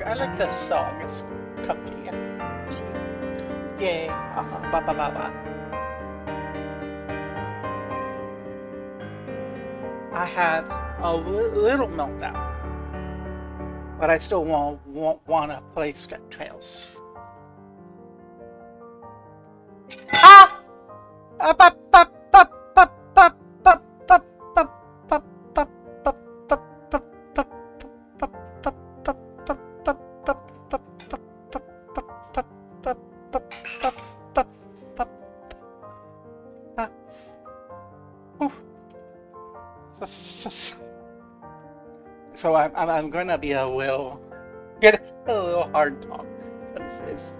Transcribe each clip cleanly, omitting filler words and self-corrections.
I like this song. It's comfy. Yay. Ba ba ba ba. I had a little meltdown, but I still want to play Skip Trails. Ah! Up, up, up, up, up, up, up, up, up, up, up, so I'm gonna be a little hard talk because it's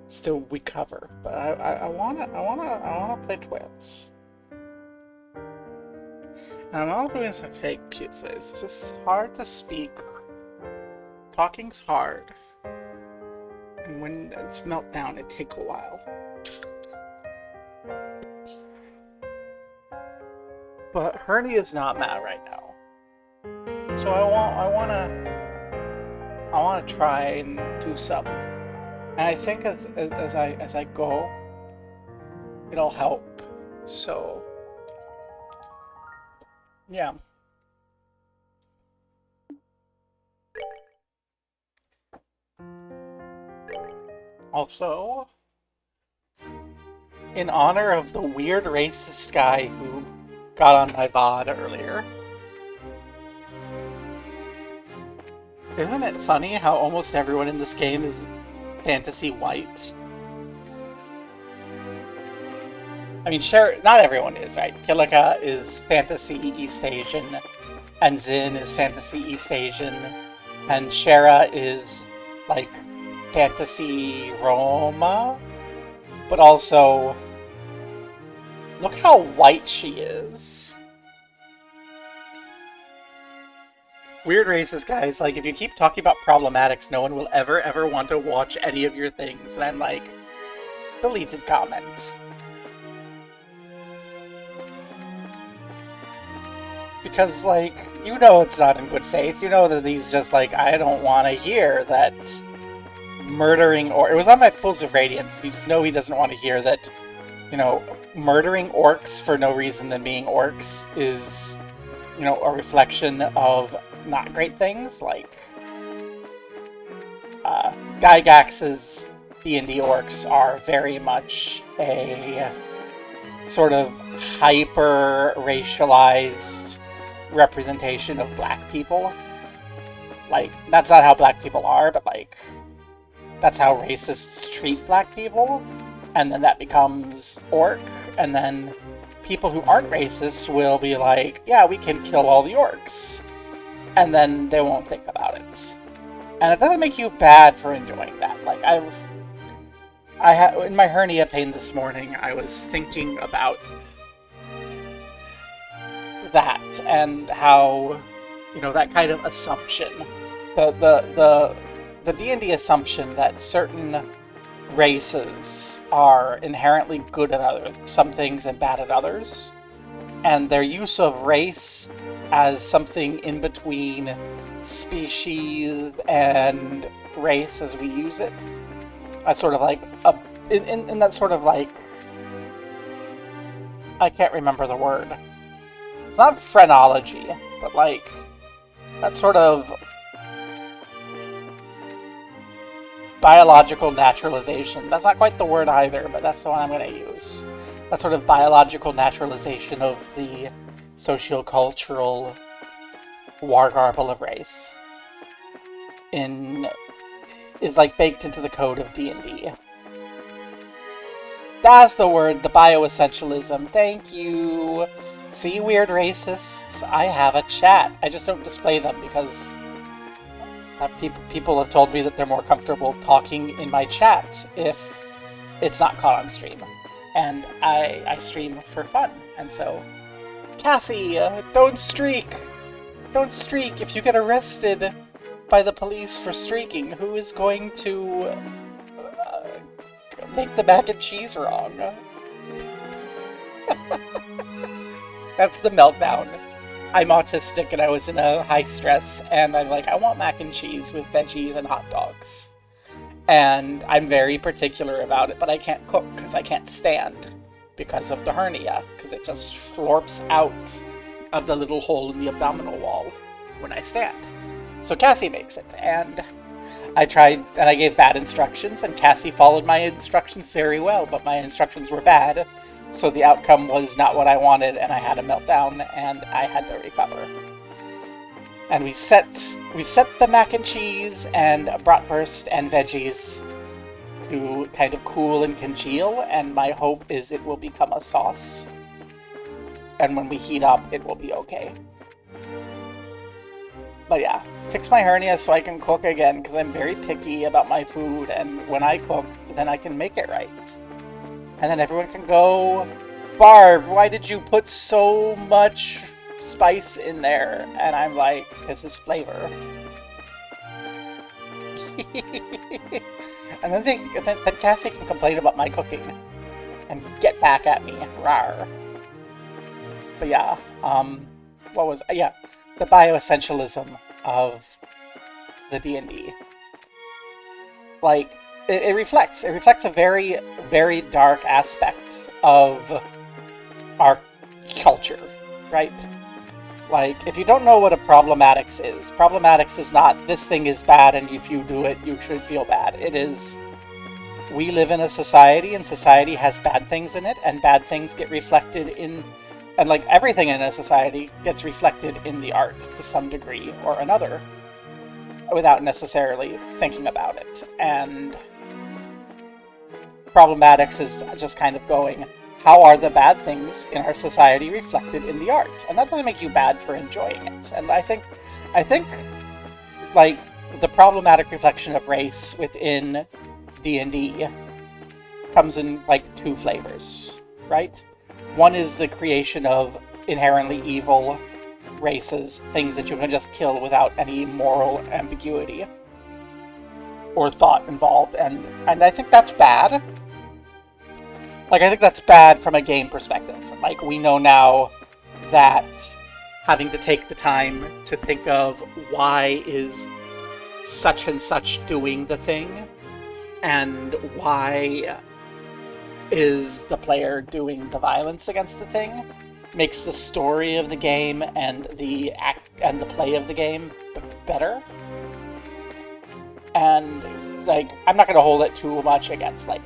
still recover, but I wanna play Trails. And I'm not doing some fake cues. It's just hard to speak. Talking's hard. And when it's meltdown, it takes a while. But Hernia is not mad right now. So I wanna try and do something. And I think as I go, it'll help. So yeah. Also, in honor of the weird racist guy who got on my VOD earlier, isn't it funny how almost everyone in this game is fantasy white? I mean, sure, not everyone is, right? Kilika is fantasy East Asian, and Zin is fantasy East Asian, and Shara is, like, fantasy Roma, but also, look how white she is. Weird racist guys, like, if you keep talking about problematics, no one will ever want to watch any of your things, and I'm like, deleted comment. Because, like, you know it's not in good faith. You know that he's just like, I don't want to hear that murdering or it was on my Pools of Radiance. You just know he doesn't want to hear that, you know, murdering orcs for no reason than being orcs is, you know, a reflection of not great things. Like, Gygax's D&D orcs are very much a sort of hyper-racialized representation of black people. Like, that's not how black people are, but, like, that's how racists treat black people. And then that becomes orc, and then people who aren't racist will be like, yeah, we can kill all the orcs. And then they won't think about it. And it doesn't make you bad for enjoying that. Like, in my hernia pain this morning, I was thinking about that and how, you know, that kind of assumption, the D&D assumption that certain races are inherently good at some things and bad at others, and their use of race as something in between species and race as we use it, as sort of like in that sort of like, I can't remember the word. It's not phrenology, but like that sort of biological naturalization. That's not quite the word either, but that's the one I'm going to use. That sort of biological naturalization of the sociocultural wargarble of race is like baked into the code of D&D. That's the word, the bioessentialism. Thank you. See, weird racists, I have a chat. I just don't display them because People have told me that they're more comfortable talking in my chat if it's not caught on stream, and I stream for fun, and so Cassie, don't streak, don't streak. If you get arrested by the police for streaking, who is going to make the mac and cheese wrong? That's the meltdown. I'm autistic and I was in a high stress, and I'm like, I want mac and cheese with veggies and hot dogs. And I'm very particular about it, but I can't cook because I can't stand because of the hernia, because it just slurps out of the little hole in the abdominal wall when I stand. So Cassie makes it, and I tried, and I gave bad instructions, and Cassie followed my instructions very well, but my instructions were bad, so the outcome was not what I wanted, and I had a meltdown, and I had to recover. And we've set the mac and cheese and bratwurst and veggies to kind of cool and congeal, and my hope is it will become a sauce. And when we heat up, it will be okay. But yeah, fix my hernia so I can cook again, because I'm very picky about my food, and when I cook, then I can make it right. And then everyone can go, Barb, why did you put so much spice in there? And I'm like, this is flavor. And then Cassie can complain about my cooking and get back at me. Rawr. But yeah, the bioessentialism of the D&D. Like, it reflects a very, very dark aspect of our culture, right? Like, if you don't know what a problematics is not, this thing is bad and if you do it, you should feel bad. It is, we live in a society, and society has bad things in it, and bad things get reflected in, and like everything in a society gets reflected in the art to some degree or another, without necessarily thinking about it. And problematics is just kind of going, how are the bad things in our society reflected in the art? And that doesn't make you bad for enjoying it. And I think, like, the problematic reflection of race within D&D comes in, like, two flavors, right? One is the creation of inherently evil races, things that you can just kill without any moral ambiguity or thought involved, and I think that's bad. Like, I think that's bad from a game perspective. Like, we know now that having to take the time to think of why is such and such doing the thing, and why is the player doing the violence against the thing, makes the story of the game and the play of the game better. And, like, I'm not going to hold it too much against, like,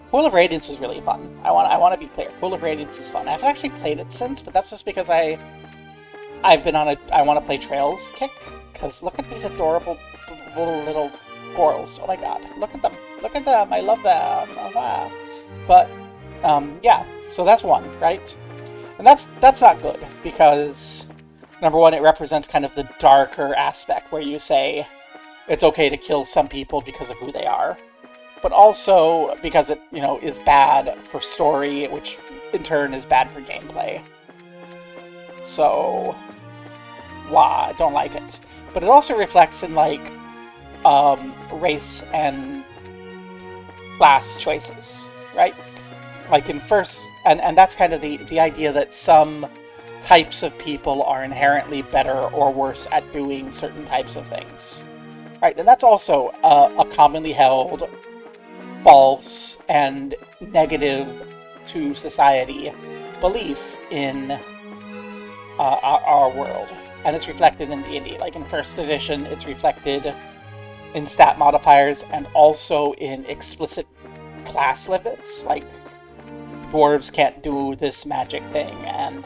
Pool of Radiance was really fun. I want to be clear. Pool of Radiance is fun. I haven't actually played it since, but that's just because I've been on a I want to play Trails kick. Because look at these adorable little squirrels. Oh my god. Look at them. Look at them. I love them. Oh, wow. But, yeah. So that's one, right? And that's not good, because, number one, it represents kind of the darker aspect where you say it's okay to kill some people because of who they are. But also because it, is bad for story, which in turn is bad for gameplay. So, I don't like it. But it also reflects in, like, race and class choices, right? Like in first, and that's kind of the idea that some types of people are inherently better or worse at doing certain types of things, right? And that's also a commonly held false and negative to society belief in our world, and it's reflected in D&D. Like in first edition, it's reflected in stat modifiers and also in explicit class limits, like dwarves can't do this magic thing, and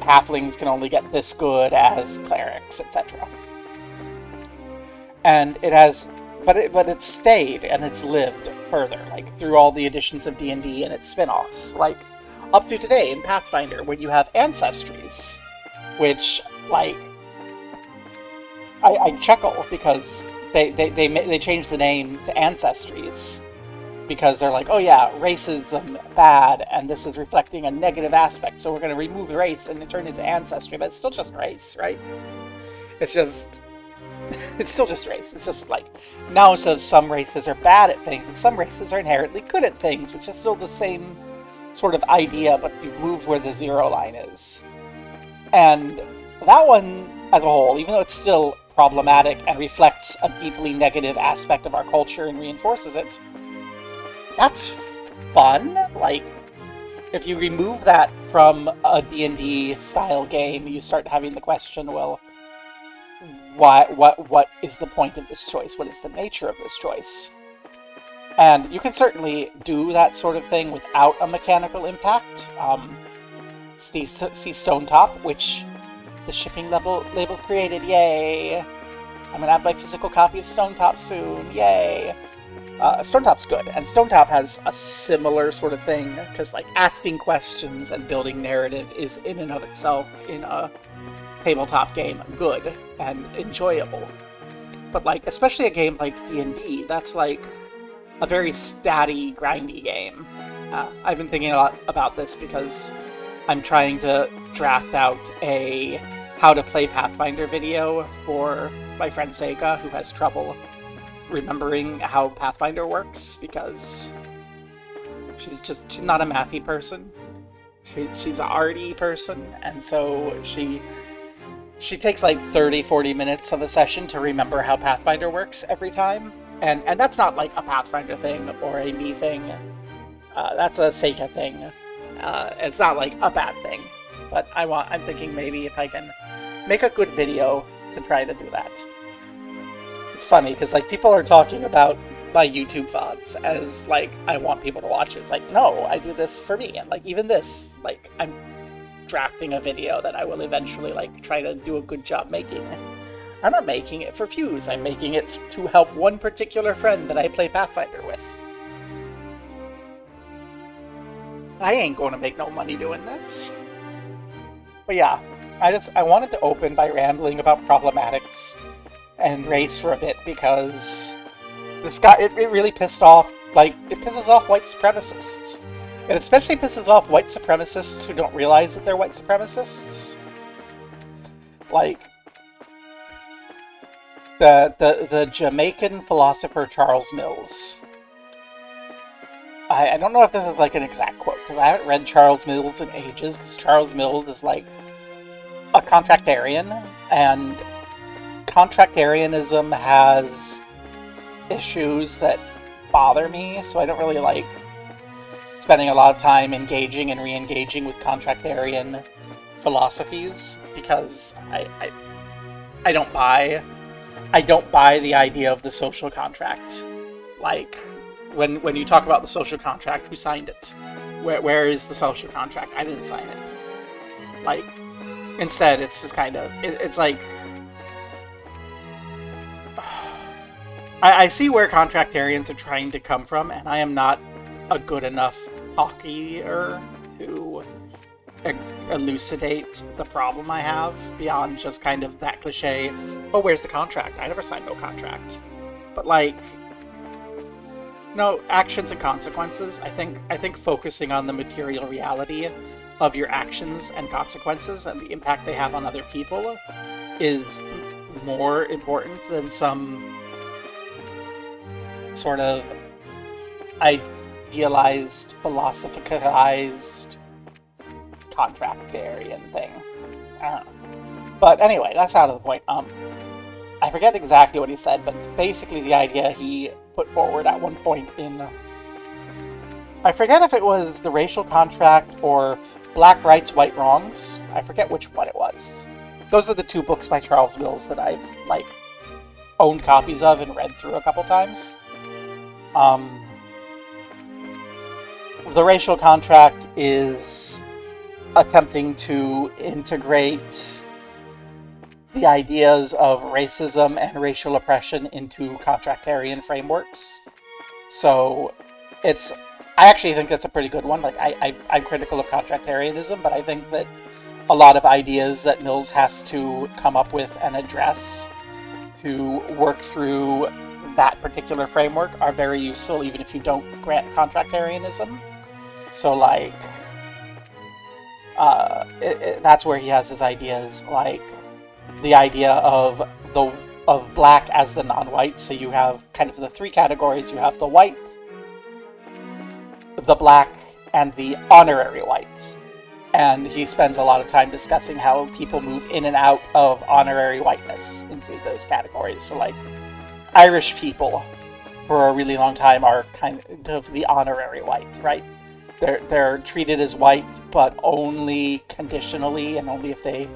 halflings can only get this good as clerics, etc. And it has But it's stayed and it's lived further, like through all the editions of D&D and its spin-offs, like up to today in Pathfinder, when you have ancestries, which, like, I chuckle because they changed the name to Ancestries because they're like, oh yeah, racism bad, and this is reflecting a negative aspect, so we're going to remove race and turn it into ancestry, but it's still just race, right? It's still just race. It's just like, now instead of some races are bad at things and some races are inherently good at things, which is still the same sort of idea, but you've moved where the zero line is. And that one as a whole, even though it's still problematic and reflects a deeply negative aspect of our culture and reinforces it, that's fun. Like, if you remove that from a D&D style game, you start having the question, well, what is the point of this choice? What is the nature of this choice? And you can certainly do that sort of thing without a mechanical impact. See Stonetop, which the shipping label created, yay! I'm gonna have my physical copy of Stonetop soon, yay! Stonetop's good, and Stonetop has a similar sort of thing, because like asking questions and building narrative is in and of itself in a tabletop game good and enjoyable. But like, especially a game like D&D, that's like a very statty, grindy game. I've been thinking a lot about this because I'm trying to draft out a how to play Pathfinder video for my friend Sega, who has trouble remembering how Pathfinder works because she's not a mathy person. She's an arty person, and so she takes like 30-40 minutes of a session to remember how Pathfinder works every time. And that's not like a Pathfinder thing or a me thing. That's a Sega thing. It's not like a bad thing. But I'm thinking maybe if I can make a good video to try to do that. It's funny because like people are talking about my YouTube VODs as like I want people to watch it. It's like, no, I do this for me. And like even this, like I'm drafting a video that I will eventually like try to do a good job making. I'm not making it for views. I'm making it to help one particular friend that I play Pathfinder with. I ain't going to make no money doing this. But yeah, I wanted to open by rambling about problematics and race for a bit because this guy, it really pissed off, like, it pisses off white supremacists. It especially pisses off white supremacists who don't realize that they're white supremacists. Like, the Jamaican philosopher Charles Mills. I don't know if this is like an exact quote, because I haven't read Charles Mills in ages, because Charles Mills is like a contractarian, and contractarianism has issues that bother me, so I don't really like spending a lot of time engaging and re-engaging with contractarian philosophies, because I don't buy the idea of the social contract. Like, when you talk about the social contract, who signed it? Where is the social contract? I didn't sign it. Like, instead, it's just kind of, it's like, I see where contractarians are trying to come from, and I am not a good enough talker to elucidate the problem I have beyond just kind of that cliche, oh, where's the contract? I never signed no contract. But like, no, actions and consequences. I think focusing on the material reality of your actions and consequences and the impact they have on other people is more important than some sort of idealized, philosophicized contractarian thing. I don't know. But anyway, that's out of the point. I forget exactly what he said, but basically the idea he put forward at one point in, I forget if it was The Racial Contract or Black Rights, White Wrongs. I forget which one it was. Those are the two books by Charles Mills that I've, like, owned copies of and read through a couple times. The Racial Contract is attempting to integrate the ideas of racism and racial oppression into contractarian frameworks. So I actually think that's a pretty good one. Like, I'm critical of contractarianism, but I think that a lot of ideas that Mills has to come up with and address to work through that particular framework are very useful, even if you don't grant contractarianism. So, like, that's where he has his ideas, like the idea of black as the non-white. So you have kind of the three categories. You have the white, the black, and the honorary white. And he spends a lot of time discussing how people move in and out of honorary whiteness into those categories. So, like, Irish people for a really long time are kind of the honorary white, right? They're treated as white, but only conditionally and only if they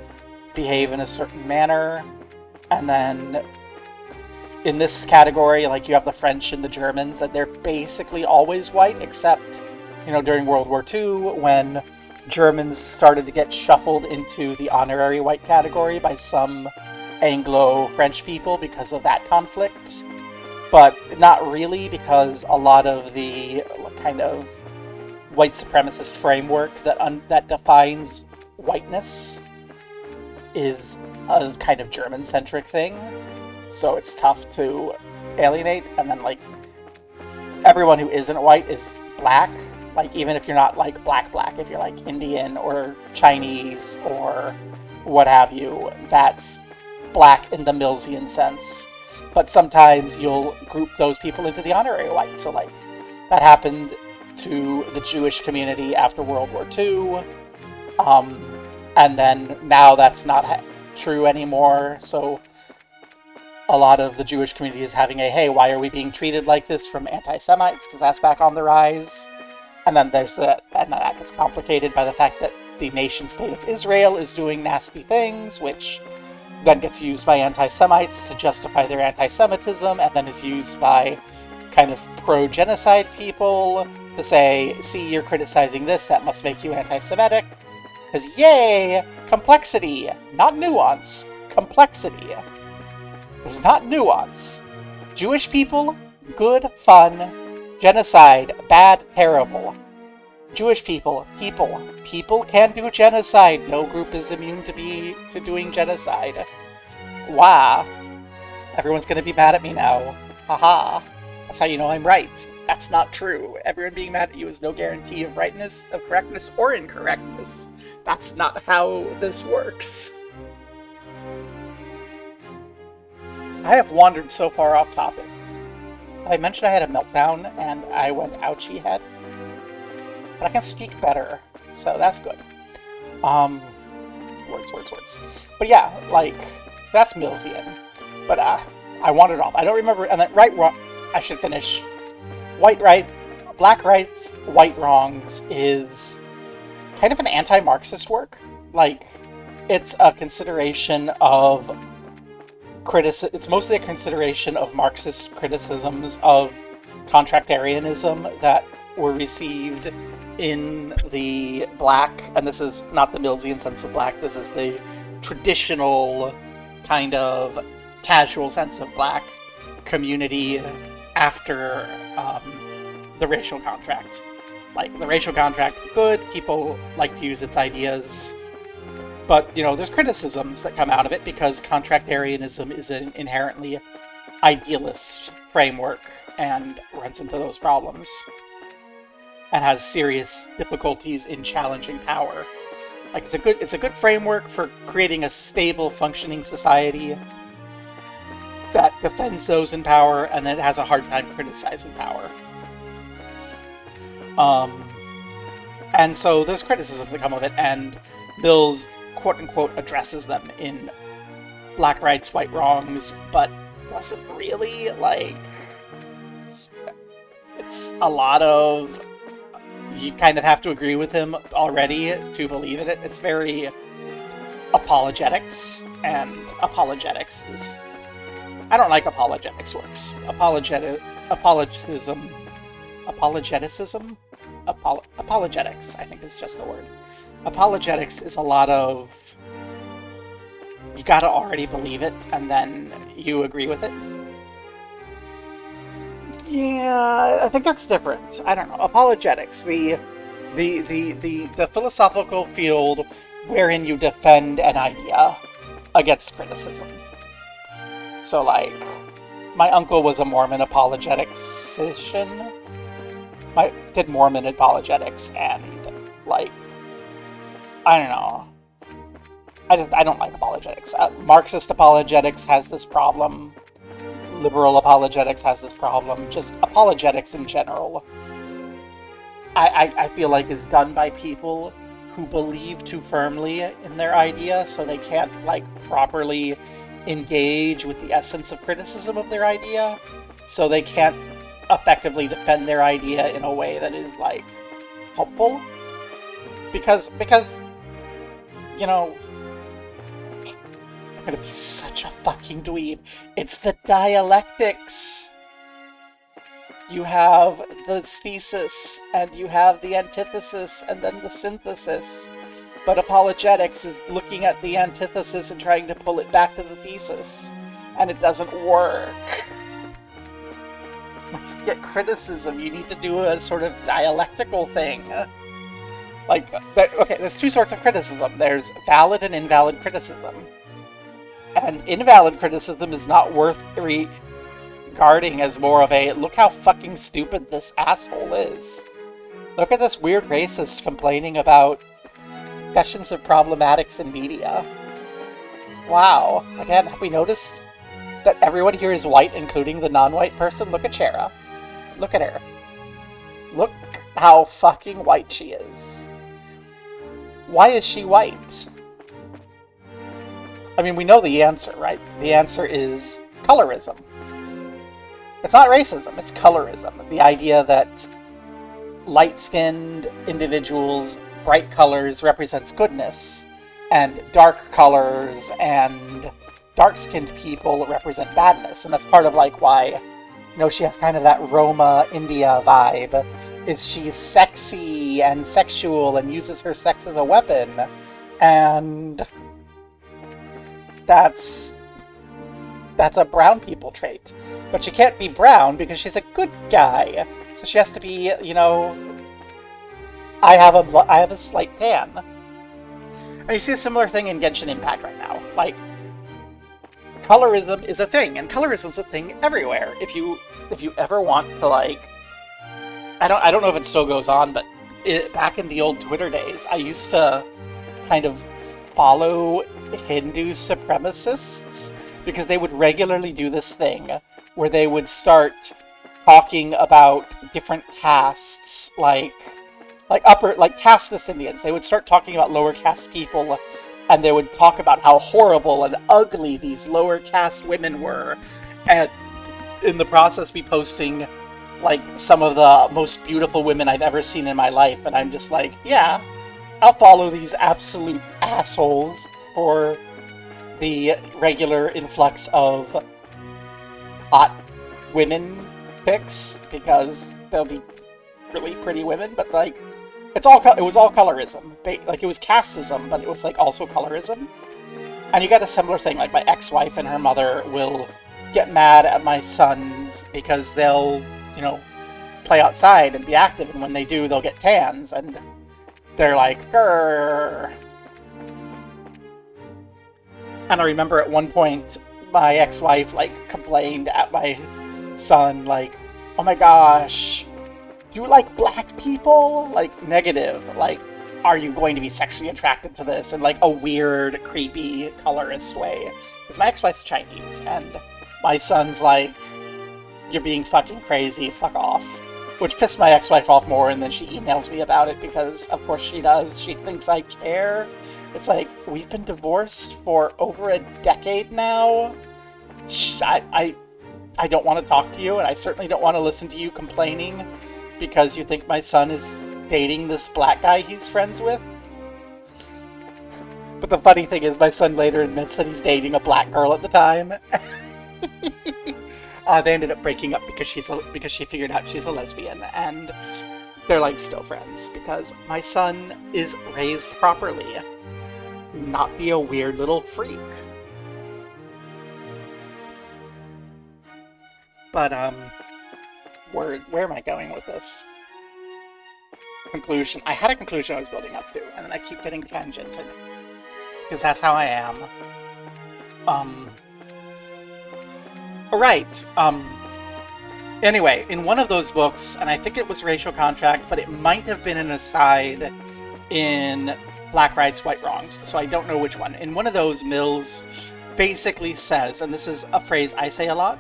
behave in a certain manner. And then in this category, like, you have the French and the Germans, and they're basically always white, except, during World War II, when Germans started to get shuffled into the honorary white category by some Anglo-French people because of that conflict. But not really, because a lot of the kind of white supremacist framework that defines whiteness is a kind of German-centric thing. So it's tough to alienate. And then, like, everyone who isn't white is black. Like, even if you're not, like, black, if you're, like, Indian or Chinese or what have you, that's black in the Millsian sense. But sometimes you'll group those people into the honorary white. So, like, that happened to the Jewish community after World War II. And then now that's not true anymore. So a lot of the Jewish community is having hey, why are we being treated like this from anti-Semites? Because that's back on the rise. And then and that gets complicated by the fact that the nation-state of Israel is doing nasty things, which then gets used by anti-Semites to justify their anti-Semitism, and then is used by kind of pro-genocide people to say, see, you're criticizing this, that must make you anti-Semitic. Because, yay, complexity, not nuance. Complexity. There's not nuance. Jewish people, good, fun. Genocide, bad, terrible. Jewish people can do genocide. No group is immune to doing genocide. Wow. Everyone's gonna be mad at me now. Haha. That's how you know I'm right. That's not true. Everyone being mad at you is no guarantee of rightness, of correctness, or incorrectness. That's not how this works. I have wandered so far off topic. I mentioned I had a meltdown and I went ouchie head. But I can speak better, so that's good. Words. But yeah, like, that's Millsian. But I wandered off. I don't remember. And then I should finish. Black rights, white wrongs is kind of an anti-Marxist work. Like, it's a consideration of it's mostly a consideration of Marxist criticisms of contractarianism that were received in the black, and this is not the Millsian sense of black, this is the traditional kind of casual sense of black community after the racial contract. Like, the racial contract, good, people like to use its ideas, but, there's criticisms that come out of it because contractarianism is an inherently idealist framework and runs into those problems and has serious difficulties in challenging power. Like, it's a good framework for creating a stable, functioning society that defends those in power, and then it has a hard time criticizing power. And so there's criticisms that come of it, and Mills, quote-unquote, addresses them in Black Rights, White Wrongs, but doesn't really, like... It's a lot of... You kind of have to agree with him already to believe in it. It's very apologetics, and apologetics is... I don't like apologetics works. Apologeticism, apologetics, I think is just the word. Apologetics is a lot of, you gotta already believe it, and then you agree with it. Yeah, I think that's different. I don't know. Apologetics, the philosophical field wherein you defend an idea against criticism. So, like, my uncle was a Mormon apologetician. Did Mormon apologetics, and, like, I don't know. I don't like apologetics. Marxist apologetics has this problem. Liberal apologetics has this problem. Just apologetics in general, I feel like is done by people who believe too firmly in their idea, so they can't, like, properly engage with the essence of criticism of their idea, so they can't effectively defend their idea in a way that is, like, helpful. Because, you know, I'm gonna be such a fucking dweeb. It's the dialectics. You have the thesis, and you have the antithesis, and then the synthesis. But apologetics is looking at the antithesis and trying to pull it back to the thesis. And it doesn't work. When you get criticism, you need to do a sort of dialectical thing. Like, okay, there's two sorts of criticism. There's valid and invalid criticism. And invalid criticism is not worth regarding as more of a, look how fucking stupid this asshole is. Look at this weird racist complaining about discussions of problematics in media. Wow. Again, have we noticed that everyone here is white, including the non-white person? Look at Shara. Look at her. Look how fucking white she is. Why is she white? I mean, we know the answer, right? The answer is colorism. It's not racism, it's colorism. The idea that light-skinned individuals, bright colors represents goodness, and dark colors and dark-skinned people represent badness. And that's part of, like, why, you know, she has kind of that Roma India vibe, is she's sexy and sexual and uses her sex as a weapon. And that's a brown people trait. But she can't be brown because she's a good guy. So she has to be, you know, I have a slight tan. And you see a similar thing in Genshin Impact right now. Like, colorism is a thing, and colorism's a thing everywhere. If you ever want to, like, I don't know if it still goes on, but back in the old Twitter days, I used to kind of follow Hindu supremacists because they would regularly do this thing where they would start talking about different castes, like casteist Indians. They would start talking about lower caste people, and they would talk about how horrible and ugly these lower caste women were, and in the process be posting, like, some of the most beautiful women I've ever seen in my life, and I'm just like, yeah, I'll follow these absolute assholes for the regular influx of hot women pics, because they'll be really pretty women, but, like, it was all colorism. Like, it was casteism, but it was, like, also colorism. And you get a similar thing, like, my ex-wife and her mother will get mad at my sons because they'll, you know, play outside and be active, and when they do, they'll get tans, and they're like, grrr. And I remember at one point, my ex-wife, like, complained at my son, like, oh my gosh, do you like black people? Like, negative. Like, are you going to be sexually attracted to this? In, like, a weird, creepy, colorist way. Because my ex-wife's Chinese, and my son's like, you're being fucking crazy, fuck off. Which pissed my ex-wife off more, and then she emails me about it, because, of course she does. She thinks I care. It's like, we've been divorced for over a decade now. I don't want to talk to you, and I certainly don't want to listen to you complaining because you think my son is dating this black guy he's friends with. But the funny thing is, my son later admits that he's dating a black girl at the time. They ended up breaking up because she figured out she's a lesbian, and they're, like, still friends because my son is raised properly. Not be a weird little freak. But, where am I going with this? Conclusion. I had a conclusion I was building up to, and then I keep getting tangented. Because that's how I am. Right. Anyway, in one of those books, and I think it was Racial Contract, but it might have been an aside in Black Rights, White Wrongs, so I don't know which one. In one of those, Mills basically says, and this is a phrase I say a lot,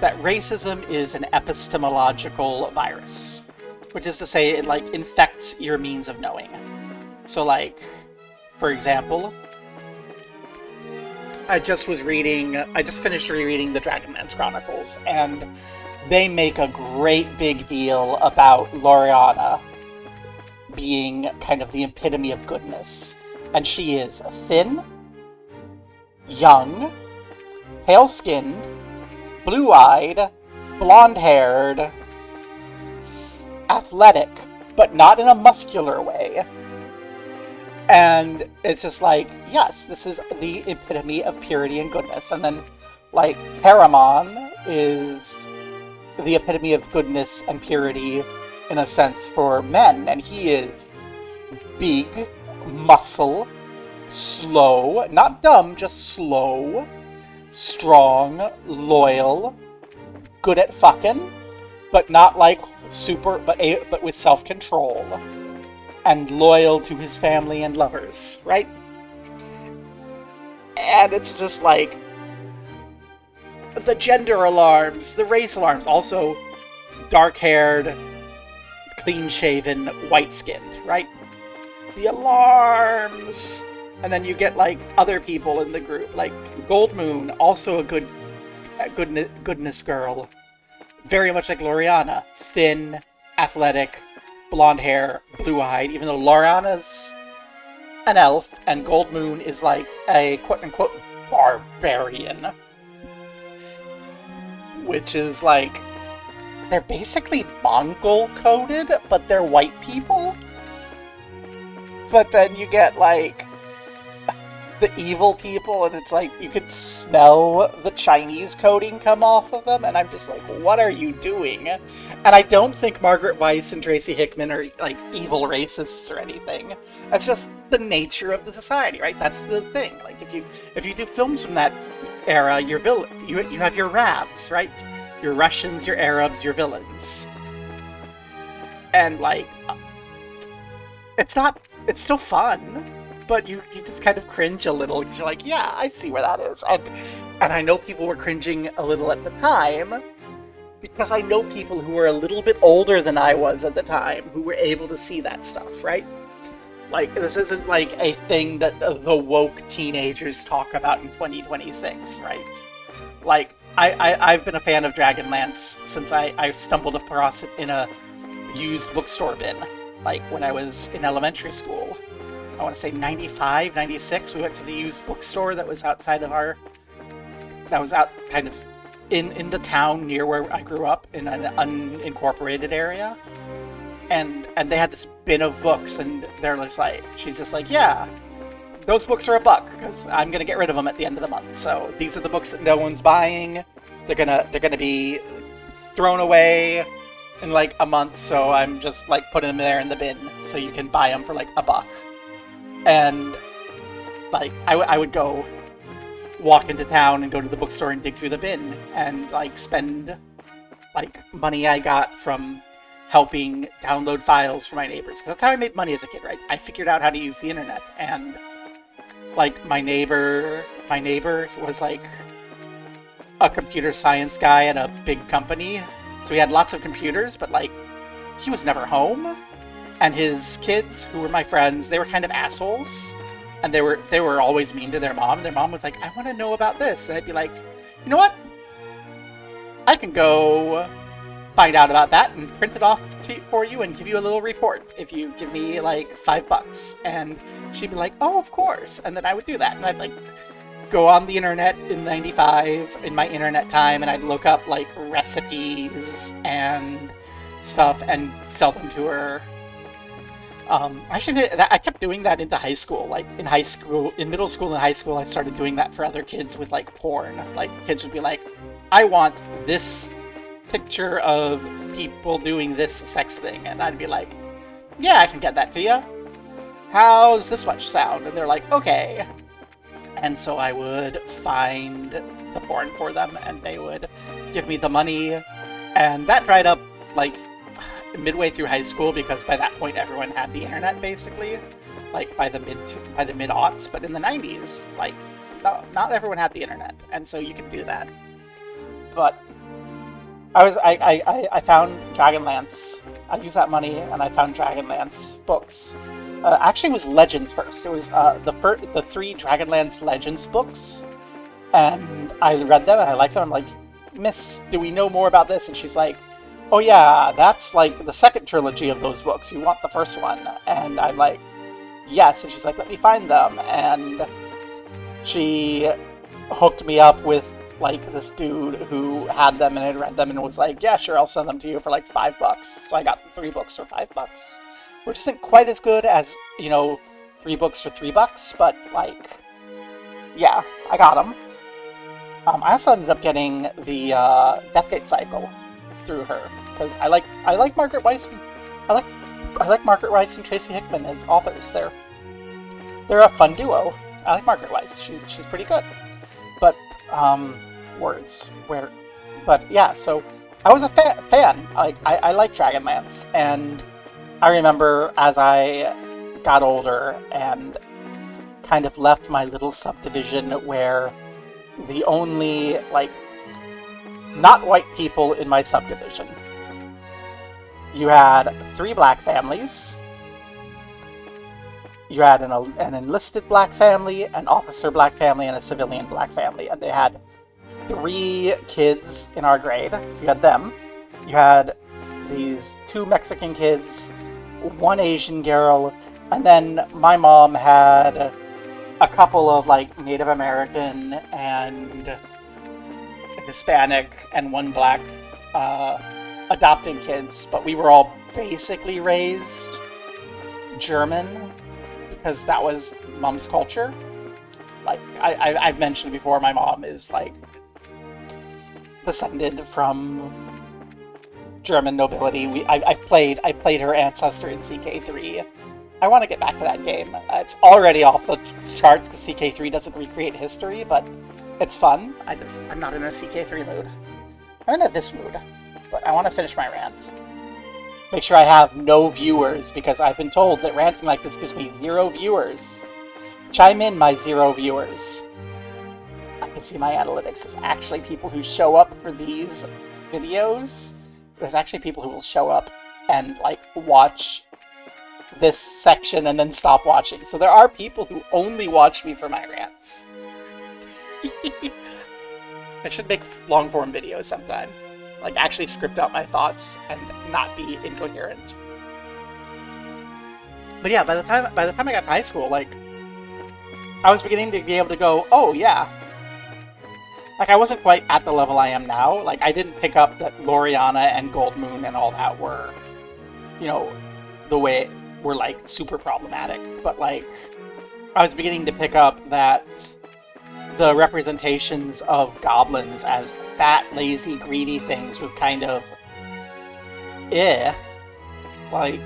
that racism is an epistemological virus, which is to say it, like, infects your means of knowing. So, like, for example, I just finished rereading the Dragonlance Chronicles, and they make a great big deal about Loriana being kind of the epitome of goodness. And she is thin, young, pale-skinned, blue-eyed, blonde-haired, athletic, but not in a muscular way. And it's just like, yes, this is the epitome of purity and goodness. And then, like, Paramon is the epitome of goodness and purity in a sense for men. And he is big, muscle, slow, not dumb, just slow, strong, loyal, good at fucking, but not like super, but with self-control. And loyal to his family and lovers, right? And it's just like, the gender alarms, the race alarms, also dark-haired, clean-shaven, white-skinned, right? The alarms! And then you get, like, other people in the group, like Gold Moon, also a goodness girl. Very much like Loriana. Thin, athletic, blonde hair, blue-eyed, even though Loriana's an elf, and Gold Moon is like a quote-unquote barbarian. Which is like, they're basically Mongol-coded, but they're white people. But then you get, like, the evil people, and it's like, you could smell the Chinese coding come off of them, and I'm just like, what are you doing? And I don't think Margaret Weiss and Tracy Hickman are, like, evil racists or anything. That's just the nature of the society, right? That's the thing. Like, if you do films from that era, you have your Ravs, right? Your Russians, your Arabs, your villains. And, like, it's still fun. But you just kind of cringe a little, because you're like, yeah, I see where that is. And I know people were cringing a little at the time, because I know people who were a little bit older than I was at the time, who were able to see that stuff, right? Like, this isn't like a thing that the woke teenagers talk about in 2026, right? Like, I've been a fan of Dragonlance since I stumbled across it in a used bookstore bin, like when I was in elementary school. I want to say 95, 96, we went to the used bookstore that was outside of that was out kind of in the town near where I grew up, in an unincorporated area. And they had this bin of books, and they're just like, she's just like, yeah, those books are $1, because I'm going to get rid of them at the end of the month. So these are the books that no one's buying. They're gonna be thrown away in like a month, so I'm just like putting them there in the bin, so you can buy them for like $1. And, like, I would go walk into town and go to the bookstore and dig through the bin and, like, spend, like, money I got from helping download files for my neighbors. Because that's how I made money as a kid, right? I figured out how to use the internet. And, like, my neighbor was, like, a computer science guy at a big company. So he had lots of computers, but, like, he was never home. And his kids, who were my friends, they were kind of assholes. And they were always mean to their mom. Their mom was like, I want to know about this. And I'd be like, you know what? I can go find out about that and print it off for you and give you a little report if you give me, like, $5. And she'd be like, oh, of course. And then I would do that. And I'd, like, go on the internet in 95, in my internet time, and I'd look up, like, recipes and stuff and sell them to her. I kept doing that into high school. Like, in middle school and high school, I started doing that for other kids with, like, porn. Like, kids would be like, I want this picture of people doing this sex thing. And I'd be like, yeah, I can get that to you. How's this much sound? And they're like, okay. And so I would find the porn for them, and they would give me the money. And that dried up, like, midway through high school, because by that point everyone had the internet, basically. Like, by the mid-aughts. But in the 90s, like, no, not everyone had the internet, and so you could do that. But I found Dragonlance. I used that money, and I found Dragonlance books. Actually, it was Legends first. It was the 3 Dragonlance Legends books, and I read them and I liked them. I'm like, Miss, do we know more about this? And she's like, oh yeah, that's like the second trilogy of those books. You want the first one? And I'm like, yes. And she's like, let me find them. And she hooked me up with like this dude who had them and had read them and was like, yeah, sure, I'll send them to you for like $5. So I got 3 books for $5, which isn't quite as good as, 3 books for $3, but like, yeah, I got them. I also ended up getting the Deathgate Cycle through her because I like Margaret Weiss. I like Margaret Weiss and Tracy Hickman as authors. They're a fun duo. I like Margaret Weiss. She's pretty good. But but yeah. So I was a fan. I like Dragonlance, and I remember as I got older and kind of left my little subdivision where the only, like, not white people in my subdivision. You had 3 black families. You had an enlisted black family, an officer black family, and a civilian black family. And they had 3 kids in our grade. So you had them. You had these 2 Mexican kids, 1 Asian girl, and then my mom had a couple of, like, Native American and Hispanic and 1 black adopted kids, but we were all basically raised German because that was mom's culture. Like, I've mentioned before, my mom is, like, descended from German nobility. I've played her ancestor in CK3. I want to get back to that game. It's already off the charts because CK3 doesn't recreate history, but it's fun. I'm not in a CK3 mood. I'm in this mood, but I want to finish my rant. Make sure I have no viewers, because I've been told that ranting like this gives me 0 viewers. Chime in, my 0 viewers. I can see my analytics. There's actually people who show up for these videos. There's actually people who will show up and, like, watch this section and then stop watching. So there are people who only watch me for my rants. I should make long-form videos sometime. Like, actually script out my thoughts and not be incoherent. But yeah, by the time I got to high school, like, I was beginning to be able to go, oh yeah. Like, I wasn't quite at the level I am now. Like, I didn't pick up that Loriana and Gold Moon and all that were, the way were, like, super problematic. But, like, I was beginning to pick up that the representations of goblins as fat, lazy, greedy things was kind of like,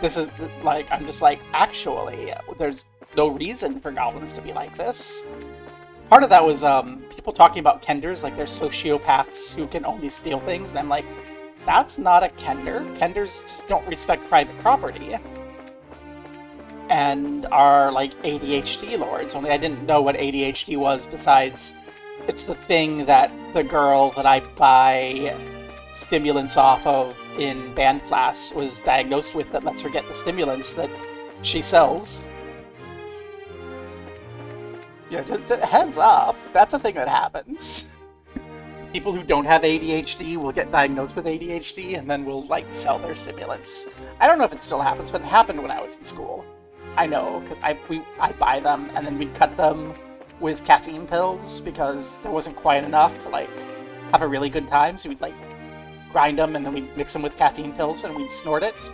this is, like, I'm just like, actually, there's no reason for goblins to be like this. Part of that was people talking about Kenders, like they're sociopaths who can only steal things, and I'm like, that's not a Kender. Kenders just don't respect private property. And are, like, ADHD lords, only I didn't know what ADHD was, besides it's the thing that the girl that I buy stimulants off of in band class was diagnosed with, that lets her get the stimulants that she sells. Just heads up, that's a thing that happens. People who don't have ADHD will get diagnosed with ADHD and then will, like, sell their stimulants. I don't know if it still happens, but it happened when I was in school. I know, because I buy them, and then we'd cut them with caffeine pills, because there wasn't quite enough to, like, have a really good time, so we'd, like, grind them, and then we'd mix them with caffeine pills, and we'd snort it.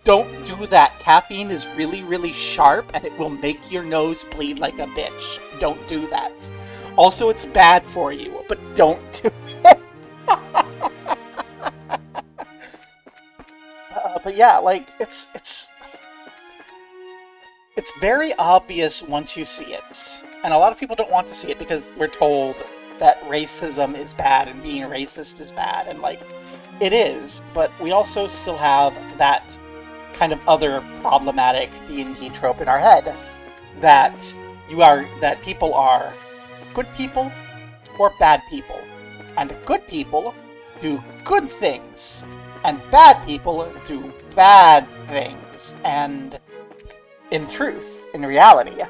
Don't do that. Caffeine is really, really sharp, and it will make your nose bleed like a bitch. Don't do that. Also, it's bad for you, but don't do it. But yeah, like, it's very obvious once you see it. And a lot of people don't want to see it because we're told that racism is bad and being racist is bad, and like, it is, but we also still have that kind of other problematic D&D trope in our head that people are good people or bad people, and good people do good things and bad people do bad things, and in truth, in reality,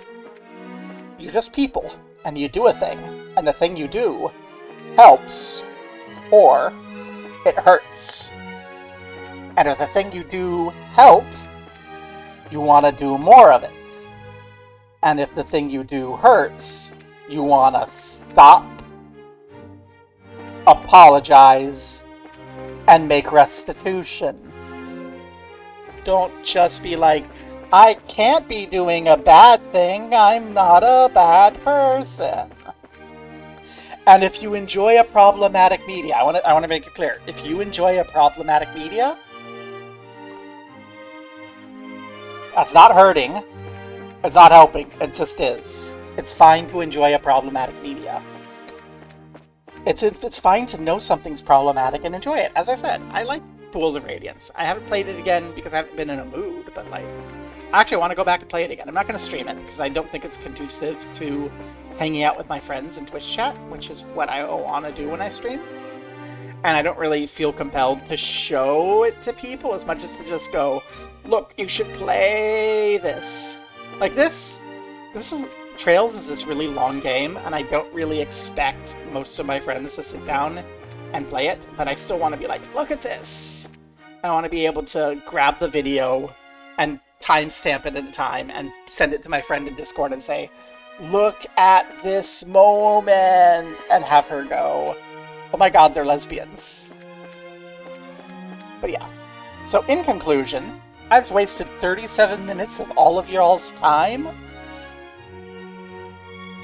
you're just people and you do a thing, and the thing you do helps or it hurts. And if the thing you do helps, you want to do more of it. And if the thing you do hurts, you want to stop, apologize, and make restitution. Don't just be like, I can't be doing a bad thing, I'm not a bad person. And if you enjoy a problematic media, I want to make it clear, if you enjoy a problematic media, that's not hurting, it's not helping, it just is. It's fine to enjoy a problematic media. It's fine to know something's problematic and enjoy it. As I said, I like Duels of Radiance. I haven't played it again because I haven't been in a mood, but like, actually I want to go back and play it again. I'm not going to stream it because I don't think it's conducive to hanging out with my friends in Twitch chat, which is what I want to do when I stream. And I don't really feel compelled to show it to people as much as to just go, look, you should play this. Like this is, Trails is this really long game, and I don't really expect most of my friends to sit down and play it, but I still want to be like, look at this! I want to be able to grab the video and timestamp it at a time and send it to my friend in Discord and say, look at this moment, and have her go, oh my god, they're lesbians. But yeah. So in conclusion, I've wasted 37 minutes of all of y'all's time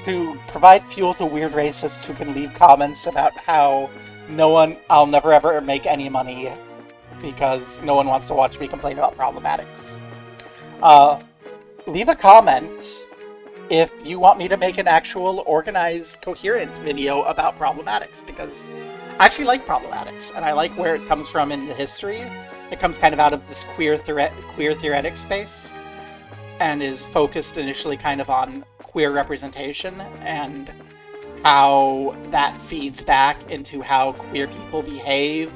to provide fuel to weird racists who can leave comments about how I'll never ever make any money because no one wants to watch me complain about problematics. Leave a comment if you want me to make an actual organized, coherent video about problematics, because I actually like problematics, and I like where it comes from in the history. It comes kind of out of this queer theoretic space, and is focused initially kind of on queer representation, and how that feeds back into how queer people behave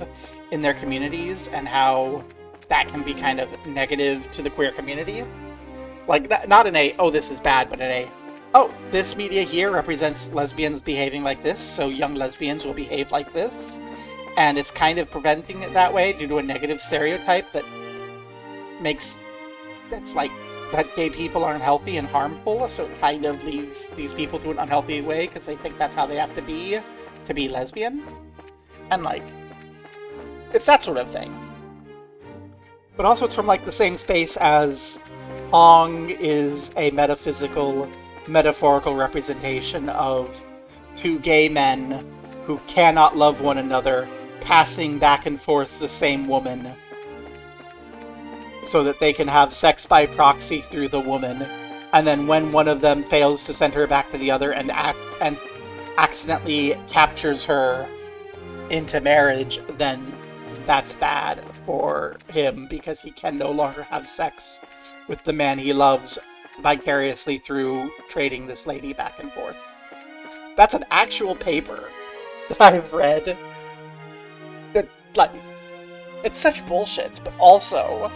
in their communities, and how that can be kind of negative to the queer community. Like, not in a, oh, this is bad, but in a, oh, this media here represents lesbians behaving like this, so young lesbians will behave like this. And it's kind of preventing it that way due to a negative stereotype that that gay people aren't healthy and harmful, so it kind of leads these people to an unhealthy way because they think that's how they have to be lesbian. And like, it's that sort of thing. But also it's from like the same space as Pong is a metaphorical representation of two gay men who cannot love one another, passing back and forth the same woman so that they can have sex by proxy through the woman. And then when one of them fails to send her back to the other and accidentally captures her into marriage, then that's bad for him because he can no longer have sex with the man he loves vicariously through trading this lady back and forth. That's an actual paper that I've read. That, like, it's such bullshit, but also,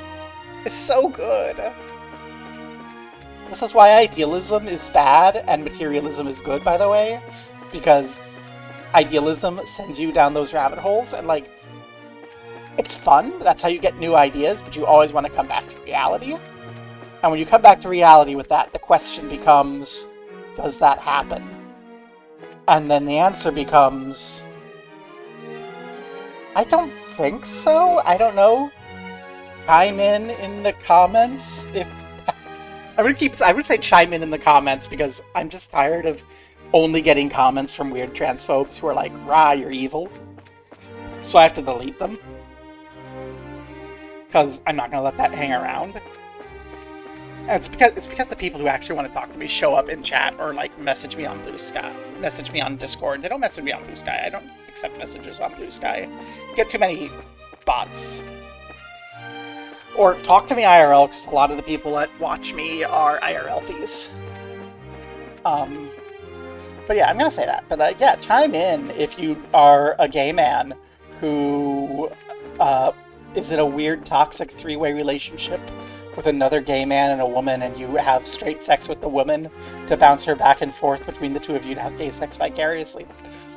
it's so good. This is why idealism is bad and materialism is good, by the way, because idealism sends you down those rabbit holes, and like, it's fun, that's how you get new ideas, but you always want to come back to reality. And when you come back to reality with that, the question becomes, does that happen? And then the answer becomes, I don't think so. I don't know. Chime in the comments if I would say chime in the comments because I'm just tired of only getting comments from weird transphobes who are like, rah, you're evil. So I have to delete them. Because I'm not going to let that hang around. And it's because the people who actually want to talk to me show up in chat or like message me on Blue Sky, message me on Discord. They don't message me on Blue Sky. I don't accept messages on Blue Sky. You get too many bots. Or talk to me IRL, because a lot of the people that watch me are IRL fees. But yeah, I'm gonna say that. But yeah, chime in if you are a gay man who is in a weird toxic three-way relationship with another gay man and a woman, and you have straight sex with the woman to bounce her back and forth between the two of you to have gay sex vicariously.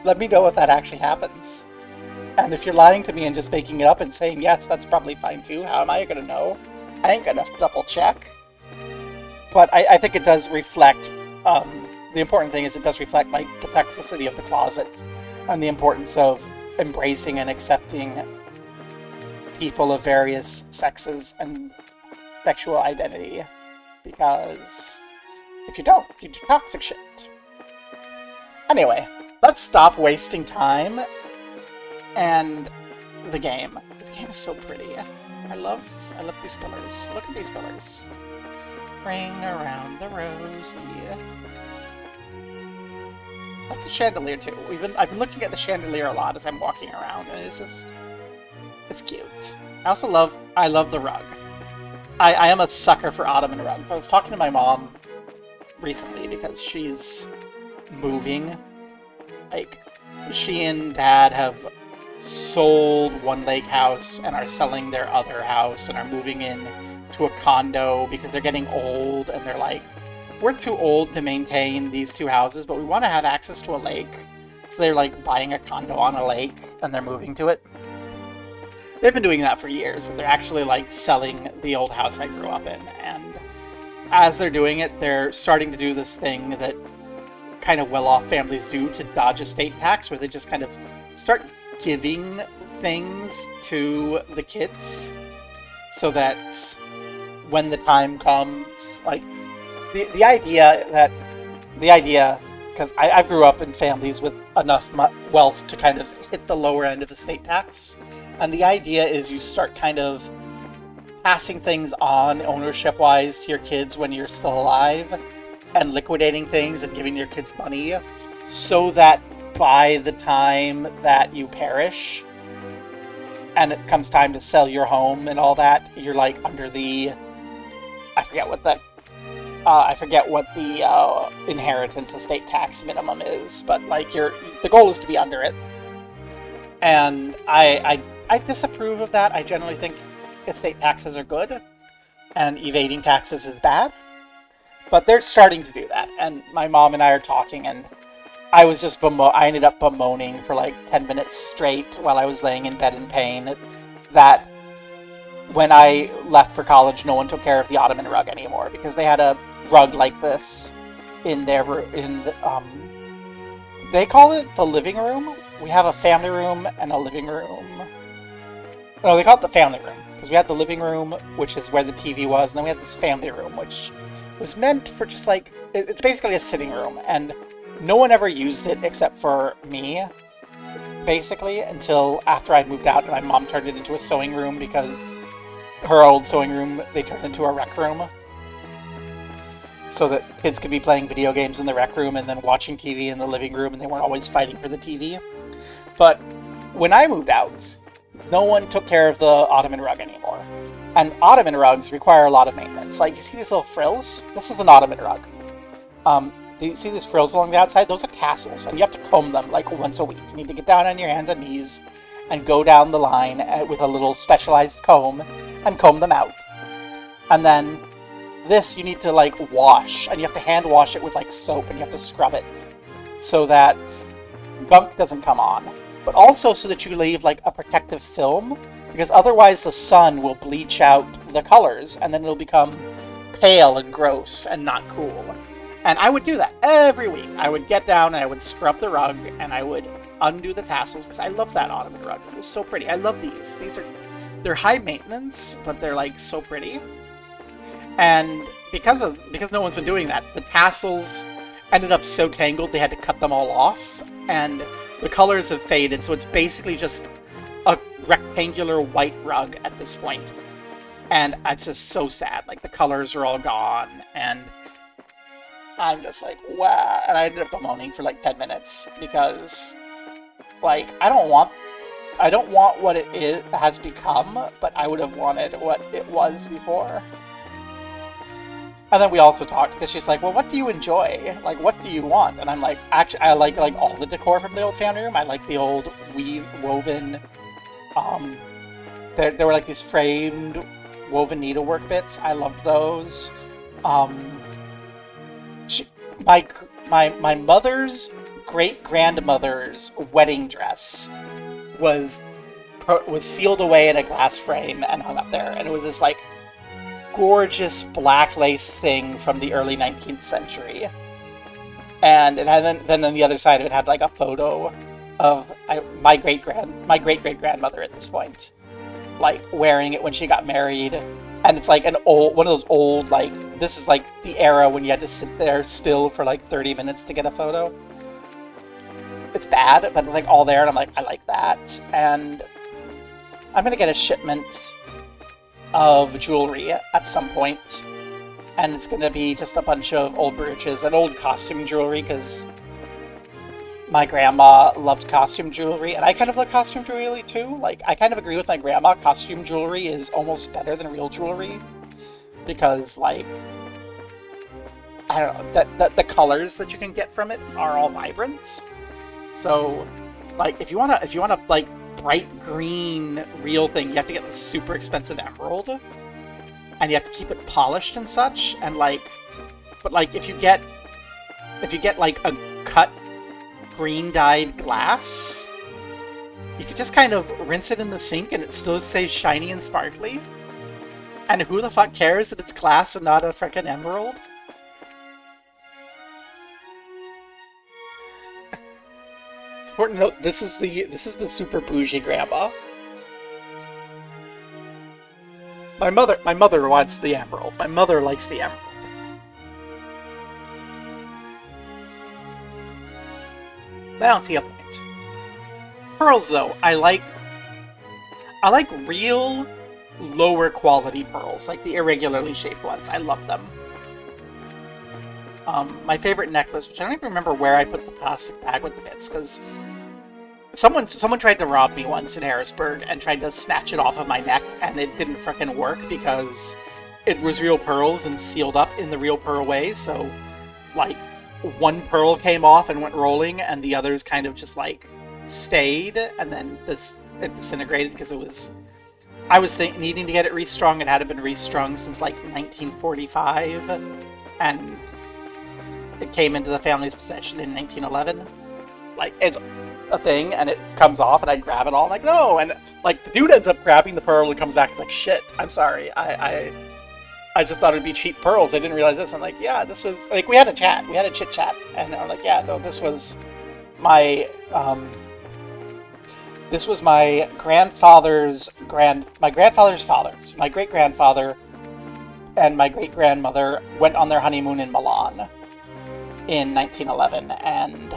Let me know if that actually happens. And if you're lying to me and just making it up and saying, yes, that's probably fine too, how am I going to know? I ain't going to double check. But I think it does reflect, the important thing is it does reflect like the toxicity of the closet and the importance of embracing and accepting people of various sexes and sexual identity, because if you don't, you do toxic shit. Anyway, let's stop wasting time and the game. This game is so pretty. I love these pillars. Look at these pillars. Ring around the rosy. I like the chandelier too. I've been looking at the chandelier a lot as I'm walking around, and it's cute. I love the rug. I am a sucker for ottoman rugs. I was talking to my mom recently because she's moving. Like, she and Dad have sold one lake house and are selling their other house and are moving in to a condo because they're getting old, and they're like, we're too old to maintain these two houses, but we want to have access to a lake. So they're like buying a condo on a lake and they're moving to it. They've been doing that for years, but they're actually like selling the old house I grew up in. And as they're doing it, they're starting to do this thing that kind of well-off families do to dodge estate tax, where they just kind of start giving things to the kids so that when the time comes, like the idea, because I grew up in families with enough wealth to kind of hit the lower end of estate tax. And the idea is you start kind of passing things on ownership-wise to your kids when you're still alive, and liquidating things and giving your kids money, so that by the time that you perish and it comes time to sell your home and all that, you're like under the... I forget what the inheritance estate tax minimum is, but like the goal is to be under it. And I disapprove of that. I generally think estate taxes are good and evading taxes is bad. But they're starting to do that. And my mom and I are talking, and I was just I ended up bemoaning for like 10 minutes straight while I was laying in bed in pain that when I left for college, no one took care of the ottoman rug anymore, because they had a rug like this in their they call it the living room. We have a family room and a living room. No, they call it the family room, because we had the living room, which is where the TV was, and then we had this family room, which was meant for just like, it's basically a sitting room, and no one ever used it except for me, basically, until after I'd moved out and my mom turned it into a sewing room, because her old sewing room, they turned into a rec room, so that kids could be playing video games in the rec room and then watching TV in the living room, and they weren't always fighting for the TV. But when I moved out, no one took care of the ottoman rug anymore. And ottoman rugs require a lot of maintenance. Like, you see these little frills? This is an ottoman rug. Do you see these frills along the outside? Those are tassels, and you have to comb them like once a week. You need to get down on your hands and knees and go down the line with a little specialized comb and comb them out. And then this you need to like wash, and you have to hand wash it with like soap, and you have to scrub it so that gunk doesn't come on. But also so that you leave like a protective film, because otherwise the sun will bleach out the colors and then it'll become pale and gross and not cool. And I would do that every week. I would get down and I would scrub the rug and I would undo the tassels, because I love that ottoman rug. It was so pretty. I love these. They're high maintenance, but they're like so pretty. And because no one's been doing that, the tassels ended up so tangled they had to cut them all off, and the colors have faded, so it's basically just a rectangular white rug at this point. And it's just so sad. Like, the colors are all gone, and I'm just like, wow. And I ended up bemoaning for like 10 minutes because, like, I don't want what has become, but I would have wanted what it was before. And then we also talked because she's like, "Well, what do you enjoy? Like, what do you want?" And I'm like, "Actually, I like all the decor from the old family room. I like the old woven. Um, there were like these framed woven needlework bits. I loved those. Um, she, my mother's great grandmother's wedding dress was sealed away in a glass frame and hung up there, and it was this like gorgeous black lace thing from the early 19th century. And it had, then on the other side of it had like a photo of my great great grandmother at this point, like wearing it when she got married. And it's like one of those old, like, this is like the era when you had to sit there still for like 30 minutes to get a photo. It's bad, but it's like all there, and I'm like, I like that. And I'm gonna get a shipment of jewelry at some point, and it's gonna be just a bunch of old brooches and old costume jewelry, because my grandma loved costume jewelry, and I kind of love costume jewelry too. Like, I kind of agree with my grandma. Costume jewelry is almost better than real jewelry, because, like, I don't know, the colors that you can get from it are all vibrant. So, like, if you wanna like bright green real thing, you have to get the super expensive emerald, and you have to keep it polished and such. And like, but like if you get like a cut green dyed glass, you can just kind of rinse it in the sink and it still stays shiny and sparkly. And who the fuck cares that it's glass and not a frickin' emerald? It's important to note, this is the super bougie grandma. My mother wants the emerald. My mother likes the emerald. I don't see a point. Pearls, though, I like real lower quality pearls, like the irregularly shaped ones. I love them. My favorite necklace, which I don't even remember where I put the plastic bag with the bits, because someone tried to rob me once in Harrisburg and tried to snatch it off of my neck, and it didn't frickin' work because it was real pearls and sealed up in the real pearl way. So, like, one pearl came off and went rolling, and the others kind of just like stayed, and then it disintegrated because it was. I was needing to get it restrung. It hadn't been restrung since like 1945, and it came into the family's possession in 1911. Like, it's a thing, and it comes off, and I grab it all, like, no, and like the dude ends up grabbing the pearl and comes back. He's like, shit, I'm sorry, I just thought it'd be cheap pearls. I didn't realize this. I'm like, yeah, this was like, we had a chit chat, and I'm like, yeah, no, this was my grandfather's father. So my great grandfather and my great grandmother went on their honeymoon in Milan in 1911, and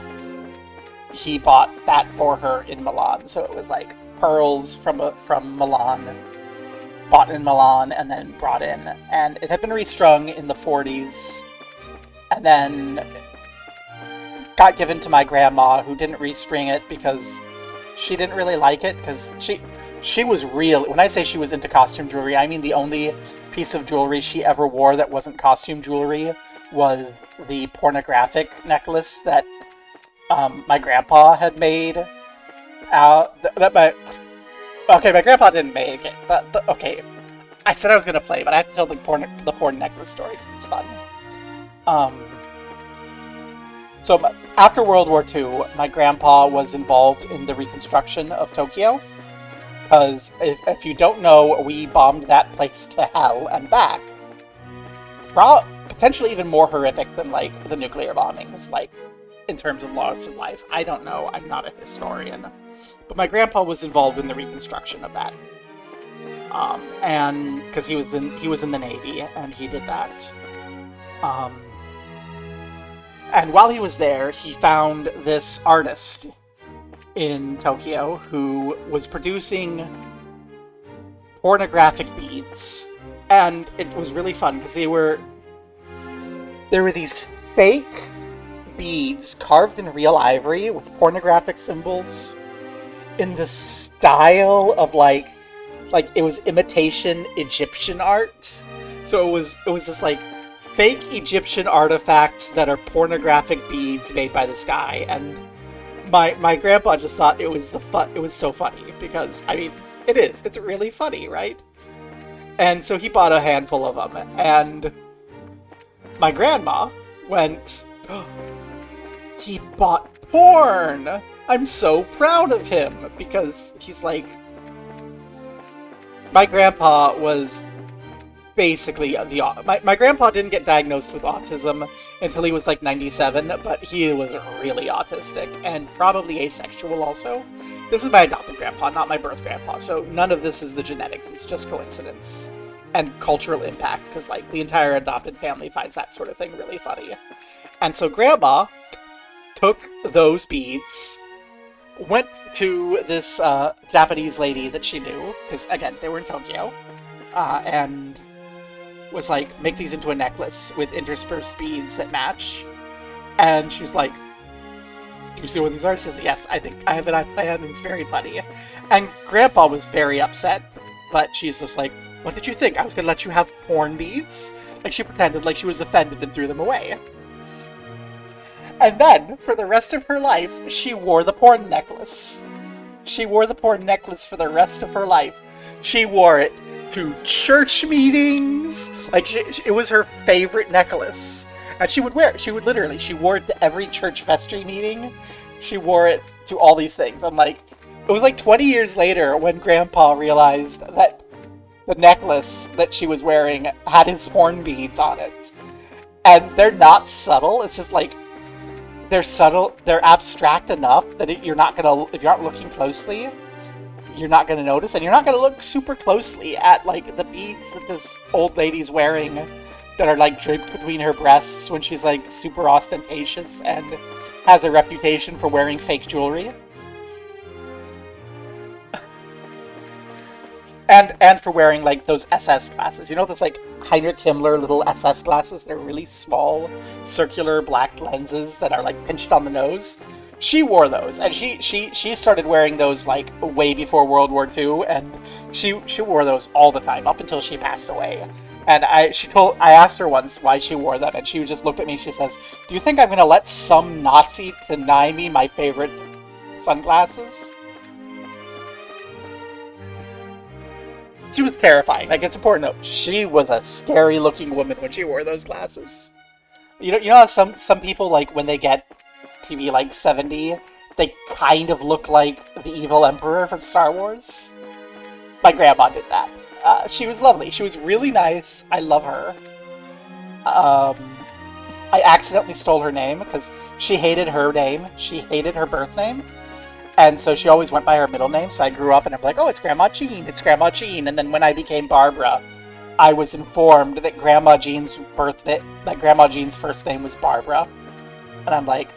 he bought that for her in Milan. So it was like pearls from Milan, bought in Milan and then brought in, and it had been restrung in the 40s, and then got given to my grandma, who didn't restring it because she didn't really like it, because she was real. When I say she was into costume jewelry, I mean the only piece of jewelry she ever wore that wasn't costume jewelry was the pornographic necklace that my grandpa had made. My grandpa didn't make it. Okay, I said I was gonna play, but I have to tell the porn necklace story because it's fun. So after World War II, my grandpa was involved in the reconstruction of Tokyo. Because if you don't know, we bombed that place to hell and back. Potentially even more horrific than like the nuclear bombings, like in terms of loss of life. I don't know. I'm not a historian. But my grandpa was involved in the reconstruction of that, and because he was in the Navy, and he did that. And while he was there, he found this artist in Tokyo who was producing pornographic beads And it was really fun because there were these fake beads carved in real ivory with pornographic symbols in the style of like it was imitation Egyptian art. So it was just like fake Egyptian artifacts that are pornographic beads made by this guy. And my grandpa just thought it was it was so funny because I mean it's really funny, right? And so he bought a handful of them, and my grandma went, oh, he bought porn! I'm so proud of him, because he's like, my grandpa was basically my grandpa didn't get diagnosed with autism until he was like 97, but he was really autistic and probably asexual also. This is my adopted grandpa, not my birth grandpa, so none of this is the genetics, it's just coincidence and cultural impact, because like the entire adopted family finds that sort of thing really funny. And so grandma took those beads, went to this Japanese lady that she knew, because again they were in Tokyo, and was like, make these into a necklace with interspersed beads that match. And she's like, you see what these are? She says, yes, I think I have an plan, and it's very funny. And grandpa was very upset, but she's just like, what did you think? I was gonna let you have porn beads? Like, she pretended like she was offended and threw them away. And then, for the rest of her life, she wore the porn necklace. She wore the porn necklace for the rest of her life. She wore it to church meetings. Like, it was her favorite necklace. And she would wear it. She wore it to every church vestry meeting. She wore it to all these things. I'm like, it was like 20 years later when Grandpa realized that the necklace that she was wearing had his porn beads on it. And they're not subtle. It's just like, they're subtle. They're abstract enough that if you're not looking closely, you're not going to notice. And you're not going to look super closely at like the beads that this old lady's wearing that are like draped between her breasts when she's like super ostentatious and has a reputation for wearing fake jewelry. And for wearing like those SS glasses. You know those like Heinrich Himmler little SS glasses? They're really small, circular black lenses that are like pinched on the nose. She wore those, and she started wearing those like way before World War II, and she wore those all the time up until she passed away. And I asked her once why she wore them, and she just looked at me. She says, "Do you think I'm going to let some Nazi deny me my favorite sunglasses?" She was terrifying. Like, it's important to note, she was a scary-looking woman when she wore those glasses. You know how some people, like, when they get to be, like, 70, they kind of look like the evil emperor from Star Wars? My grandma did that. She was lovely. She was really nice. I love her. I accidentally stole her name, because she hated her name. She hated her birth name. And so she always went by her middle name, so I grew up and I'm like, oh, it's Grandma Jean, it's Grandma Jean. And then when I became Barbara, I was informed that Grandma Jean's first name was Barbara. And I'm like,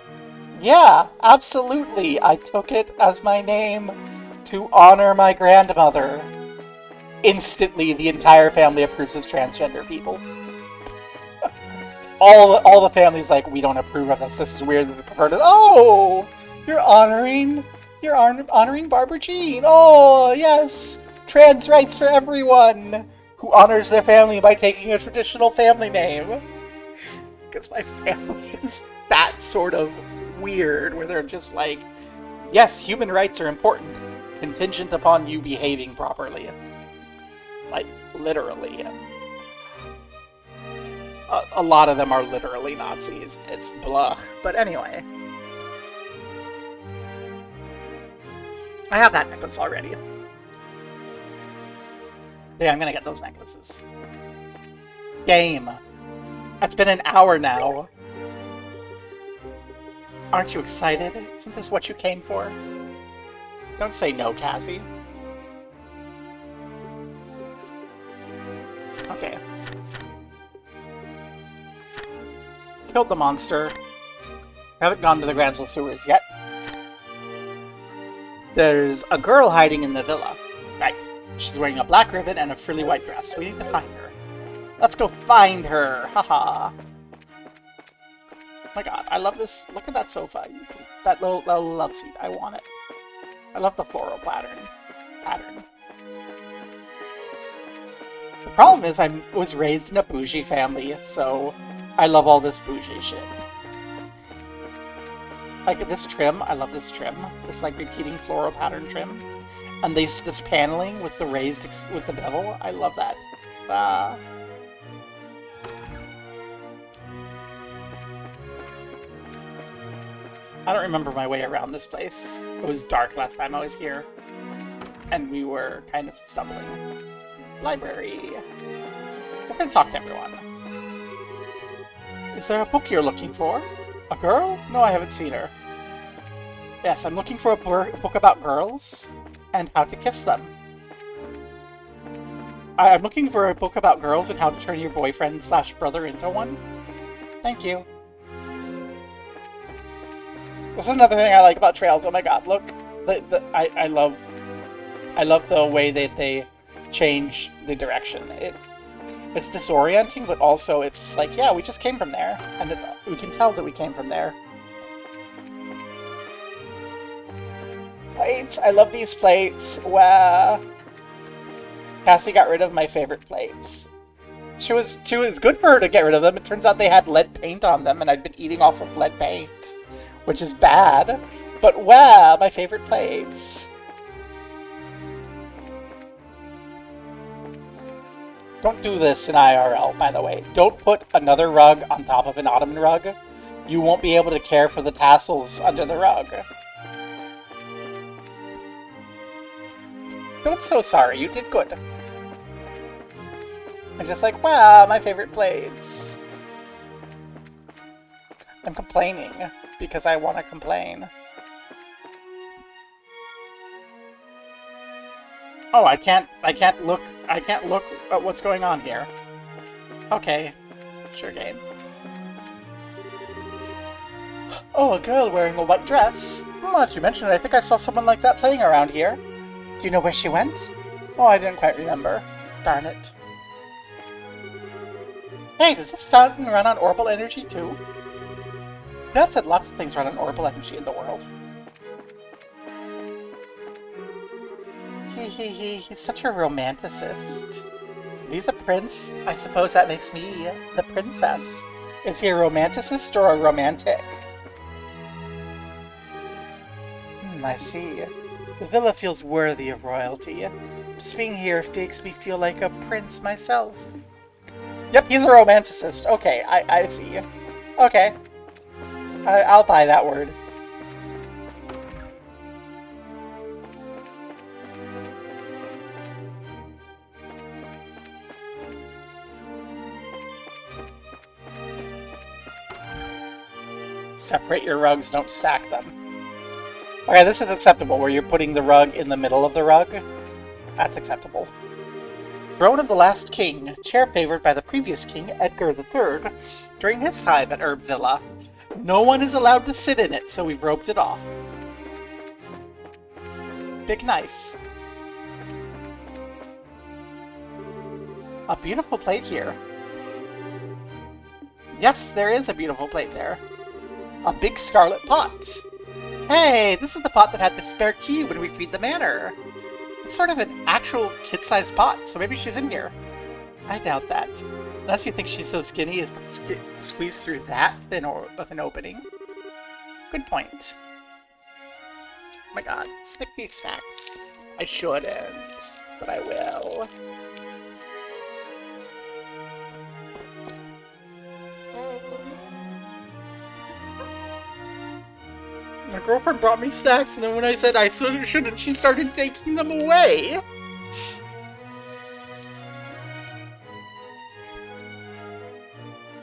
yeah, absolutely. I took it as my name to honor my grandmother. Instantly, the entire family approves of transgender people. all the family's like, we don't approve of this. This is weird. Oh, you're honoring Barbara Jean. Oh, yes. Trans rights for everyone who honors their family by taking a traditional family name. Because my family is that sort of weird, where they're just like, yes, human rights are important, contingent upon you behaving properly. Like, literally. A lot of them are literally Nazis. It's blah. But anyway. I have that necklace already. Yeah, I'm gonna get those necklaces. Game. It's been an hour now. Aren't you excited? Isn't this what you came for? Don't say no, Cassie. Okay. Killed the monster. Haven't gone to the Gransel sewers yet. There's a girl hiding in the villa. Right. She's wearing a black ribbon and a frilly white dress. We need to find her. Let's go find her. Haha. Oh my god, I love this. Look at that sofa. That little love seat. I want it. I love the floral pattern. The problem is I was raised in a bougie family, so I love all this bougie shit. Like this trim, I love this trim. This like repeating floral pattern trim. And this paneling with the raised, with the bevel. I love that. I don't remember my way around this place. It was dark last time I was here. And we were kind of stumbling. Library. We're gonna talk to everyone. Is there a book you're looking for? A girl? No, I haven't seen her. Yes, I'm looking for a book about girls and how to kiss them. I'm looking for a book about girls and how to turn your boyfriend/brother into one. Thank you. This is another thing I like about trails. Oh my god, look. I love the way that they change the direction. It's disorienting, but also it's just like, yeah, we just came from there. And we can tell that we came from there. Plates! I love these plates! Wow! Cassie got rid of my favorite plates. She was good for her to get rid of them. It turns out they had lead paint on them, and I'd been eating off of lead paint. Which is bad. But wow, my favorite plates. Don't do this in IRL, by the way. Don't put another rug on top of an ottoman rug. You won't be able to care for the tassels under the rug. Don't so sorry, you did good. I'm just like, wow, my favorite plates. I'm complaining because I want to complain. Oh, I can't look at what's going on here. Okay. Sure game. Oh, a girl wearing a white dress. Now that you mentioned it, I think I saw someone like that playing around here. Do you know where she went? Oh, I didn't quite remember. Darn it. Hey, does this fountain run on orbital energy too? Dad said lots of things run on orbital energy in the world. He's such a romanticist. If he's a prince, I suppose that makes me the princess. Is he a romanticist or a romantic? I see. The villa feels worthy of royalty. Just being here makes me feel like a prince myself. Yep, he's a romanticist. Okay, I see. Okay. I'll buy that word. Separate your rugs, don't stack them. Okay, this is acceptable, where you're putting the rug in the middle of the rug. That's acceptable. Throne of the last king, chair favored by the previous king, Edgar III, during his time at Herb Villa. No one is allowed to sit in it, so we've roped it off. Big knife. A beautiful plate here. Yes, there is a beautiful plate there. A big scarlet pot. Hey, this is the pot that had the spare key when we freed the manor. It's sort of an actual kid-sized pot, so maybe she's in here. I doubt that. Unless you think she's so skinny as to squeeze through that thin of an opening. Good point. Oh my god, snick these facts. I shouldn't, but I will. My girlfriend brought me snacks, and then when I said I shouldn't, she started taking them away.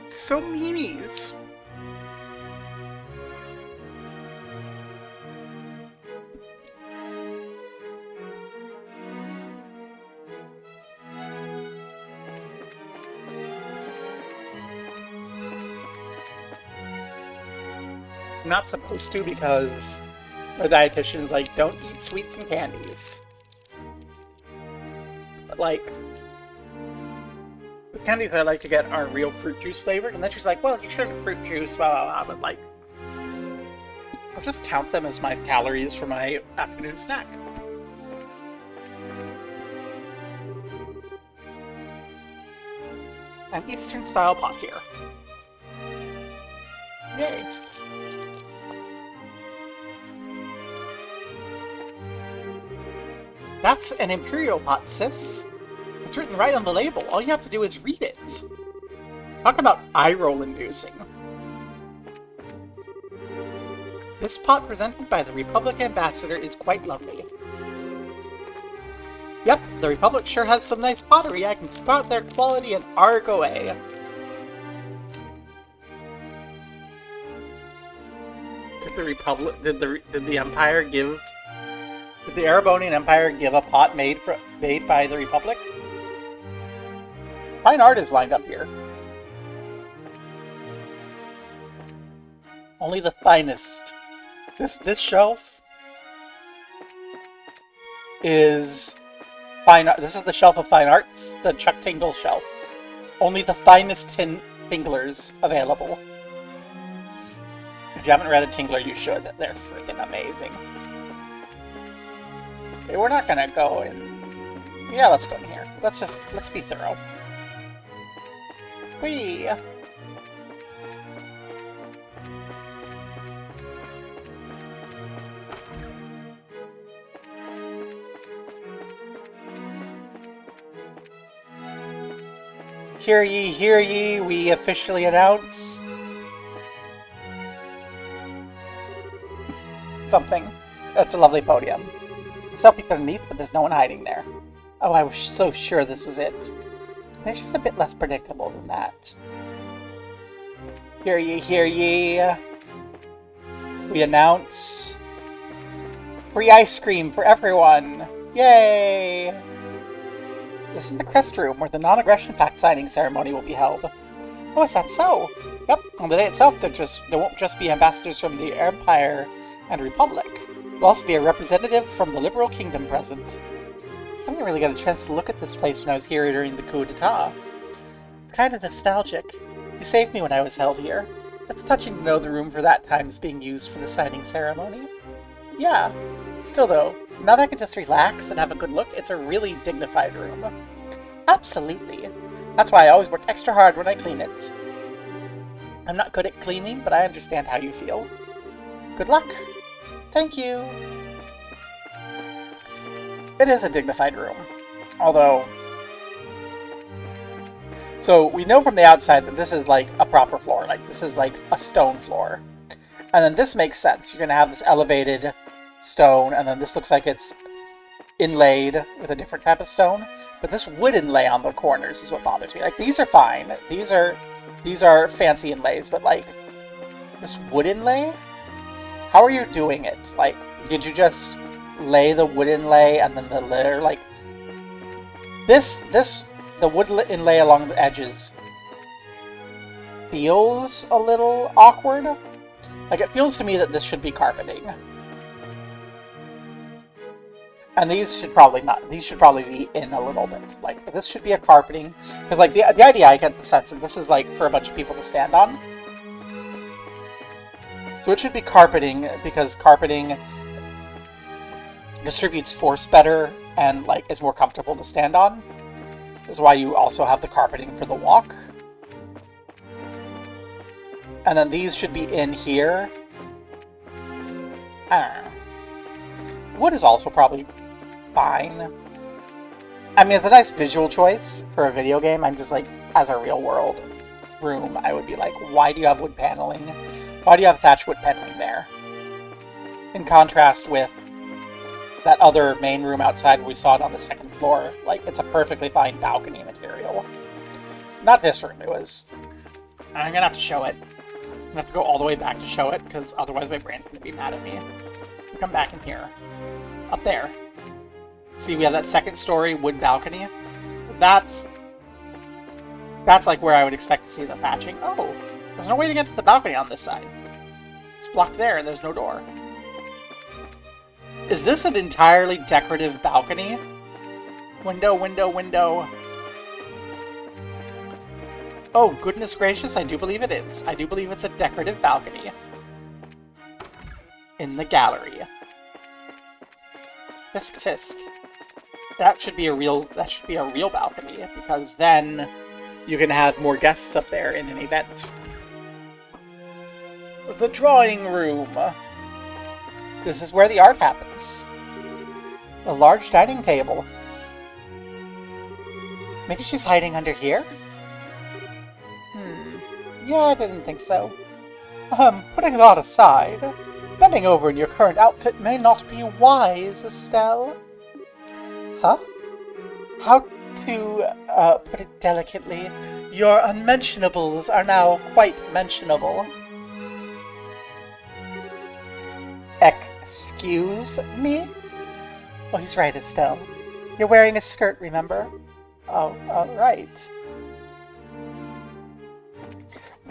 So meanies. Not supposed to, because the dietitian's like, don't eat sweets and candies. But like, candies I like to get are real fruit juice flavored. And then she's like, well, you shouldn't fruit juice, blah, blah, blah. But like, let's just count them as my calories for my afternoon snack. An Eastern style pot here. Yay. That's an imperial pot, sis. It's written right on the label. All you have to do is read it. Talk about eye-roll inducing. This pot presented by the Republic Ambassador is quite lovely. Yep, the Republic sure has some nice pottery. I can spot their quality an arc away. Did the Republic, did the Empire give... Did the Erebonian Empire give a pot made by the Republic? Fine art is lined up here. Only the finest. This shelf is fine art. This is the shelf of fine arts, the Chuck Tingle shelf. Only the finest Tinglers available. If you haven't read a Tingler, you should. They're freaking amazing. Okay, we're not gonna go in... Yeah, let's go in here. Let's be thorough. Whee! Hear ye, we officially announce... something. That's a lovely podium. It's peeked underneath, but there's no one hiding there. Oh, I was so sure this was it. It's just a bit less predictable than that. Hear ye. We announce... free ice cream for everyone! Yay! This is the Crest Room, where the non-aggression pact signing ceremony will be held. Oh, is that so? Yep, on the day itself, there won't just be ambassadors from the Empire and Republic. There'll also be a representative from the Liberal Kingdom present. I didn't really get a chance to look at this place when I was here during the coup d'etat. It's kind of nostalgic. You saved me when I was held here. It's touching to know the room for that time is being used for the signing ceremony. Yeah. Still though, now that I can just relax and have a good look, it's a really dignified room. Absolutely. That's why I always work extra hard when I clean it. I'm not good at cleaning, but I understand how you feel. Good luck. Thank you. It is a dignified room. Although... So, we know from the outside that this is like a proper floor. Like, this is like a stone floor. And then this makes sense. You're going to have this elevated stone, and then this looks like it's inlaid with a different type of stone. But this wood inlay on the corners is what bothers me. Like, these are fine. These are fancy inlays, but like, this wood inlay? How are you doing it? Like, did you just lay the wood inlay and then the layer, like... The wood inlay along the edges feels a little awkward. Like, it feels to me that this should be carpeting. And these should probably not. These should probably be in a little bit. Like, this should be a carpeting. Because, like, the idea, I get the sense that this is, like, for a bunch of people to stand on. So it should be carpeting, because carpeting distributes force better and, like, is more comfortable to stand on. This is why you also have the carpeting for the walk. And then these should be in here. I don't know. Wood is also probably fine. I mean, it's a nice visual choice for a video game. I'm just like, as a real world room, I would be like, why do you have wood paneling? Why do you have thatched wood paneling there? In contrast with that other main room outside where we saw it on the second floor. Like, it's a perfectly fine balcony material. Not this room, it was... I'm gonna have to show it. I'm gonna have to go all the way back to show it, because otherwise my brain's gonna be mad at me. We'll come back in here. Up there. See, we have that second story wood balcony. That's like where I would expect to see the thatching. Oh, there's no way to get to the balcony on this side. It's blocked there and there's no door. Is this an entirely decorative balcony? Window, window, window. Oh, goodness gracious, I do believe it is. I do believe it's a decorative balcony. In the gallery. Tisk tisk. That should be a real balcony, because then you can have more guests up there in an event. The drawing room. This is where the art happens. A large dining table. Maybe she's hiding under here? Yeah, I didn't think so. Putting that aside, bending over in your current outfit may not be wise, Estelle. Huh? How to, put it delicately, your unmentionables are now quite mentionable. Excuse me? Oh, he's right, Estelle. You're wearing a skirt, remember? Oh, right.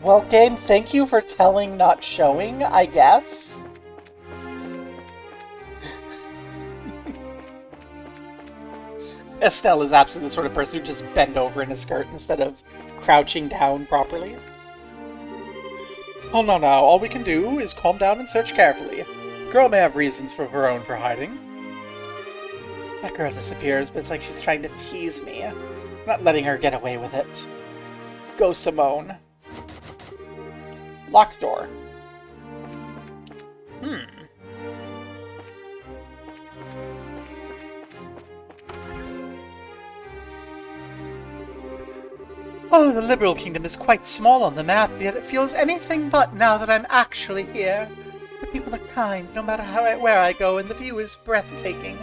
Well, game, thank you for telling, not showing, I guess. Estelle is absolutely the sort of person who just bend over in a skirt instead of crouching down properly. Oh, no, all we can do is calm down and search carefully. The girl may have reasons for her own for hiding. That girl disappears, but it's like she's trying to tease me. I'm not letting her get away with it. Go, Simone. Locked door. Oh, the Liberal Kingdom is quite small on the map, yet it feels anything but now that I'm actually here. The people are kind, no matter where I go, and the view is breathtaking.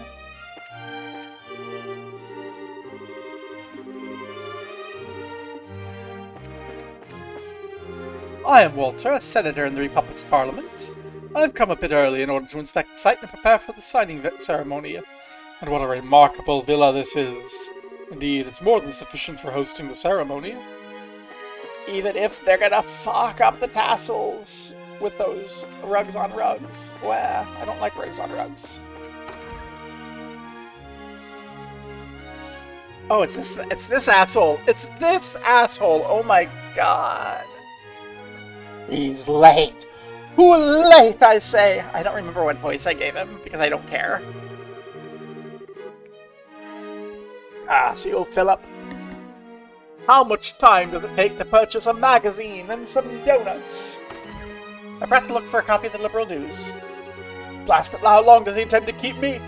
I am Walter, a senator in the Republic's Parliament. I've come a bit early in order to inspect the site and prepare for the signing ceremony. And what a remarkable villa this is. Indeed, it's more than sufficient for hosting the ceremony. Even if they're gonna fuck up the tassels with those rugs on rugs. Well, I don't like rugs on rugs. Oh, it's this asshole. It's this asshole. Oh my god. He's late. Too late, I say. I don't remember what voice I gave him, because I don't care. So Philip. How much time does it take to purchase a magazine and some donuts? I forgot to look for a copy of the Liberal News. Blast it, how long does he intend to keep me?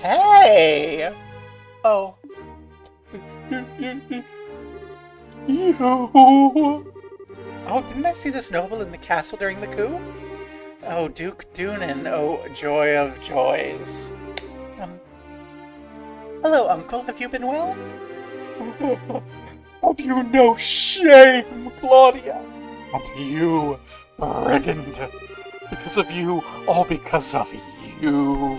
Hey! Oh. Oh, didn't I see this noble in the castle during the coup? Oh, Duke Doonan, oh, joy of joys. Hello, Uncle, have you been well? Have you no shame, Claudia? And you, brigand. Because of you, all because of you.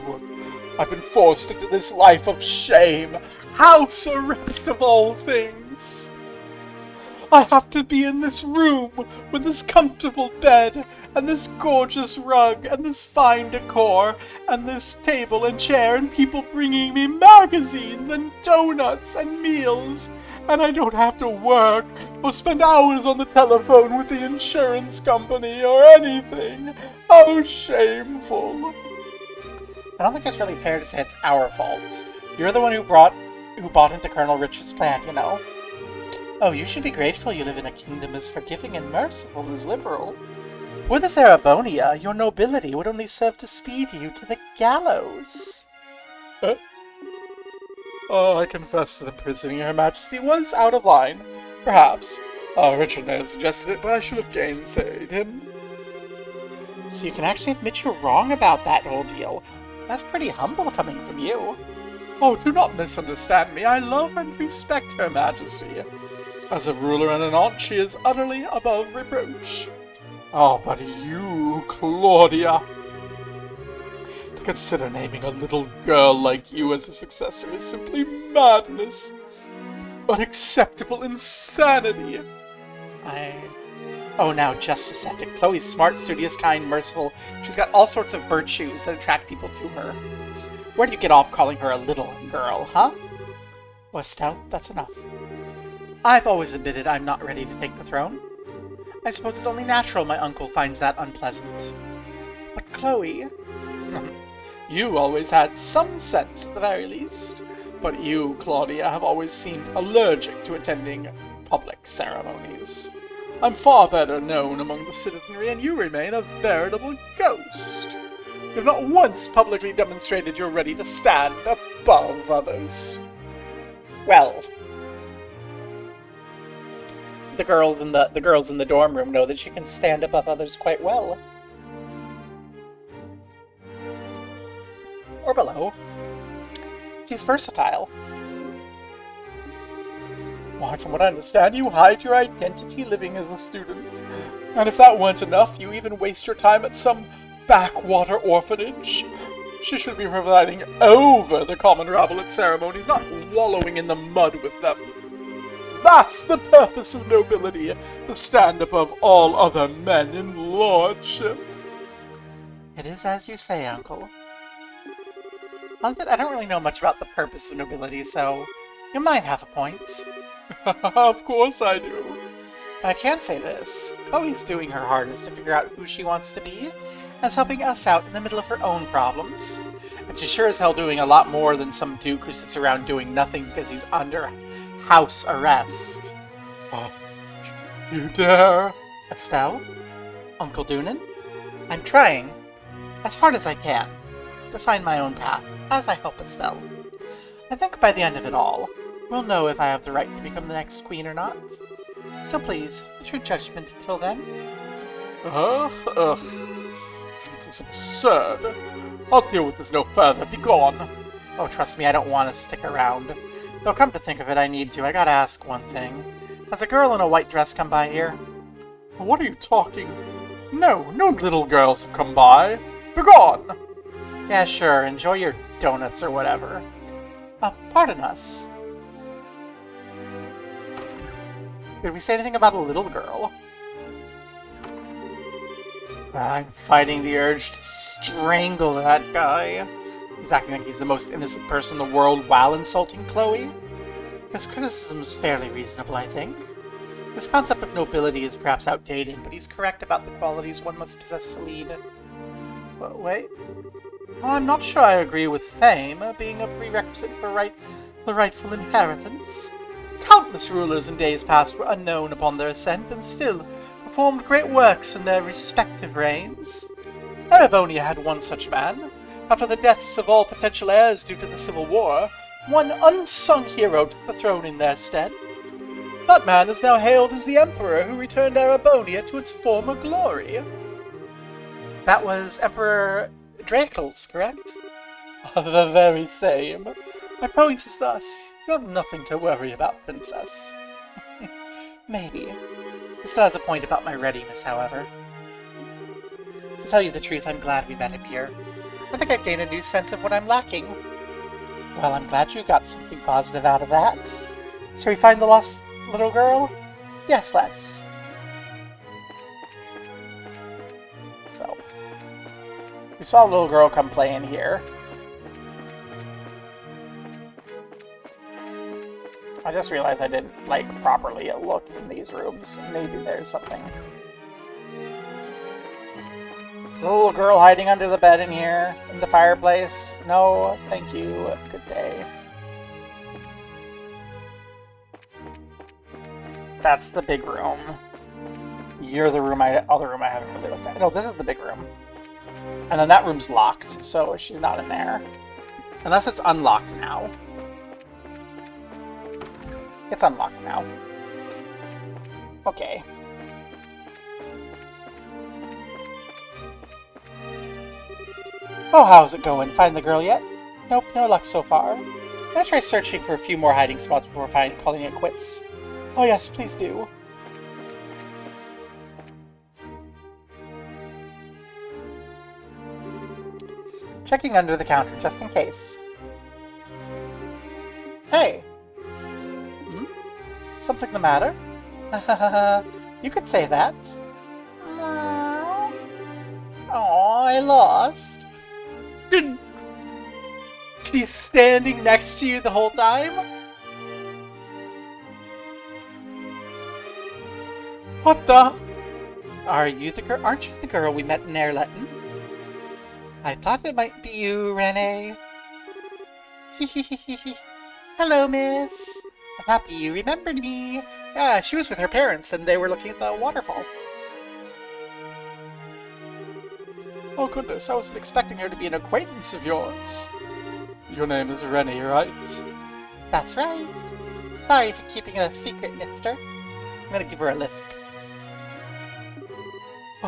I've been forced into this life of shame, house arrest of all things. I have to be in this room with this comfortable bed, and this gorgeous rug, and this fine decor, and this table and chair, and people bringing me magazines, and donuts, and meals, and I don't have to work, or spend hours on the telephone with the insurance company, or anything. How shameful. I don't think it's really fair to say it's our fault. You're the one who bought into Colonel Richard's plan, you know. Oh, you should be grateful you live in a kingdom as forgiving and merciful as liberal. With this Arabonia, your nobility would only serve to speed you to the gallows. I confess that imprisoning Her Majesty was out of line. Perhaps. Richard may have suggested it, but I should have gainsaid him. So you can actually admit you're wrong about that whole deal. That's pretty humble coming from you. Oh, do not misunderstand me. I love and respect Her Majesty. As a ruler and an aunt, she is utterly above reproach. Oh, but you, Claudia! To consider naming a little girl like you as a successor is simply madness. Unacceptable insanity. Oh, now, just a second. Chloe's smart, studious, kind, merciful. She's got all sorts of virtues that attract people to her. Where do you get off calling her a little girl, huh? Well, Estelle, that's enough. I've always admitted I'm not ready to take the throne. I suppose it's only natural my uncle finds that unpleasant. But Chloe... You always had some sense, at the very least. But you, Claudia, have always seemed allergic to attending public ceremonies. I'm far better known among the citizenry, and you remain a veritable ghost. You've not once publicly demonstrated you're ready to stand above others. Well, the girls in the dorm room know that she can stand above others quite well. Or below. She's versatile. Why, from what I understand, you hide your identity living as a student. And if that weren't enough, you even waste your time at some backwater orphanage. She should be presiding over the common rabble at ceremonies, not wallowing in the mud with them. That's the purpose of nobility, to stand above all other men in lordship. It is as you say, Uncle. I don't really know much about the purpose of nobility, so you might have a point. Of course I do. But I can say this. Chloe's doing her hardest to figure out who she wants to be, and is helping us out in the middle of her own problems. And she's sure as hell doing a lot more than some duke who sits around doing nothing because he's under house arrest. Oh, you dare? Estelle? Uncle Doonan? I'm trying, as hard as I can, to find my own path, as I help Estelle. I think by the end of it all, we'll know if I have the right to become the next queen or not. So please, use your judgment until then. This is absurd. I'll deal with this no further. Be gone. Oh, trust me, I don't want to stick around. Though come to think of it, I need to. I gotta ask one thing. Has a girl in a white dress come by here? What are you talking? No little girls have come by. Begone! Yeah, sure. Enjoy your donuts or whatever. Pardon us. Did we say anything about a little girl? I'm fighting the urge to strangle that guy. He's acting like he's the most innocent person in the world while insulting Chloe. His criticism is fairly reasonable, I think. His concept of nobility is perhaps outdated, but he's correct about the qualities one must possess to lead. But wait. Well, I'm not sure I agree with fame being a prerequisite for the rightful inheritance. Countless rulers in days past were unknown upon their ascent, and still performed great works in their respective reigns. Erebonia had one such man. After the deaths of all potential heirs due to the Civil War, one unsung hero took the throne in their stead. That man is now hailed as the Emperor who returned Erebonia to its former glory. That was Emperor Dracles, correct? The very same. My point is thus, you have nothing to worry about, Princess. Maybe. He still has a point about my readiness, however. To tell you the truth, I'm glad we met up here. I think I've gained a new sense of what I'm lacking. Well, I'm glad you got something positive out of that. Shall we find the lost little girl? Yes, let's. So, we saw a little girl come play in here. I just realized I didn't, properly look in these rooms. Maybe there's something. There's a little girl hiding under the bed in here, in the fireplace. No, thank you. Good day. That's the big room. You're the other room I haven't really looked at. No, this is the big room. And then that room's locked, so she's not in there. Unless it's unlocked now. It's unlocked now. Okay. Oh, how's it going? Find the girl yet? Nope, no luck so far. I'm gonna try searching for a few more hiding spots before calling it quits. Oh yes, please do. Checking under the counter just in case. Hey! Something the matter? You could say that. Oh, I lost. She's standing next to you the whole time? What the? Are you the girl? Aren't you the girl we met in Airletton? I thought it might be you, Renee. Hello, miss. I'm happy you remembered me. Yeah, she was with her parents and they were looking at the waterfall. Oh goodness, I wasn't expecting her to be an acquaintance of yours. Your name is Rennie, right? That's right. Sorry for keeping it a secret, mister. I'm gonna give her a lift.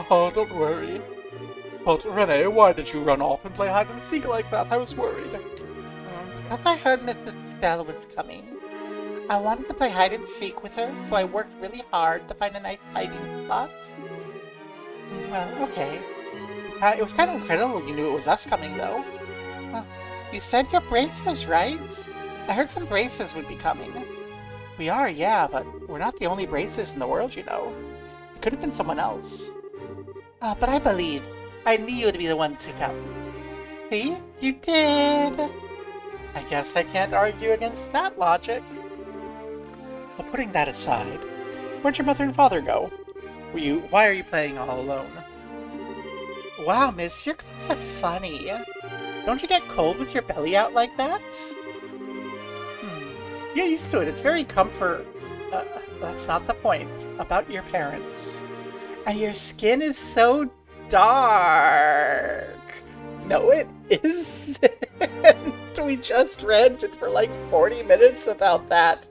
Oh, don't worry. But Renee, why did you run off and play hide and seek like that? I was worried. Because I heard Mrs. Stella was coming. I wanted to play hide and seek with her, so I worked really hard to find a nice hiding spot. Well, okay. It was kind of incredible you knew it was us coming, though. You said your braces, right? I heard some braces would be coming. We are, yeah, but we're not the only braces in the world, you know. It could have been someone else. But I believed. I knew you would be the one to come. See? You did! I guess I can't argue against that logic. Well, putting that aside, where'd your mother and father go? Why are you playing all alone? Wow, miss, your clothes are funny. Don't you get cold with your belly out like that? Get used to it. It's very comfort. That's not the point. About your parents. And your skin is so dark. No, it isn't. We just ranted for like 40 minutes about that.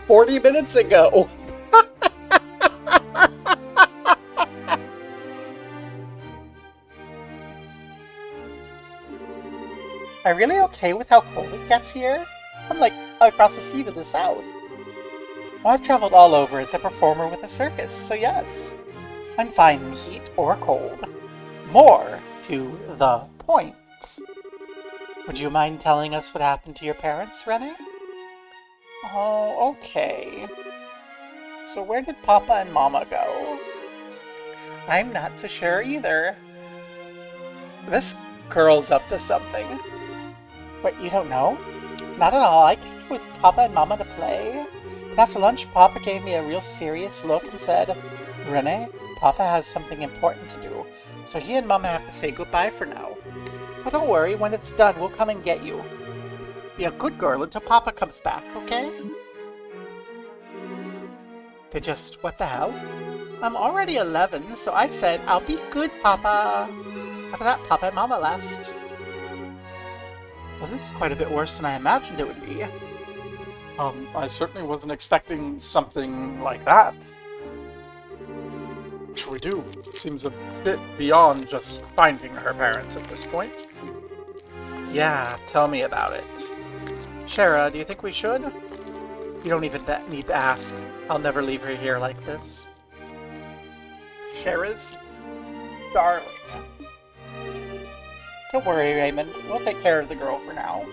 40 minutes ago. I'm really okay with how cold it gets here. I'm like across the sea to the south. Well, I've traveled all over as a performer with a circus, so yes. I'm fine in heat or cold. More to the point. Would you mind telling us what happened to your parents, Renee? Oh, okay. So where did Papa and Mama go? I'm not so sure either. This girl's up to something. Wait, you don't know? Not at all. I came with Papa and Mama to play. But after lunch, Papa gave me a real serious look and said, Renee, Papa has something important to do, so he and Mama have to say goodbye for now. But don't worry, when it's done, we'll come and get you. Be a good girl until Papa comes back, okay? What the hell? I'm already 11, so I said, I'll be good, Papa. After that, Papa and Mama left. Well, this is quite a bit worse than I imagined it would be. I certainly wasn't expecting something like that. What should we do? It seems a bit beyond just finding her parents at this point. Yeah, tell me about it. Shara, do you think we should? You don't even need to ask. I'll never leave her here like this. Shara's darling. Don't worry, Raymond. We'll take care of the girl for now.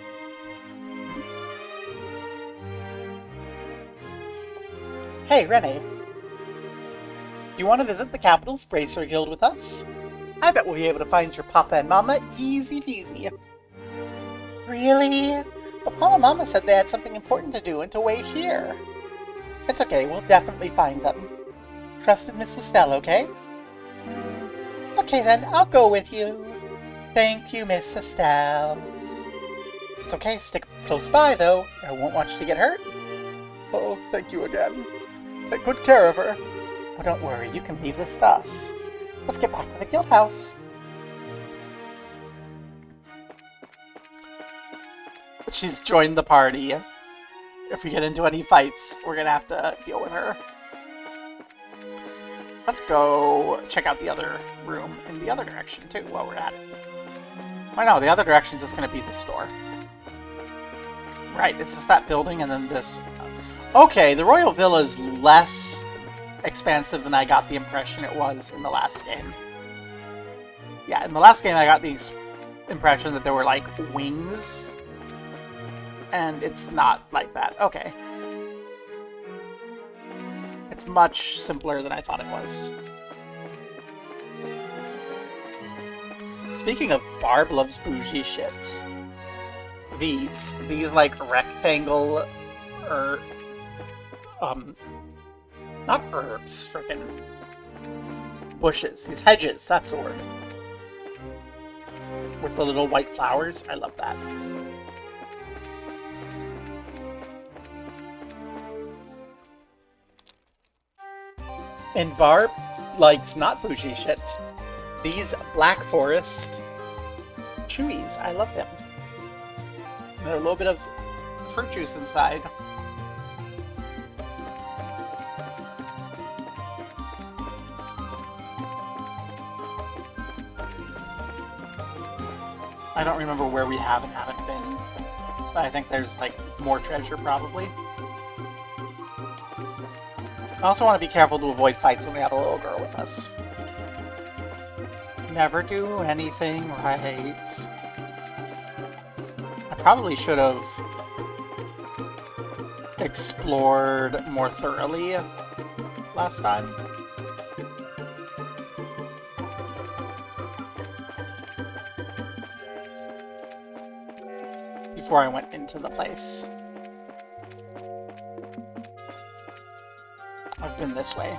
Hey, Renee. Do you want to visit the Capital's Bracer Guild with us? I bet we'll be able to find your Papa and Mama easy peasy. Really? Well, Papa and Mama said they had something important to do and to wait here. It's okay, we'll definitely find them. Trusted Miss Estelle, okay? Okay then, I'll go with you. Thank you, Miss Estelle. It's okay, stick close by though. I won't want you to get hurt. Oh, thank you again. Take good care of her. Oh, don't worry, you can leave this to us. Let's get back to the guild house. She's joined the party. If we get into any fights, we're gonna have to deal with her. Let's go check out the other room in the other direction, too, while we're at it. Oh no, the other direction is just gonna be the store. Right, it's just that building and then this. Okay, the Royal Villa is less expansive than I got the impression it was in the last game. Yeah, in the last game I got the impression that there were, like, wings. And it's not like that. Okay. It's much simpler than I thought it was. Speaking of Barb loves bougie shit. These like rectangle or Not herbs, frickin' bushes. These hedges, that's the word. With the little white flowers. I love that. And Barb likes not bougie shit. These Black Forest chewies. I love them. They're a little bit of fruit juice inside. I don't remember where we have and haven't been, but I think there's, like, more treasure, probably. I also want to be careful to avoid fights when we have a little girl with us. Never do anything right. I probably should have explored more thoroughly last time. Before I went into the place. I've been this way.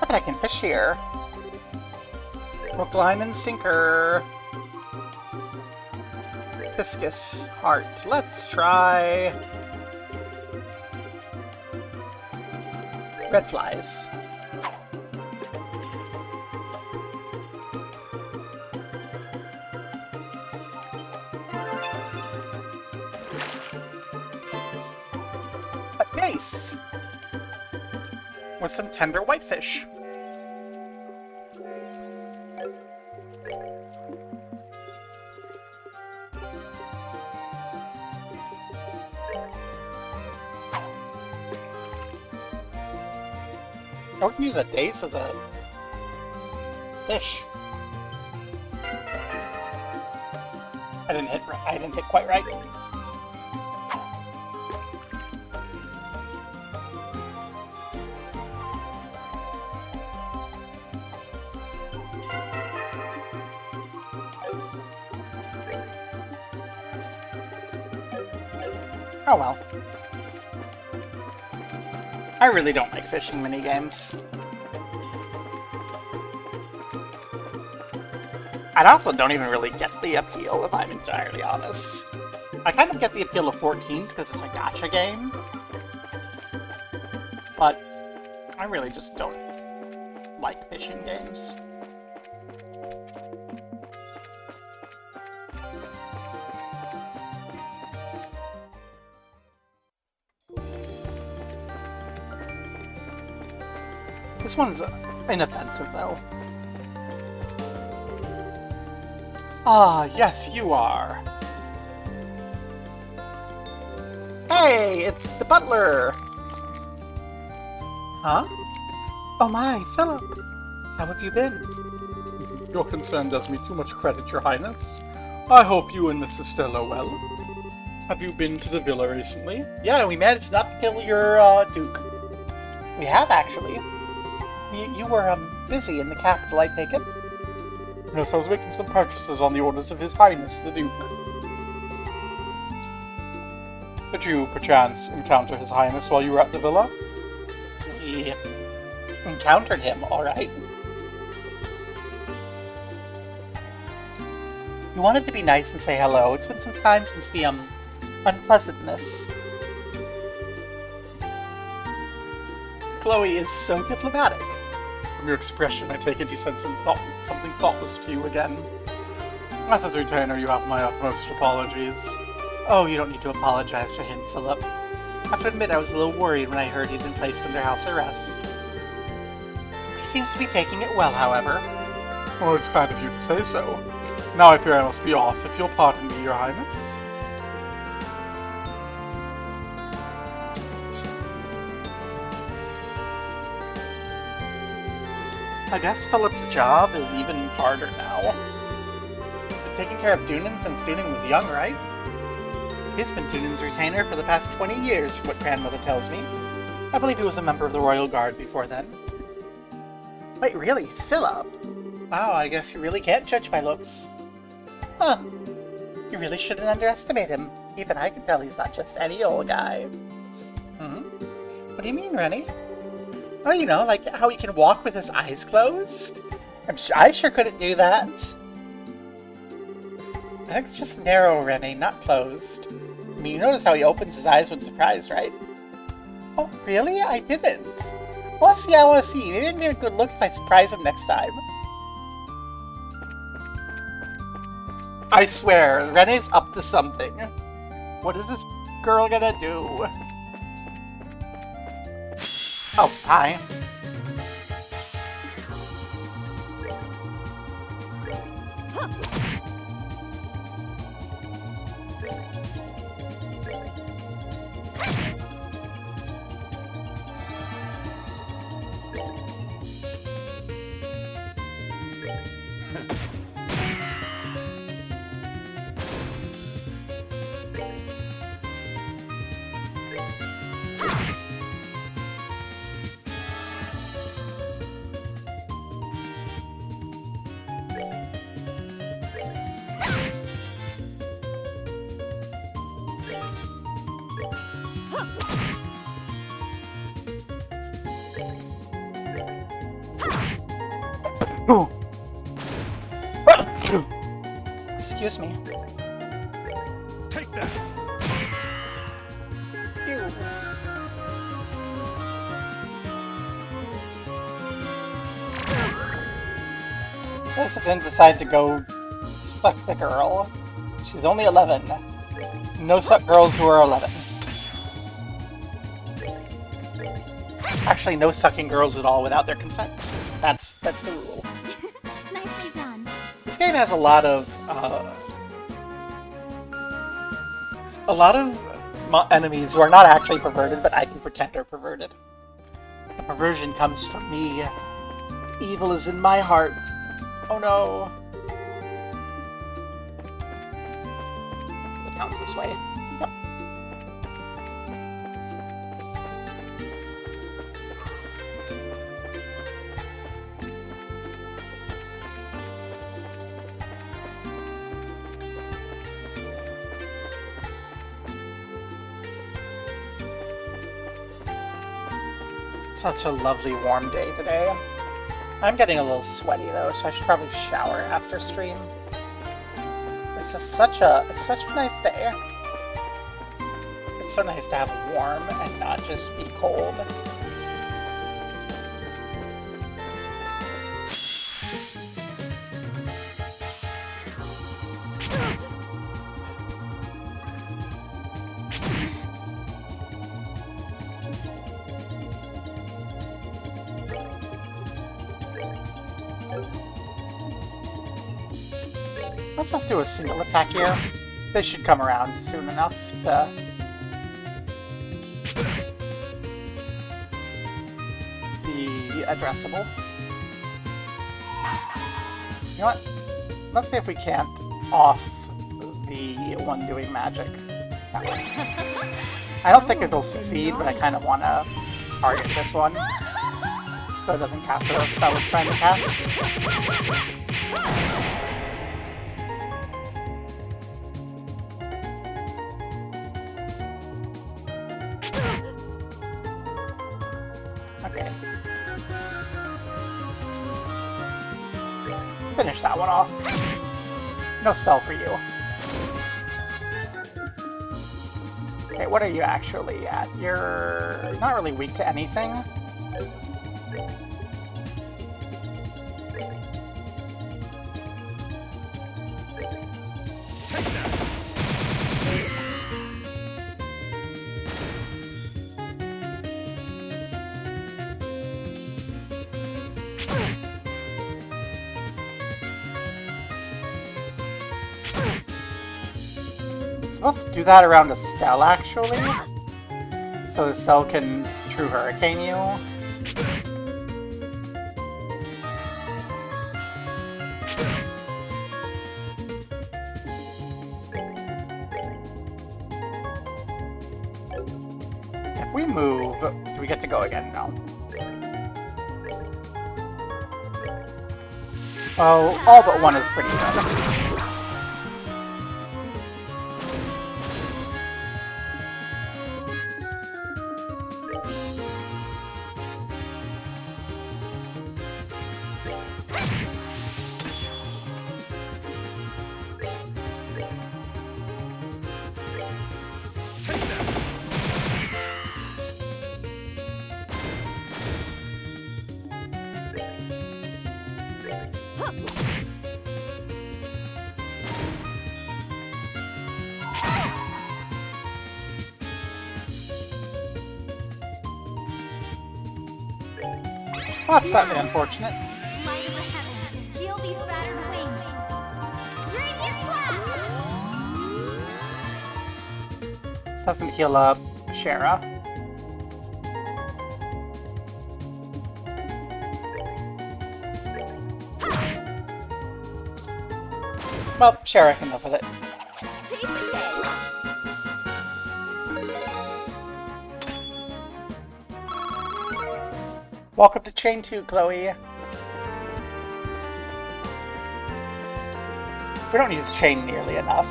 I bet I can fish here. Hook, line, and sinker. Hibiscus heart. Let's try red flies. A case with some tender whitefish. I would use a dace as a fish. I didn't hit quite right. Oh well. I really don't like fishing minigames. I also don't even really get the appeal, if I'm entirely honest. I kind of get the appeal of 14s because it's a gacha game. But I really just don't like fishing games. This one's inoffensive, though. Ah, yes, you are. Hey, it's the butler! Huh? Oh my, Philip! How have you been? Your concern does me too much credit, Your Highness. I hope you and Mrs. Stella are well. Have you been to the villa recently? Yeah, we managed not to kill your, Duke. We have, actually. You were, busy in the capital, I take it? Yes, I was making some purchases on the orders of His Highness, the Duke. Did you, perchance, encounter His Highness while you were at the villa? We encountered him, alright. You wanted to be nice and say hello. It's been some time since the, unpleasantness. Chloe is so diplomatic. From your expression, I take it you said something thoughtless to you again. As his retainer, you have my utmost apologies. Oh, you don't need to apologize for him, Philip. I have to admit I was a little worried when I heard he'd been placed under house arrest. He seems to be taking it well, however. Oh, it's kind of you to say so. Now I fear I must be off, if you'll pardon me, Your Highness. I guess Philip's job is even harder now. Taking care of Dunan since Dunan was young, right? He's been Tunan's retainer for the past 20 years, from what grandmother tells me. I believe he was a member of the Royal Guard before then. Wait, really? Philip? Wow, I guess you really can't judge by looks. Huh. You really shouldn't underestimate him. Even I can tell he's not just any old guy. What do you mean, Rennie? Oh, you know, like how he can walk with his eyes closed? I sure couldn't do that. I think it's just narrow, Rennie, not closed. I mean, you notice how he opens his eyes when surprised, right? Oh, really? I didn't. Well, see, I want to see. Maybe I can get a good look if I surprise him next time. I swear, Renee's up to something. What is this girl gonna do? Oh, hi. Ooh. Excuse me. Take that. Ew. Guess I didn't decide to go suck the girl. She's only 11. No suck girls who are 11. Actually, no sucking girls at all without their consent. That's the rule. Nicely done. This game has a lot of enemies who are not actually perverted, but I can pretend are perverted. The perversion comes from me. Evil is in my heart. Oh no. It counts this way. Yep. Such a lovely warm day today. I'm getting a little sweaty though, so I should probably shower after stream. This is such a nice day. It's so nice to have warm and not just be cold. Let's just do a single attack here. They should come around soon enough to... be addressable. You know what? Let's see if we can't off the one doing magic. That one. I don't think it'll succeed, but I kind of want to target this one so it doesn't capture the spell it's trying to cast. Okay. Finish that one off. No spell for you. Okay, what are you actually at? You're not really weak to anything. Supposed to do that around Estelle, actually. So Estelle can True Hurricane you. we move, do we get to go again? No. Well, all but one is pretty good. Well, that's slightly unfortunate. Light of the heavens, heal these battered wings. Radiant flash! Doesn't heal up Shara. Well, Shara can live with it. Piece of cake! Welcome to Chain 2, Chloe. We don't use Chain nearly enough.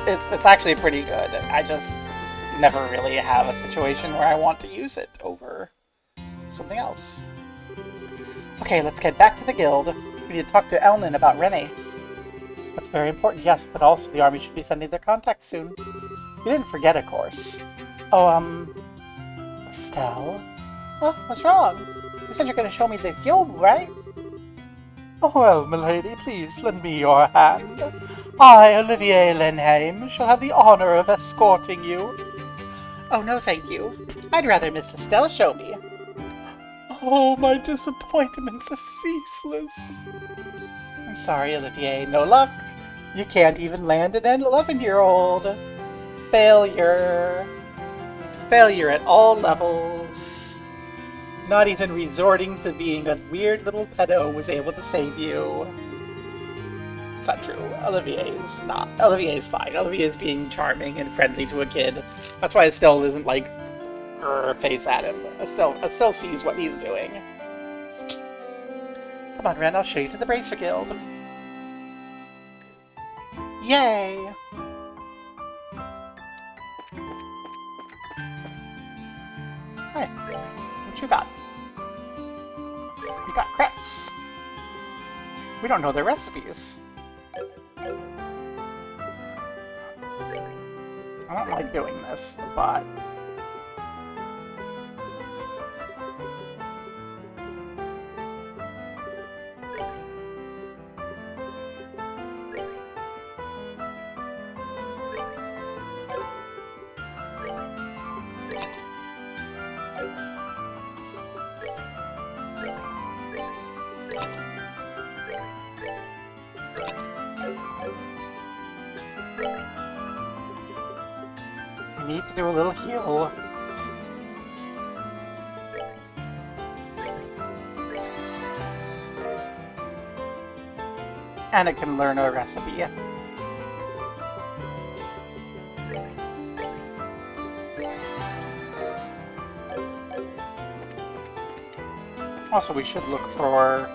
It's actually pretty good. I just never really have a situation where I want to use it over something else. Okay, let's get back to the guild. We need to talk to Elnan about Rene. That's very important, yes, but also the army should be sending their contacts soon. You didn't forget, of course. Oh, Estelle? Oh, what's wrong? You said you're going to show me the guild, right? Oh, well, milady, please lend me your hand. I, Olivier Lenheim, shall have the honor of escorting you. Oh, no, thank you. I'd rather Miss Estelle show me. Oh, my disappointments are ceaseless. I'm sorry, Olivier, no luck. You can't even land an 11-year-old. Failure. Failure at all levels. Not even resorting to being a weird little pedo was able to save you. It's not true. Olivier's not. Olivier's fine. Olivier's being charming and friendly to a kid. That's why Estelle doesn't, like, face at him. Estelle sees what he's doing. Come on, Ren, I'll show you to the Bracer Guild. Yay! Hey, what you got? You got crepes. We don't know their recipes. I don't like doing this, but... we need to do a little heal. And it can learn a recipe. Also, we should look for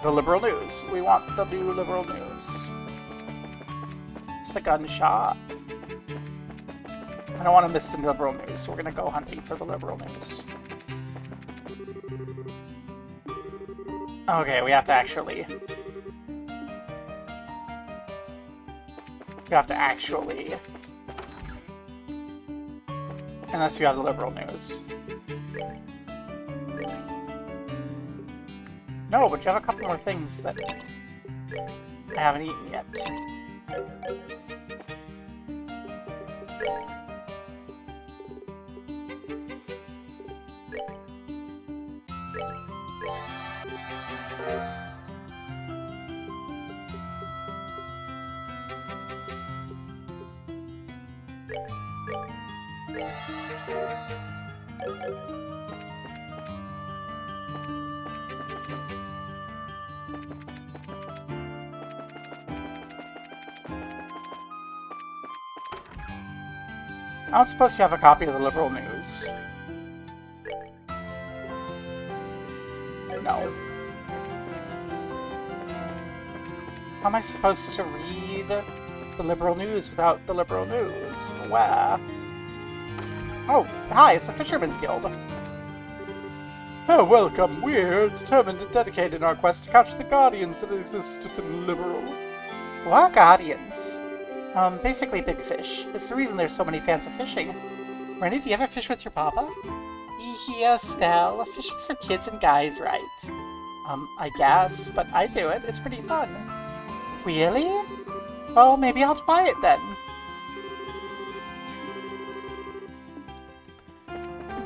the liberal news. We want the new liberal news. It's the gun shop. I don't want to miss the liberal news, so we're going to go hunting for the liberal news. Okay, we have to actually... Unless you have the liberal news. No, but you have a couple more things that I haven't eaten yet. I don't suppose you have a copy of the Liberal News. No. How am I supposed to read the Liberal News without the Liberal News? Wow. Oh, hi, it's the Fisherman's Guild. Oh, welcome. We're determined and dedicated in our quest to catch the guardians that exist within Liberal. What guardians? Basically big fish. It's the reason there's so many fans of fishing. Rennie, do you ever fish with your papa? Yeah, Stell. Fishing's for kids and guys, right? I guess, but I do it. It's pretty fun. Really? Well, maybe I'll try it then.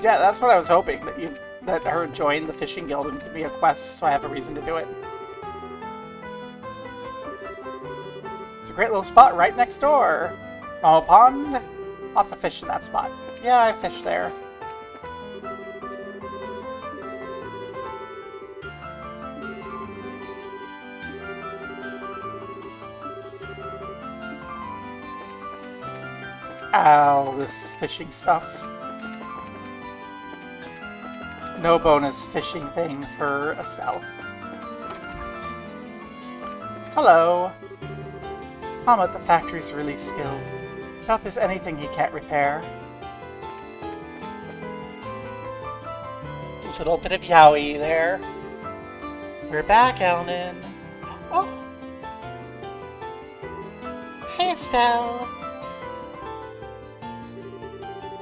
Yeah, that's what I was hoping, that her join the fishing guild and give me a quest so I have a reason to do it. It's a great little spot right next door. Oh, pond. Lots of fish in that spot. Yeah, I fish there. Ow, this fishing stuff. No bonus fishing thing for Estelle. Hello. Tom at the factory's really skilled. Doubt there's anything he can't repair. A little bit of yaoi there. We're back, Elnan. Oh. Hey, Estelle.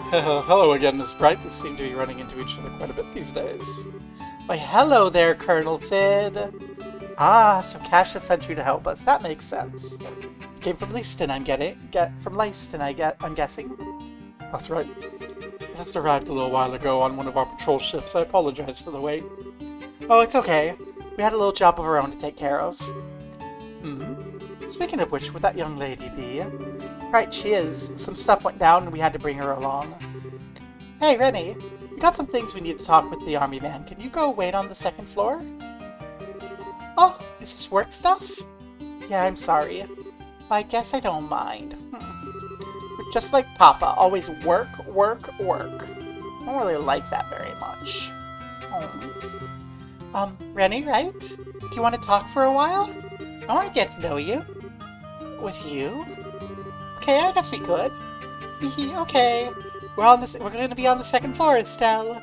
Hello again, Miss Bright. We seem to be running into each other quite a bit these days. Why, hello there, Colonel Sid. Ah, so Cash sent you to help us. That makes sense. You came from Leiston, I'm guessing. That's right. I just arrived a little while ago on one of our patrol ships. I apologize for the wait. Oh, it's okay. We had a little job of our own to take care of. Speaking of which, would that young lady be? Right, she is. Some stuff went down and we had to bring her along. Hey, Rennie. We got some things we need to talk with the army man. Can you go wait on the second floor? Oh, is this work stuff? Yeah, I'm sorry. I guess I don't mind. Just like Papa, always work, work, work. I don't really like that very much. Rennie, right? Do you want to talk for a while? I want to get to know you. With you? Okay, I guess we could. Okay. We're going to be on the second floor, Estelle.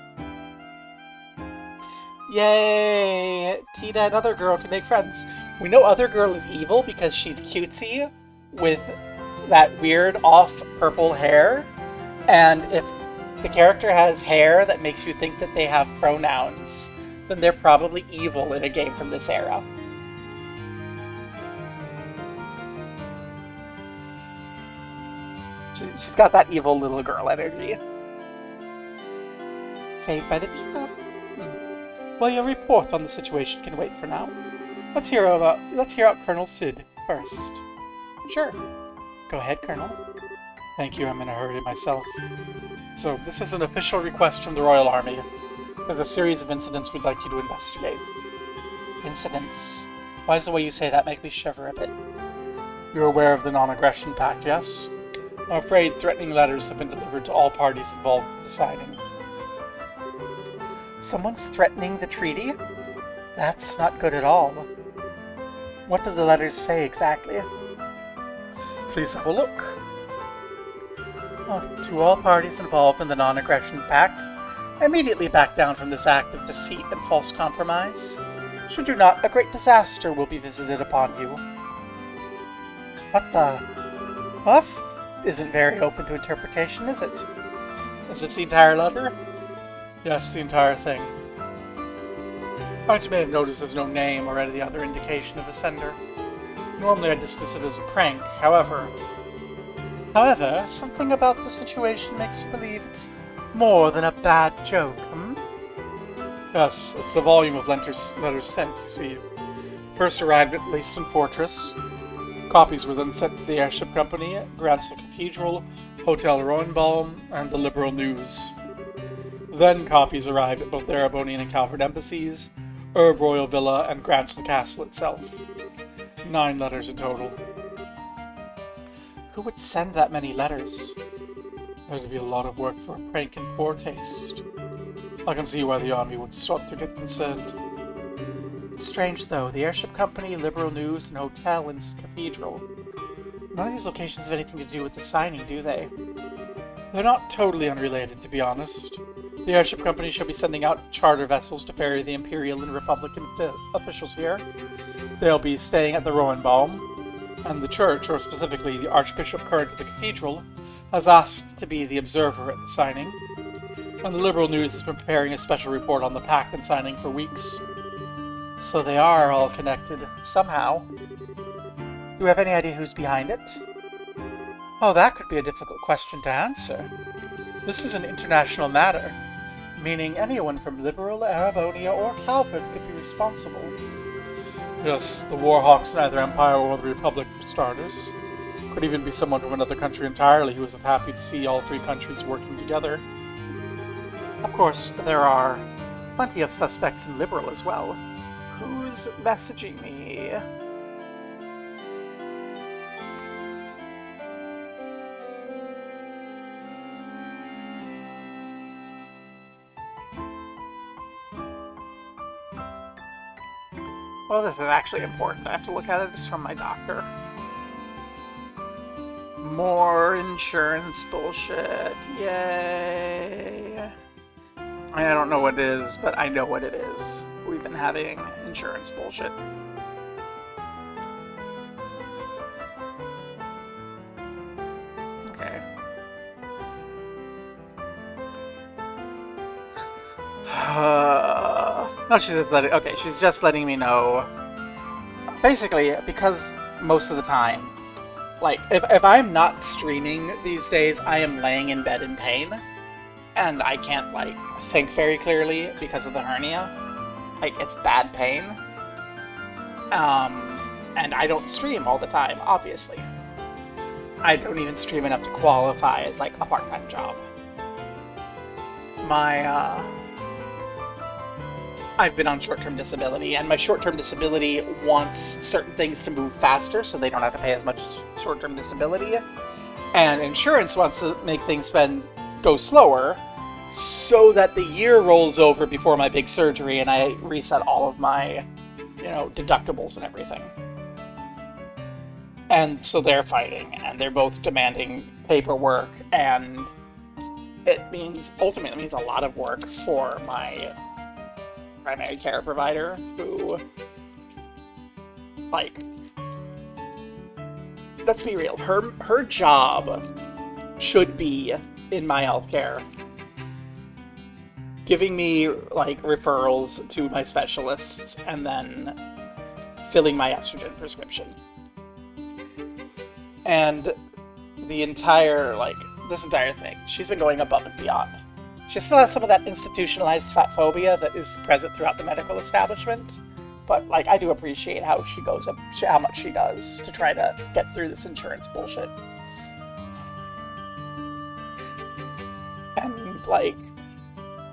Yay! Tina and Other Girl can make friends. We know Other Girl is evil because she's cutesy with that weird off purple hair. And if the character has hair that makes you think that they have pronouns, then they're probably evil in a game from this era. She's got that evil little girl energy. Saved by the teacup. Well, your report on the situation can wait for now. Let's hear out Colonel Sid first. Sure. Go ahead, Colonel. Thank you, I'm in a hurry myself. So, this is an official request from the Royal Army. There's a series of incidents we'd like you to investigate. Incidents? Why does the way you say that make me shiver a bit? You're aware of the Non-Aggression Pact, yes? I'm afraid threatening letters have been delivered to all parties involved with the signing. Someone's threatening the treaty? That's not good at all. What do the letters say exactly? Please have a look. Oh, to all parties involved in the Non-Aggression Pact, immediately back down from this act of deceit and false compromise. Should you not, a great disaster will be visited upon you. What the? Well, this isn't very open to interpretation, is it? Is this the entire letter? Yes, the entire thing. You may have noticed there's no name or any other indication of a sender. Normally I dismiss it as a prank, however, something about the situation makes you believe it's more than a bad joke, Yes, it's the volume of letters sent, you see. First arrived at Leiston Fortress. Copies were then sent to the Airship Company, Gransel Cathedral, Hotel Roenbaum, and the Liberal News. Then copies arrived at both the Erebonian and Calvert embassies, Herb Royal Villa, and Gransel Castle itself. 9 letters in total. Who would send that many letters? That'd be a lot of work for a prank in poor taste. I can see why the army would start to get concerned. It's strange, though. The airship company, Liberal News, and hotel and cathedral. None of these locations have anything to do with the signing, do they? They're not totally unrelated, to be honest. The airship company shall be sending out charter vessels to ferry the Imperial and Republican officials here. They'll be staying at the Roenbaum, and the church, or specifically the Archbishop current of the cathedral, has asked to be the observer at the signing. And the Liberal News has been preparing a special report on the pact and signing for weeks. So they are all connected, somehow. Do we have any idea who's behind it? Oh, that could be a difficult question to answer. This is an international matter, meaning anyone from Liberal, Arabonia, or Calvert could be responsible. Yes, the Warhawks in either Empire or the Republic, for starters. Could even be someone from another country entirely who isn't happy to see all three countries working together. Of course, there are plenty of suspects in Liberal as well. Who's messaging me? Well, this is actually important. I have to look at it. It's from my doctor. More insurance bullshit. Yay. I don't know what it is, but I know what it is. We've been having insurance bullshit. Okay. No, she's just letting me know. Basically, because most of the time, like, if I'm not streaming these days, I am laying in bed in pain. And I can't, like, think very clearly because of the hernia. Like, it's bad pain. And I don't stream all the time, obviously. I don't even stream enough to qualify as, like, a part-time job. I've been on short-term disability, and my short-term disability wants certain things to move faster so they don't have to pay as much short-term disability. And insurance wants to make things go slower so that the year rolls over before my big surgery and I reset all of my, deductibles and everything. And so they're fighting, and they're both demanding paperwork, and it ultimately means a lot of work for my primary care provider, who, like, let's be real, her job should be in my healthcare, giving me, like, referrals to my specialists, and then filling my estrogen prescription. And this entire thing, she's been going above and beyond. She still has some of that institutionalized fat phobia that is present throughout the medical establishment, but, like, I do appreciate how how much she does to try to get through this insurance bullshit. And, like,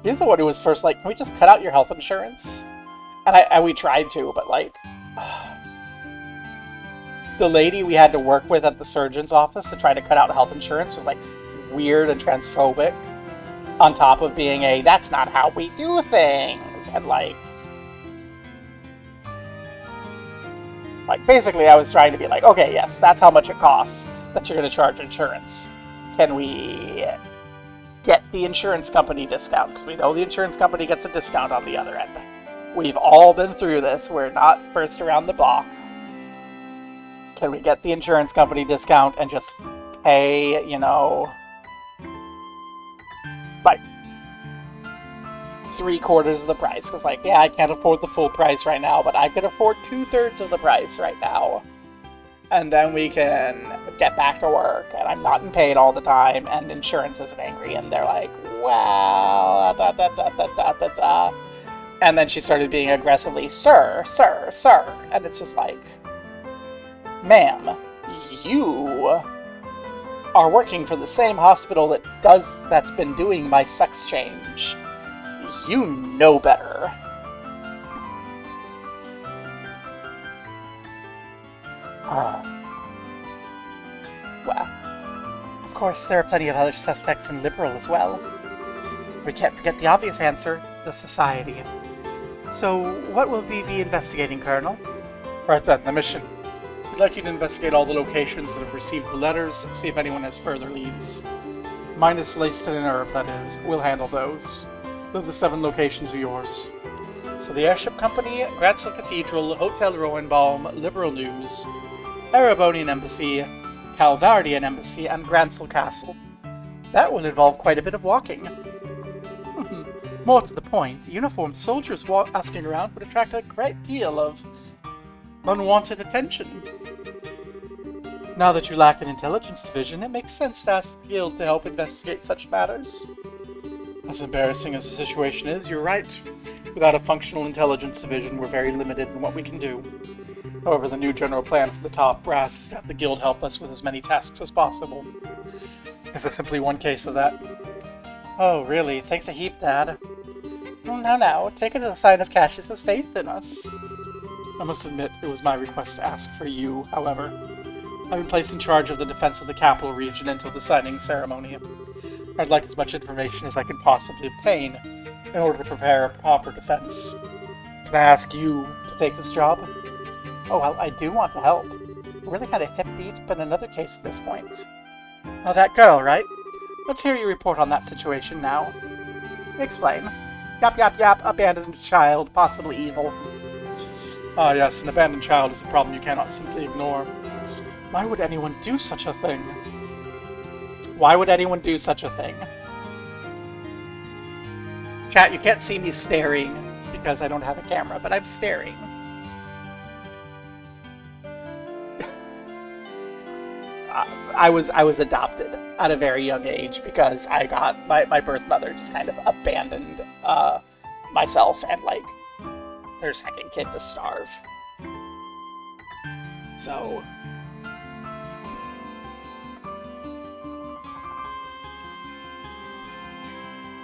he's the one who was first like, can we just cut out your health insurance? And we tried to, but, like, the lady we had to work with at the surgeon's office to try to cut out health insurance was, like, weird and transphobic, on top of being that's not how we do things, and, like, basically I was trying to be like, okay, yes, that's how much it costs that you're going to charge insurance. Can we get the insurance company discount? Because we know the insurance company gets a discount on the other end. We've all been through this. We're not first around the block. Can we get the insurance company discount and just pay, like, 3/4 of the price? Because, like, yeah, I can't afford the full price right now, but I can afford 2/3 of the price right now. And then we can get back to work, and I'm not in pain all the time, and insurance isn't angry, and they're like, well, da da da da da da da. And then she started being aggressively, sir, and it's just like, ma'am, you are working for the same hospital that's been doing my sex change. You know better. Well, of course, there are plenty of other suspects in Liberal as well. We can't forget the obvious answer, the Society. So, what will we be investigating, Colonel? Right then, the mission. We'd like you to investigate all the locations that have received the letters, see if anyone has further leads. Minus Leyston and Erb, that is. We'll handle those. The 7 locations are yours. So the Airship Company, Gransel Cathedral, Hotel Roenbaum, Liberal News, Erebonian Embassy, Calvardian Embassy, and Gransel Castle. That will involve quite a bit of walking. More to the point, uniformed soldiers asking around would attract a great deal of unwanted attention. Now that you lack an intelligence division, it makes sense to ask the Guild to help investigate such matters. As embarrassing as the situation is, you're right. Without a functional intelligence division, we're very limited in what we can do. However, the new general plan for the top brass is to have the Guild help us with as many tasks as possible. Is there simply one case of that? Oh, really? Thanks a heap, Dad. Now, take it as a sign of Cassius's faith in us. I must admit, it was my request to ask for you, however. I've been placed in charge of the defense of the capital region until the signing ceremony. I'd like as much information as I can possibly obtain in order to prepare a proper defense. Can I ask you to take this job? Oh, well, I do want to help. We're really kind of hip deep in another case at this point. Oh, that girl, right? Let's hear you report on that situation now. Explain. Yap, abandoned child, possibly evil. Ah, yes, an abandoned child is a problem you cannot simply ignore. Why would anyone do such a thing? Why would anyone do such a thing? Chat, you can't see me staring because I don't have a camera, but I'm staring. I was adopted at a very young age because I got my birth mother just kind of abandoned myself and like their second kid to starve. So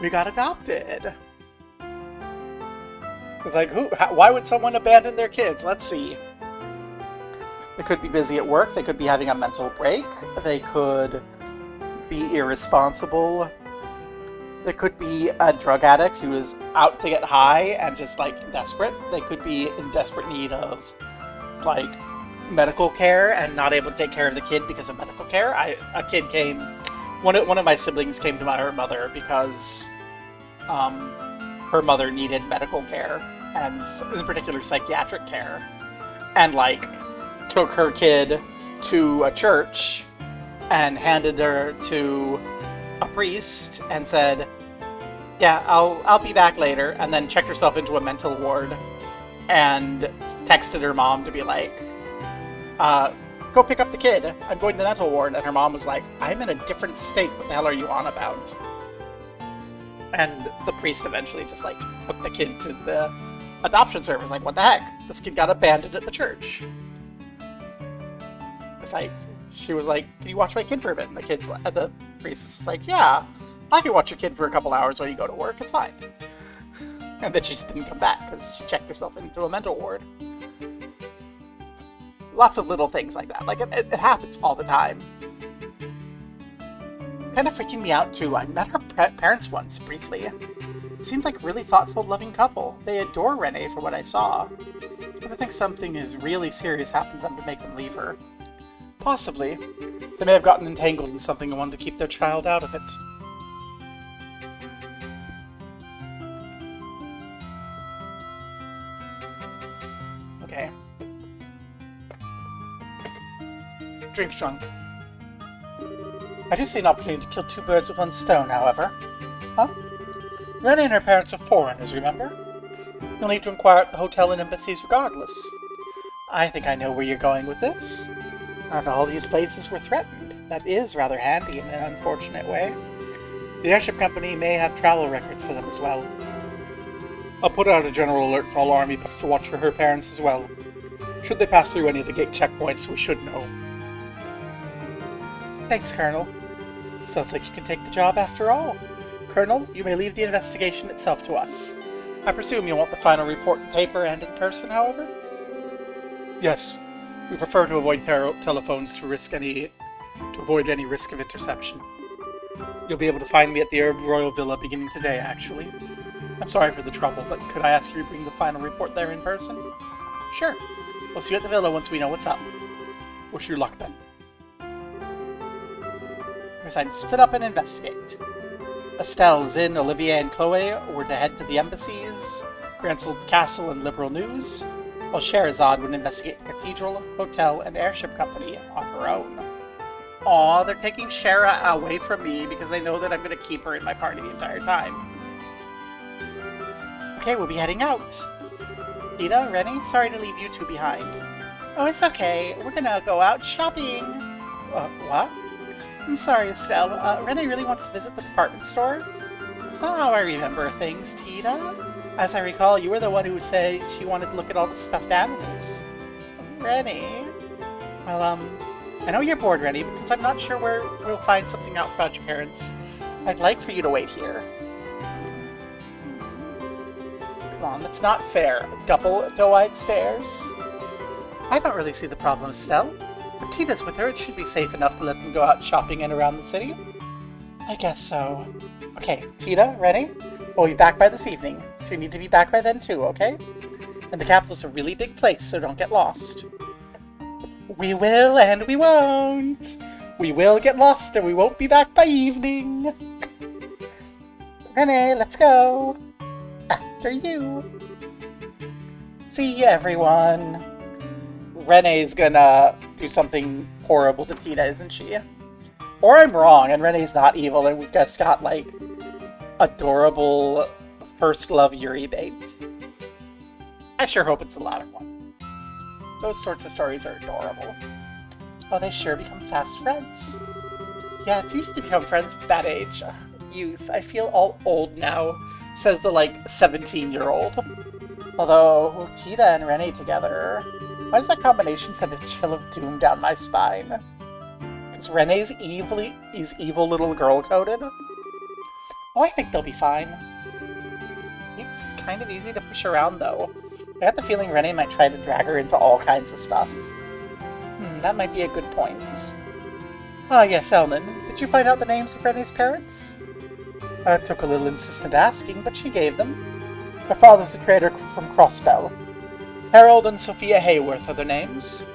we got adopted. It's like, why would someone abandon their kids? Let's see. They could be busy at work, they could be having a mental break, they could be irresponsible, they could be a drug addict who is out to get high and just, like, desperate. They could be in desperate need of, like, medical care and not able to take care of the kid because of medical care. One of my siblings came to my mother because her mother needed medical care, and in particular psychiatric care, and, like, took her kid to a church and handed her to a priest and said, yeah, I'll be back later, and then checked herself into a mental ward and texted her mom to be like, go pick up the kid, I'm going to the mental ward. And her mom was like, I'm in a different state, what the hell are you on about? And the priest eventually just like took the kid to the adoption service. Like, what the heck? This kid got abandoned at the church. It's like, she was like, can you watch my kid for a bit? And the priest was like, yeah, I can watch your kid for a couple hours while you go to work, it's fine. And then she just didn't come back because she checked herself into a mental ward. Lots of little things like that. Like, it happens all the time. Kind of freaking me out, too. I met her parents once, briefly. Seemed like a really thoughtful, loving couple. They adore Renee for what I saw. I think something is really serious happened to them to make them leave her. Possibly. They may have gotten entangled in something and wanted to keep their child out of it. Okay. Drink drunk. I do see an opportunity to kill 2 birds with 1 stone, however. Huh? Renee and her parents are foreigners, remember? You'll need to inquire at the hotel and embassies regardless. I think I know where you're going with this. Not all these places were threatened. That is rather handy in an unfortunate way. The Airship Company may have travel records for them as well. I'll put out a general alert for all army posts to watch for her parents as well. Should they pass through any of the gate checkpoints, we should know. Thanks, Colonel. Sounds like you can take the job after all. Colonel, you may leave the investigation itself to us. I presume you want the final report in paper and in person, however? Yes. We prefer to avoid telephones to to avoid any risk of interception. You'll be able to find me at the Arab Royal Villa beginning today, actually. I'm sorry for the trouble, but could I ask you to bring the final report there in person? Sure. We'll see you at the villa once we know what's up. Wish you luck then. We decided to split up and investigate. Estelle, Zin, Olivier, and Chloe were to head to the embassies, Grancel Castle, and Liberal News, while Scheherazade would investigate the cathedral, hotel, and airship company on her own. Aw, they're taking Shara away from me because they know that I'm going to keep her in my party the entire time. Okay, we'll be heading out. Lita, Rennie, sorry to leave you two behind. Oh, it's okay. We're gonna go out shopping. What? I'm sorry, Estelle. Rennie really wants to visit the department store? That's not how I remember things, Tita. As I recall, you were the one who said she wanted to look at all the stuffed animals. Rennie? Well, I know you're bored, Rennie, but since I'm not sure where we'll find something out about your parents, I'd like for you to wait here. Come on, that's not fair. Double doe-eyed stares? I don't really see the problem, Estelle. If Tita's with her, it should be safe enough to let them go out shopping and around the city. I guess so. Okay, Tita, Rennie? We'll be back by this evening, so you need to be back by then too, okay? And the capital's a really big place, so don't get lost. We will and we won't. We will get lost and we won't be back by evening. Rennie, let's go. After you. See you, everyone. Renee's gonna do something horrible to Tina, isn't she? Or I'm wrong, and Renee's not evil, and we've just got, like, adorable first love Yuri bait. I sure hope it's the latter one. Those sorts of stories are adorable. Oh, they sure become fast friends. Yeah, it's easy to become friends with that age. Youth. I feel all old now, says the, like, 17-year-old. Although, Tita and Renee together... Why does that combination send a chill of doom down my spine? Because Renee's evil little girl-coded? Oh, I think they'll be fine. It's kind of easy to push around, though. I got the feeling Renee might try to drag her into all kinds of stuff. That might be a good point. Ah, yes, Elman. Did you find out the names of Renee's parents? I took a little insistent asking, but she gave them. Her father's a trader from Crossbell. Harold and Sophia Hayworth are their names.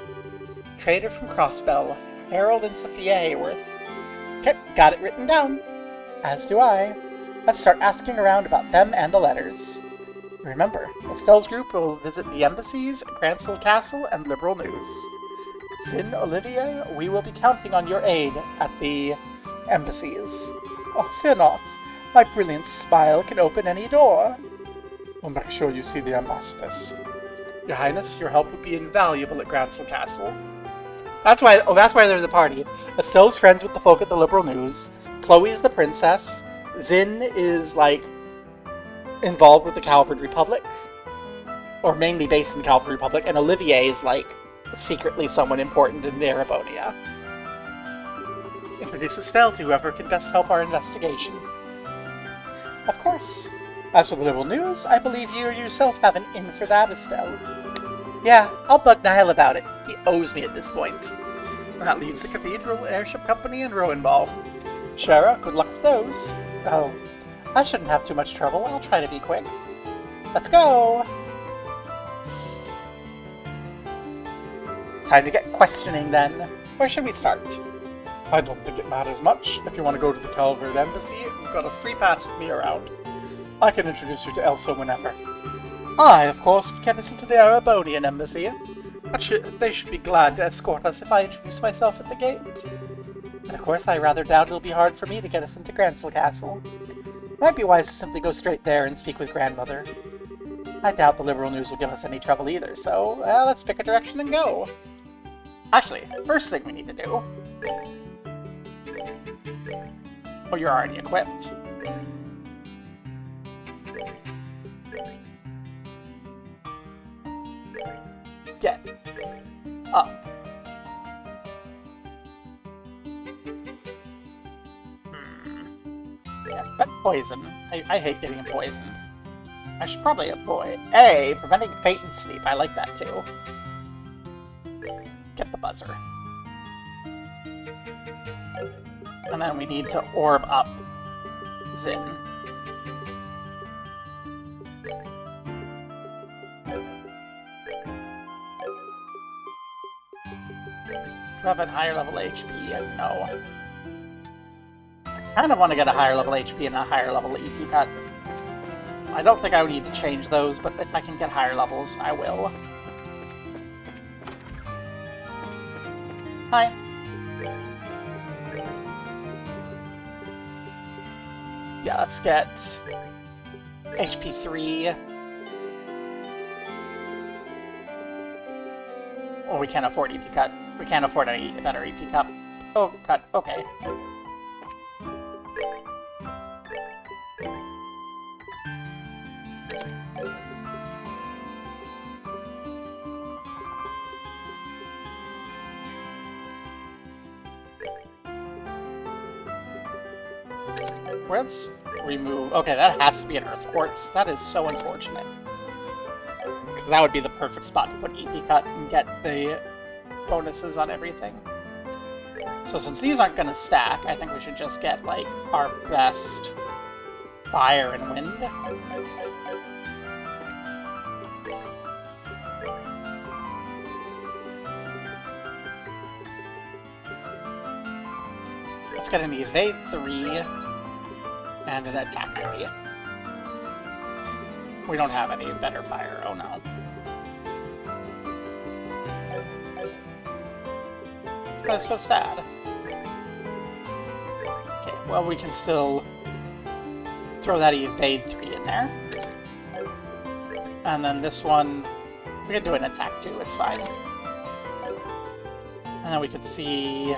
Trader from Crossbell. Harold and Sophia Hayworth. Okay, got it written down. As do I. Let's start asking around about them and the letters. Remember, Estelle's group will visit the embassies, Grancel Castle, and Liberal News. Zin, Olivier, we will be counting on your aid at the embassies. Oh, fear not. My brilliant smile can open any door. We'll make sure you see the ambassadors. Your Highness, your help would be invaluable at Grancel Castle. That's why they're in the party. Estelle's friends with the folk at the Liberal News. Chloe's the princess. Zin is, like, involved with the Cavalry Republic. Or mainly based in the Cavalry Republic. And Olivier is, like, secretly someone important in the Arabonia. Introduce Estelle to whoever can best help our investigation. Of course. As for the Liberal News, I believe you yourself have an in for that, Estelle. Yeah, I'll bug Niall about it. He owes me at this point. And that leaves the Cathedral, Airship Company, and Rowanball. Shara, good luck with those. Oh, I shouldn't have too much trouble. I'll try to be quick. Let's go! Time to get questioning, then. Where should we start? I don't think it matters much. If you want to go to the Calvert Embassy, you've got a free pass with me around. I can introduce you to Elsa whenever. I, of course, can get us into the Arabonian Embassy. They should be glad to escort us if I introduce myself at the gate. And of course, I rather doubt it'll be hard for me to get us into Grancel Castle. It might be wise to simply go straight there and speak with Grandmother. I doubt the Liberal News will give us any trouble either, so let's pick a direction and go. Actually, first thing we need to do... Oh, you're already equipped. Get up. Yeah, but poison. I hate getting poisoned. I should probably avoid preventing fate and sleep. I like that too. Get the buzzer. And then we need to orb up Zin. Do I have a higher level HP? No. I kind of want to get a higher level HP and a higher level EP cut. I don't think I would need to change those, but if I can get higher levels, I will. Hi. Yeah, let's get HP 3. Or we can't afford EP cut. We can't afford any better EP cut. Oh, cut. Okay. Let's remove... Okay, that has to be an Earth Quartz. That is so unfortunate. Because that would be the perfect spot to put EP Cut and get the bonuses on everything. So since these aren't going to stack, I think we should just get, like, our best Fire and Wind. Let's get an Evade 3. And an attack 3. We don't have any better fire. Oh no. That's so sad. Okay, well we can still throw that Evade 3 in there. And then this one, we can do an attack 2, it's fine. And then we can see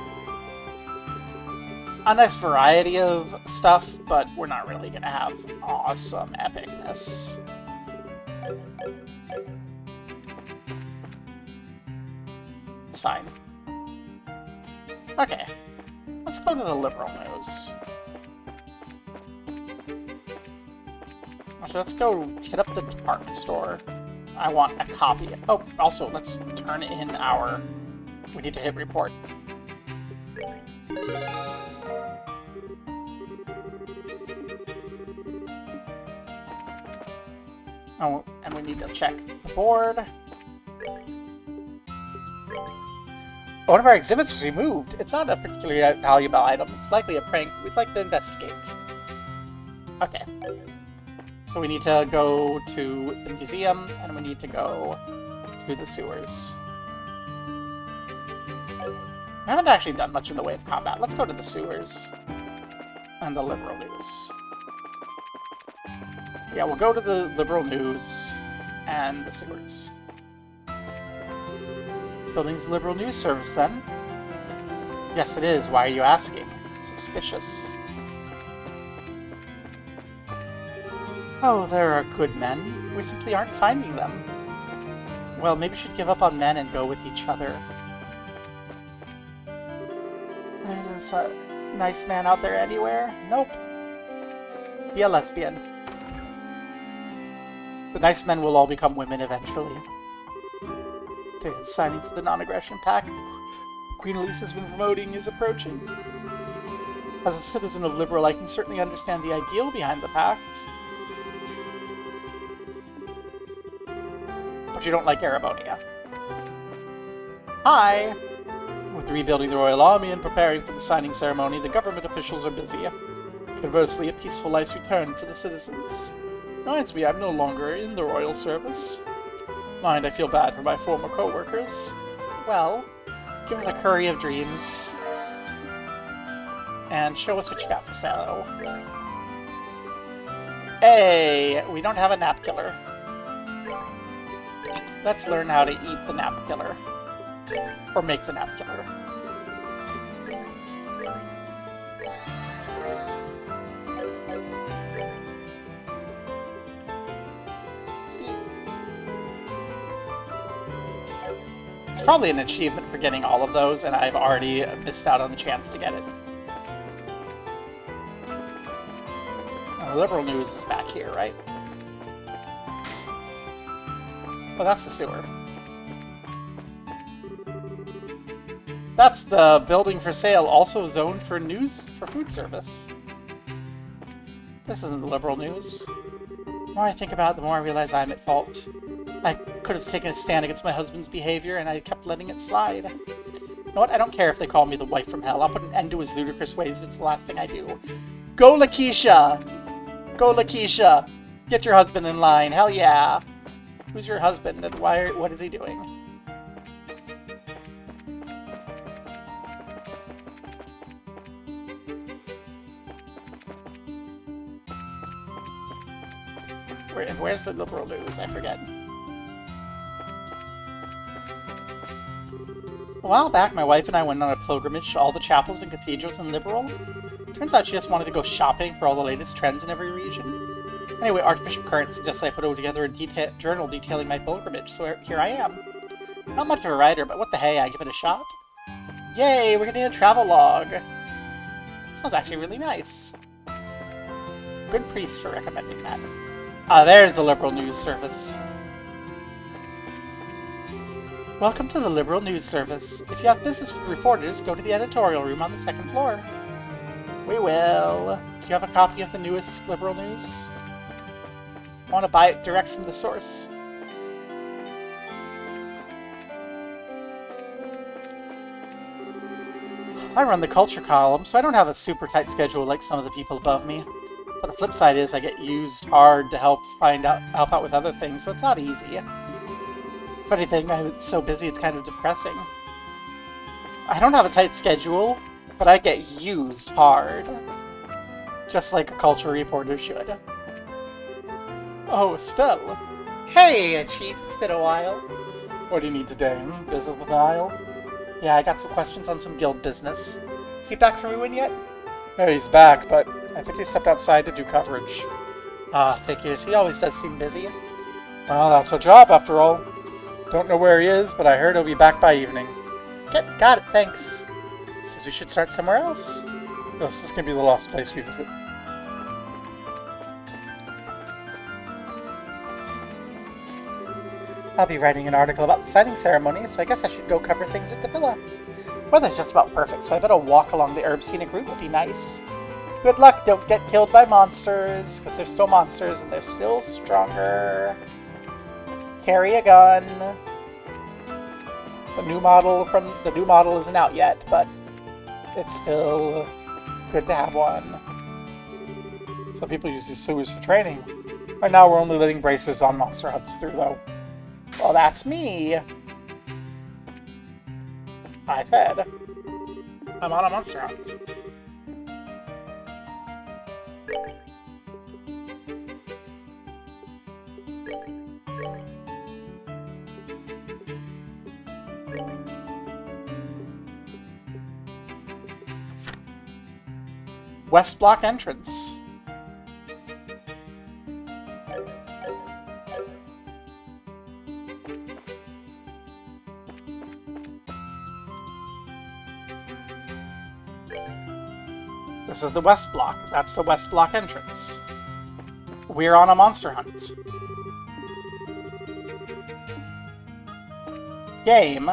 a nice variety of stuff, but we're not really gonna have awesome epicness. It's fine. Okay, let's go to the liberal news. Actually, let's go hit up the department store. I want a copy. Oh, also, let's turn in our... We need to hit report. Oh, and we need to check the board. One of our exhibits was removed. It's not a particularly valuable item. It's likely a prank. We'd like to investigate. Okay. So we need to go to the museum, and we need to go to the sewers. We haven't actually done much in the way of combat. Let's go to the sewers and the liberal news. Yeah, we'll go to the liberal news and the sewers. Building's liberal news service, then? Yes, it is. Why are you asking? It's suspicious. Oh, there are good men. We simply aren't finding them. Well, maybe we should give up on men and go with each other. There isn't a nice man out there anywhere? Nope. Be a lesbian. The nice men will all become women eventually. The signing for the non-aggression pact Queen Elise has been promoting is approaching. As a citizen of Liberal, I can certainly understand the ideal behind the pact. But you don't like Erebonia. Hi! With rebuilding the royal army and preparing for the signing ceremony, the government officials are busy. Conversely, a peaceful life's returned for the citizens. Reminds me, I'm no longer in the royal service. Mind, I feel bad for my former co-workers. Well, give us a curry of dreams. And show us what you got for sale. Hey, we don't have a nap killer. Let's learn how to eat the nap killer. Or make the nap killer. It's probably an achievement for getting all of those, and I've already missed out on the chance to get it. The liberal news is back here, right? Oh, that's the sewer. That's the building for sale, also zoned for food service. This isn't the liberal news. The more I think about it, the more I realize I'm at fault. I could have taken a stand against my husband's behavior, and I kept letting it slide. You know what? I don't care if they call me the wife from hell. I'll put an end to his ludicrous ways if it's the last thing I do. Go, Lakeisha! Go, Lakeisha! Get your husband in line. Hell yeah! Who's your husband, and what is he doing? Where's the liberal news? I forget. A while back, my wife and I went on a pilgrimage to all the chapels and cathedrals in Liberal. Turns out she just wanted to go shopping for all the latest trends in every region. Anyway, Archbishop Current suggested I put together a journal detailing my pilgrimage, so here I am. Not much of a writer, but what the hey, I give it a shot. Yay, we're getting a travel log. Sounds actually really nice. Good priest for recommending that. There's the Liberal News Service. Welcome to the Liberal News Service. If you have business with reporters, go to the editorial room on the second floor. We will. Do you have a copy of the newest Liberal News? I want to buy it direct from the source. I run the culture column, so I don't have a super tight schedule like some of the people above me. But the flip side is I get used hard to help out with other things, so it's not easy. Funny thing, I'm so busy it's kind of depressing. I don't have a tight schedule, but I get used hard. Just like a culture reporter should. Oh, Estelle. Hey, Chief, it's been a while. What do you need today? Business with Nile? Yeah, I got some questions on some guild business. Is he back from ruin yet? No, he's back, but I think he stepped outside to do coverage. Figures. He always does seem busy. Well, that's our job, after all. Don't know where he is, but I heard he'll be back by evening. Okay, got it, thanks. Says we should start somewhere else. This is gonna be the last place we visit. I'll be writing an article about the signing ceremony, so I guess I should go cover things at the villa. Weather's just about perfect, so I bet a walk along the herb scenic route would be nice. Good luck, don't get killed by monsters, because they're still monsters and they're still stronger. Carry a gun. The new model isn't out yet, but it's still good to have one. Some people use these sewers for training. Right now we're only letting bracers on monster hunts through, though. Well, that's me. I said I'm on a monster hunt. West Block entrance. This is the West Block. That's the West Block entrance. We're on a monster hunt. Game.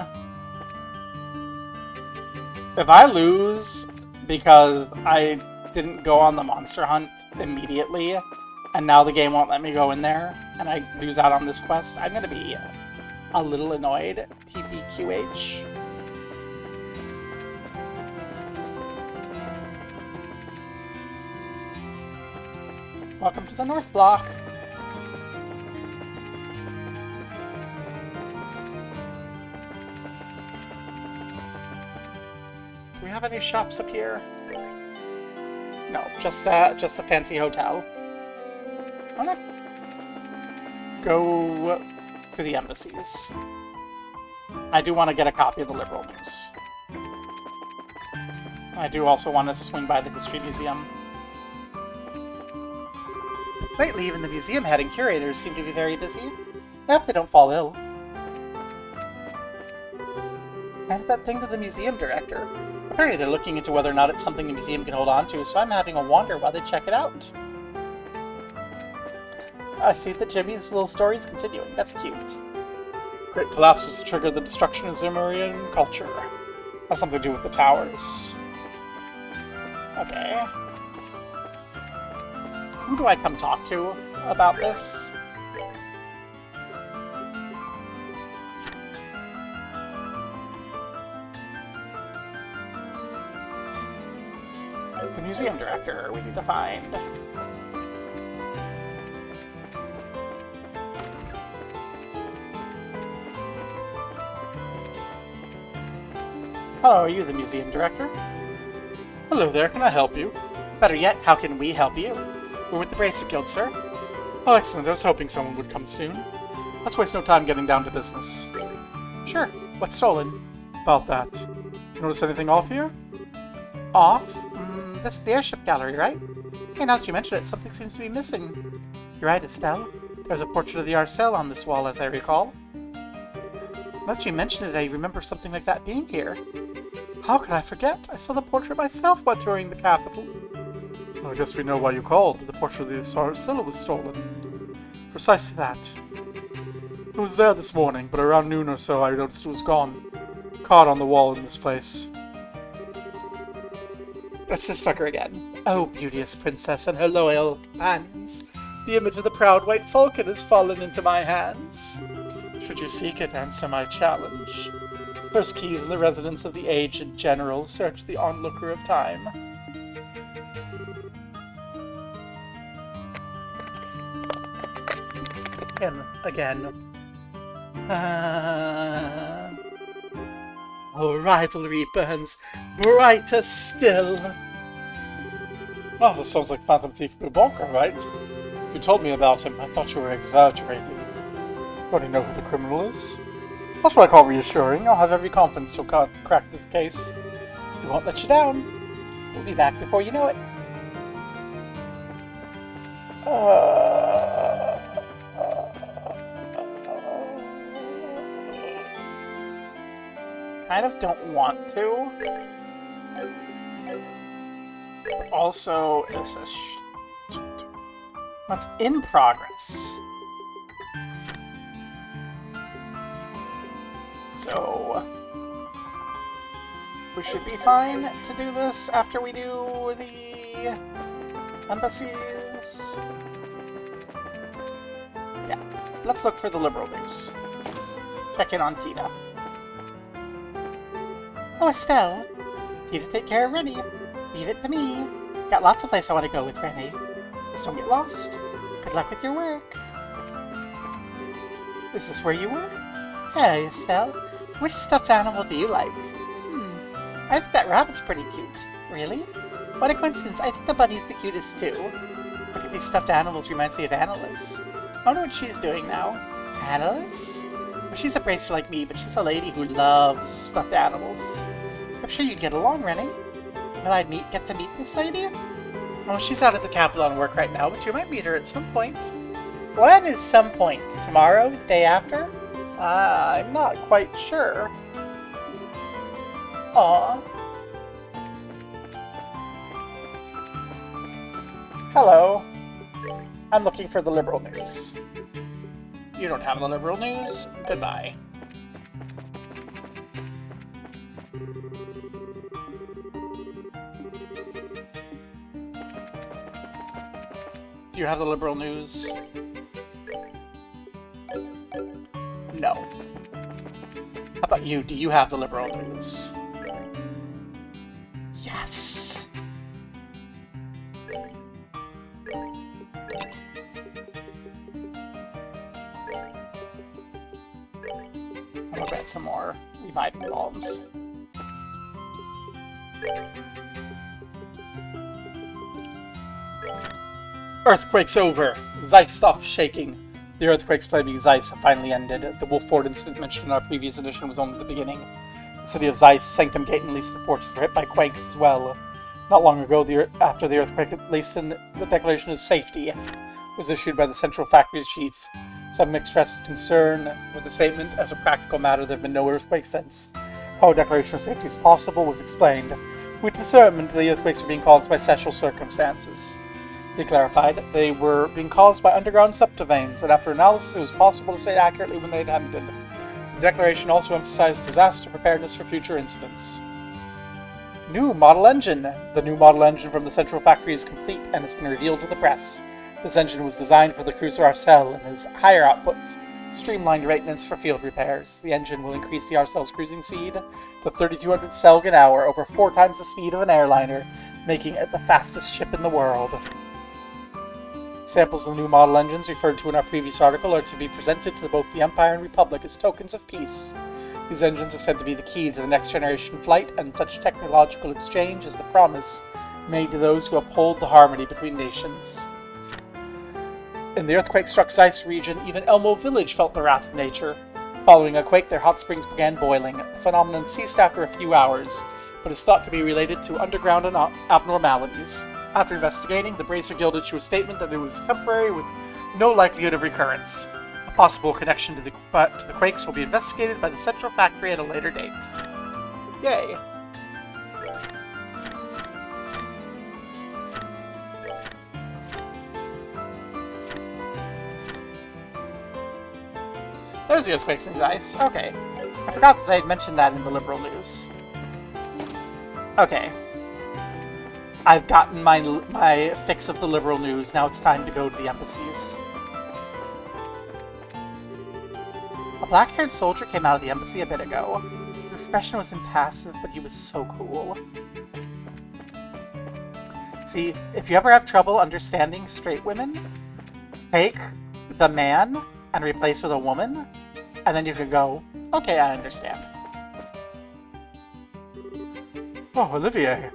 If I lose because I didn't go on the monster hunt immediately, and now the game won't let me go in there, and I lose out on this quest, I'm gonna be a little annoyed. TPQH. Welcome to the North Block. Do we have any shops up here? No, just a fancy hotel. I'm gonna go to the embassies. I do want to get a copy of the Liberal News. I do also want to swing by the History Museum. Lately, even the museum head and curators seem to be very busy. I hope they don't fall ill. And that thing to the museum director. Apparently they're looking into whether or not it's something the museum can hold on to, so I'm having a wander while they check it out. I see that Jimmy's little story is continuing. That's cute. Great collapse was to trigger the destruction of Zimurian culture. Has something to do with the towers. Okay. Who do I come talk to about this? The museum director we need to find. Hello, are you the museum director? Hello there, can I help you? Better yet, how can we help you? We're with the Bracer Guild, sir. Oh, excellent, I was hoping someone would come soon. Let's waste no time getting down to business. Sure, what's stolen? About that. Notice anything off here? Off? This is the airship gallery, right? Hey, now that you mention it, something seems to be missing. You're right, Estelle. There's a portrait of the Arcel on this wall, as I recall. Now that you mention it, I remember something like that being here. How could I forget? I saw the portrait myself while touring the capital. Well, I guess we know why you called. The portrait of the Arcel was stolen. Precisely that. It was there this morning, but around noon or so I noticed it was gone. Caught on the wall in this place. That's this fucker again. Oh, beauteous princess and her loyal companions. The image of the proud white falcon has fallen into my hands. Should you seek it, answer my challenge. First key in the residence of the aged general, search the onlooker of time. Him again. Our rivalry burns brighter still. Oh, this sounds like Phantom Thief Bubonka, right? You told me about him. I thought you were exaggerating. You already know who the criminal is. That's what I call reassuring. I'll have every confidence you'll crack this case. We won't let you down. We'll be back before you know it. Kind of don't want to. But also, it's a that's in progress. So we should be fine to do this after we do the embassies. Yeah, let's look for the liberal news. Check in on Tina. Oh, Estelle. Tina, take care of Rennie. Leave it to me. Got lots of places I want to go with Rennie. Just don't get lost. Good luck with your work. Is this where you were? Hey, Estelle. Which stuffed animal do you like? I think that rabbit's pretty cute. Really? What a coincidence. I think the bunny's the cutest too. Look at these stuffed animals, reminds me of Annalise. I wonder what she's doing now. Annalise? Well, she's a bracer like me, but she's a lady who loves stuffed animals. I'm sure you'd get along, Rennie. Will I get to meet this lady? Well, she's out at the capital on work right now, but you might meet her at some point. When is some point? Tomorrow? The day after? I'm not quite sure. Aww. Hello. I'm looking for the liberal news. You don't have the liberal news? Goodbye. Do you have the liberal news? No. How about you? Do you have the liberal news? Yes! I'm gonna grab some more reviving bulbs. Earthquake's over. Zeiss stopped shaking. The earthquakes plaguing Zeiss have finally ended. The Wolford incident mentioned in our previous edition was only the beginning. The city of Zeiss, Sanctum Gate, and Leaston Fortress were hit by quakes as well. Not long ago, after the earthquake at Leaston, the Declaration of Safety was issued by the Central Factories Chief. Some expressed concern with the statement. As a practical matter, there have been no earthquakes since. How a declaration of safety is possible was explained. We determined the earthquakes were being caused by special circumstances. They clarified they were being caused by underground septiveins, and after analysis it was possible to state accurately when they had ended. The declaration also emphasized disaster preparedness for future incidents. New model engine! The new model engine from the Central Factory is complete and has been revealed to the press. This engine was designed for the cruiser Arcel and has higher output, streamlined maintenance for field repairs. The engine will increase the Arcel's cruising speed to 3,200 Selg an hour, over 4 times the speed of an airliner, making it the fastest ship in the world. Samples of the new model engines referred to in our previous article are to be presented to both the Empire and Republic as tokens of peace. These engines are said to be the key to the next generation flight, and such technological exchange is the promise made to those who uphold the harmony between nations. In the earthquake-struck Zeiss region, even Elmo Village felt the wrath of nature. Following a quake, their hot springs began boiling. The phenomenon ceased after a few hours, but is thought to be related to underground abnormalities. After investigating, the Bracer Guild issued a statement that it was temporary with no likelihood of recurrence. A possible connection to the quakes will be investigated by the Central Factory at a later date. Yay! There's the earthquakes in Zeiss. Okay. I forgot that I had mentioned that in the liberal news. Okay. I've gotten my fix of the liberal news. Now it's time to go to the embassies. A black-haired soldier came out of the embassy a bit ago. His expression was impassive, but he was so cool. See, if you ever have trouble understanding straight women, take the man and replace with a woman, and then you can go, okay, I understand. Oh, Olivier.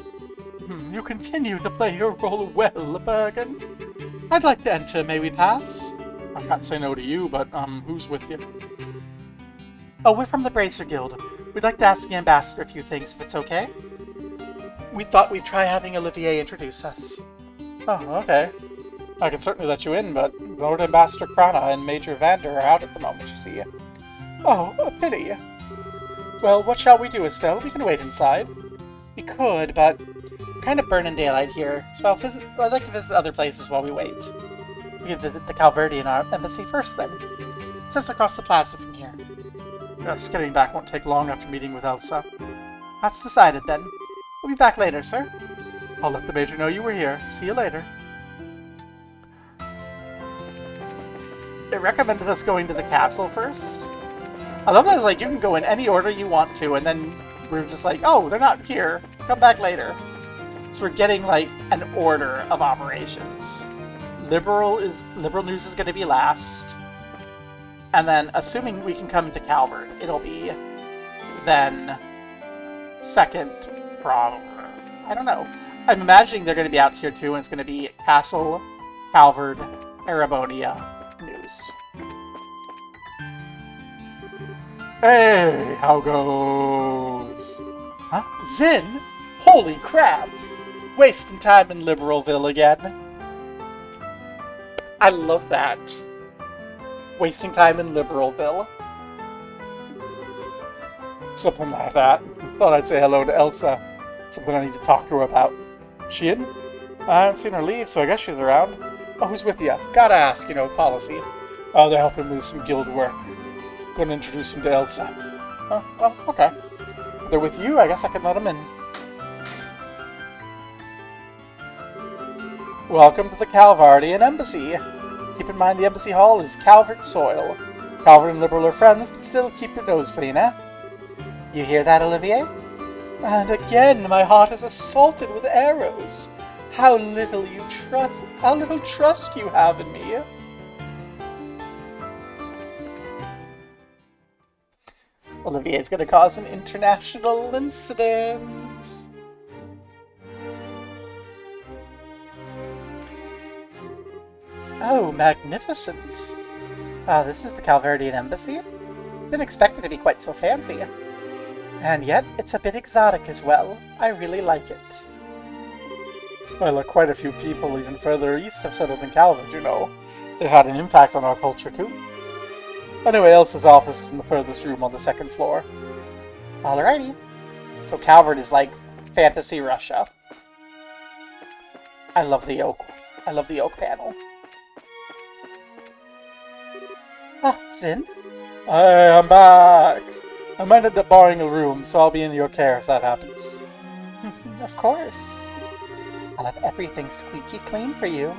You continue to play your role well, Bergen. I'd like to enter, may we pass? I can't say no to you, but, who's with you? Oh, we're from the Bracer Guild. We'd like to ask the Ambassador a few things, if it's okay. We thought we'd try having Olivier introduce us. Oh, okay. I can certainly let you in, but Lord Ambassador Krana and Major Vander are out at the moment, you see. Oh, a pity. Well, what shall we do, Estelle? We can wait inside. We could, but we're kind of burning daylight here, so I'd like to visit other places while we wait. We can visit the Calverdian embassy first, then. It's just across the plaza from here. Just getting back won't take long after meeting with Elsa. That's decided, then. We'll be back later, sir. I'll let the Major know you were here. See you later. They recommended us going to the castle first. I love that it's like, you can go in any order you want to, and then we're just like, oh, they're not here. Come back later. So we're getting, like, an order of operations. Liberal news is going to be last. And then, assuming we can come to Calvard, it'll be then second, probably. I don't know. I'm imagining they're going to be out here too, and it's going to be Castle, Calvard, Erebonia news. Hey, how goes? Huh? Zin? Holy crap! Wasting time in Liberalville again. I love that. Wasting time in Liberalville. Something like that. Thought I'd say hello to Elsa. Something I need to talk to her about. She in? I haven't seen her leave, so I guess she's around. Oh, who's with you? Gotta ask, policy. Oh, they're helping with some guild work. Gonna introduce him to Elsa. Oh, well, okay. If they're with you, I guess I can let them in. Welcome to the Calvardian Embassy. Keep in mind the embassy hall is Calvert soil. Calvert and Liberal are friends, but still keep your nose clean, eh? You hear that, Olivier? And again, my heart is assaulted with arrows. How little trust you have in me. Olivier's gonna cause an international incident. Oh, magnificent. This is the Calverdian Embassy? Didn't expect it to be quite so fancy. And yet, it's a bit exotic as well. I really like it. Well, quite a few people even further east have settled in Calvert, They had an impact on our culture, too. Anyway, Elsa's office is in the furthest room on the second floor. Alrighty. So Calvert is like fantasy Russia. I love the oak. I love the oak panel. Ah, Zin? I'm back. I might end up borrowing a room, so I'll be in your care if that happens. of course. I'll have everything squeaky clean for you.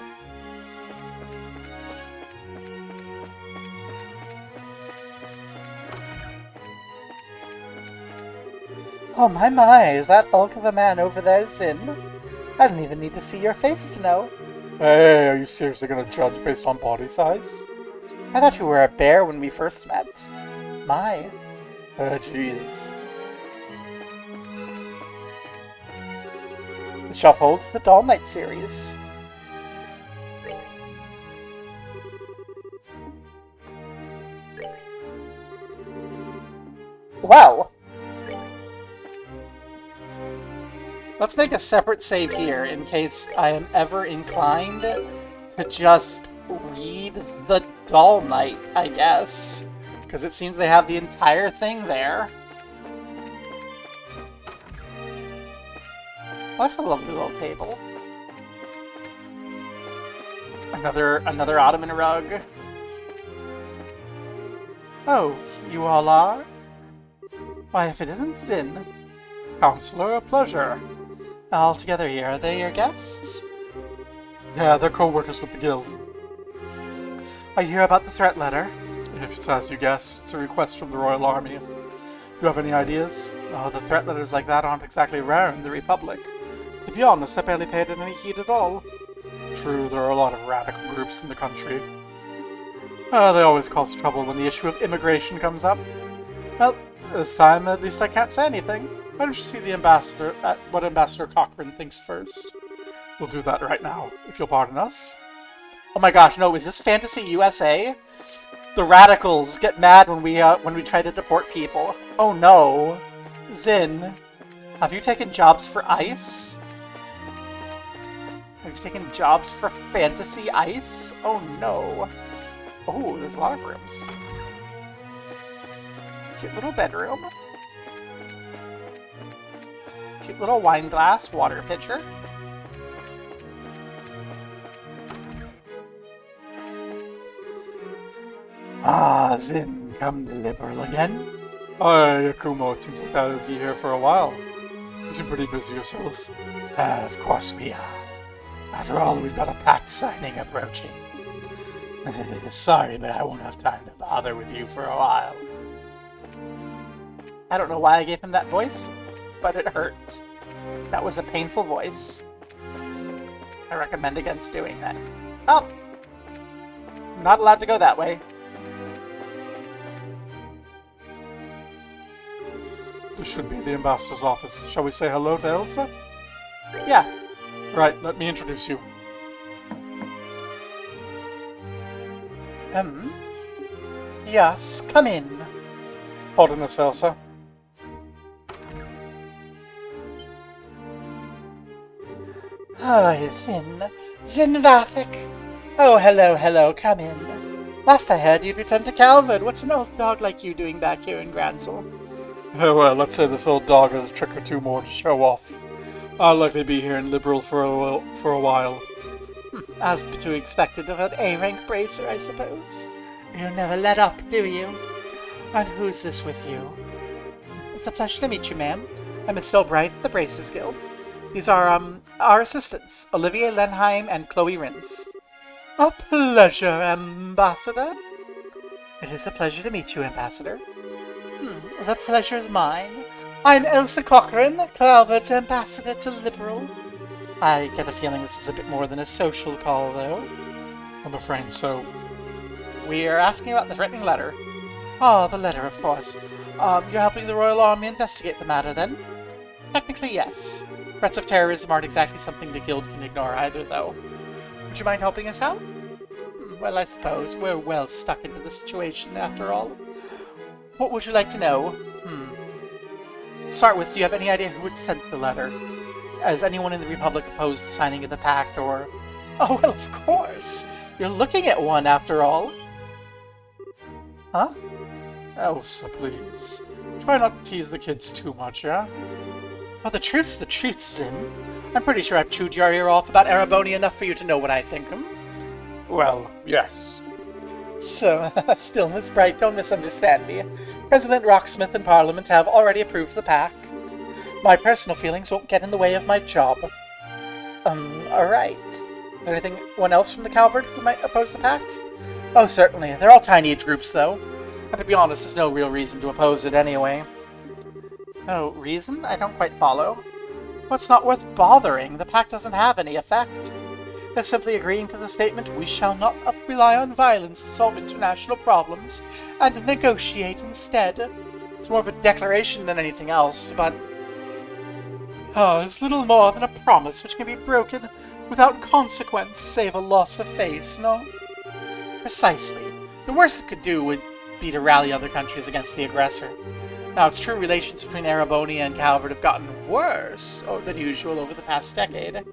Oh my, is that hulk of a man over there Zin? I don't even need to see your face to know. Hey, are you seriously gonna judge based on body size? I thought you were a bear when we first met. My. Oh, jeez. The shelf holds the Doll Knight series. Wow! Let's make a separate save here in case I am ever inclined to just read the Doll Knight, I guess. Because it seems they have the entire thing there. Well, that's a lovely little table. Another ottoman rug. Oh, you all are? Why, if it isn't Zin. Counselor, a pleasure. All together here, are they your guests? Yeah, they're co-workers with the guild. I hear about the threat letter. If it's as you guess, it's a request from the Royal Army. Do you have any ideas? Oh, the threat letters like that aren't exactly rare in the Republic. To be honest, I barely paid it any heed at all. True, there are a lot of radical groups in the country. They always cause trouble when the issue of immigration comes up. Well, this time at least I can't say anything. Why don't you see the ambassador, what Ambassador Cochrane thinks first? We'll do that right now, if you'll pardon us. Oh my gosh, no, is this Fantasy USA? The radicals get mad when we try to deport people. Oh no. Zin, have you taken jobs for ICE? Have you taken jobs for Fantasy ICE? Oh no. Oh, there's a lot of rooms. Cute little bedroom. Cute little wine glass, water pitcher. Ah, Zin, come the Liberal again? Aye, Akumo, it seems like I'll be here for a while. You've been pretty busy yourself. Of course we are. After all, we've got a pact signing approaching. Sorry, but I won't have time to bother with you for a while. I don't know why I gave him that voice, but it hurt. That was a painful voice. I recommend against doing that. Oh! I'm not allowed to go that way. This should be the ambassador's office. Shall we say hello to Elsa? Yeah. Right, let me introduce you. Yes, come in. Holderness Elsa. Ah, Zin. Zin Vathek. Oh, hello, come in. Last I heard, you'd returned to Calvard. What's an old dog like you doing back here in Gransel? Oh, well, let's say this old dog has a trick or two more to show off. I'll likely be here in Liberal for a while. As to be expected of an A-rank bracer, I suppose. You never let up, do you? And who's this with you? It's a pleasure to meet you, ma'am. I'm Estelle Bright of the Bracers Guild. These are, our assistants, Olivier Lenheim and Chloe Rins. A pleasure, Ambassador. It is a pleasure to meet you, Ambassador. The pleasure's mine. I'm Elsa Cochrane, Calvard's ambassador to Liberal. I get the feeling this is a bit more than a social call, though. I'm afraid so. We are asking about the threatening letter. Oh, the letter, of course. You're helping the Royal Army investigate the matter, then? Technically, yes. Threats of terrorism aren't exactly something the Guild can ignore either, though. Would you mind helping us out? Well, I suppose. We're well stuck into the situation, after all. What would you like to know? Start with, do you have any idea who had sent the letter? Has anyone in the Republic opposed the signing of the pact, or... Oh, well, of course! You're looking at one, after all! Huh? Elsa, please. Try not to tease the kids too much, yeah? Well, the truth's the truth, Zin. I'm pretty sure I've chewed your ear off about Ereboni enough for you to know what I think, Well, yes. So, still, Miss Bright, don't misunderstand me. President Rocksmith and Parliament have already approved the pact. my personal feelings won't get in the way of my job. Alright. Is there anyone else from the Calvard who might oppose the pact? Oh, certainly. They're all tiny groups, though. And to be honest, there's no real reason to oppose it anyway. No reason? I don't quite follow. Well, it's not worth bothering. The pact doesn't have any effect. They're simply agreeing to the statement, we shall not rely on violence to solve international problems, and negotiate instead. It's more of a declaration than anything else, but... oh, it's little more than a promise which can be broken without consequence, save a loss of face, no? Precisely. The worst it could do would be to rally other countries against the aggressor. Now, it's true relations between Erebonia and Calvard have gotten worse than usual over the past decade,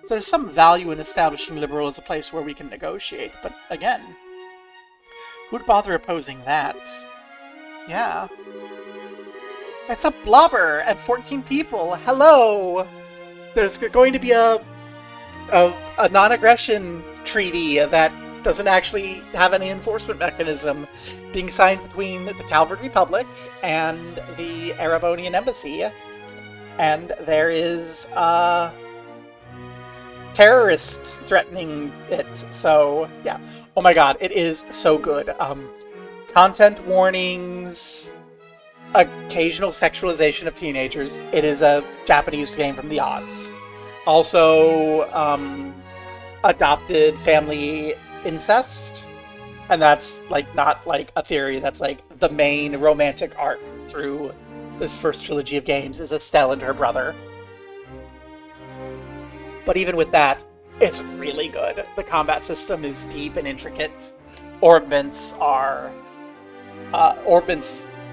so there's some value in establishing Liberal as a place where we can negotiate, but again, who'd bother opposing that? Yeah. It's a blobber and 14 people. Hello! There's going to be a non-aggression treaty that doesn't actually have any enforcement mechanism being signed between the Calvard Republic and the Erebonian Embassy. And there is terrorists threatening it. So, yeah. Oh my god, it is so good. Content warnings, occasional sexualization of teenagers. It is a Japanese game from the aughts. Also, adopted family incest, and that's like not like a theory, that's like the main romantic arc through this first trilogy of games is Estelle and her brother. But even with that, it's really good. The combat system is deep and intricate. Orbments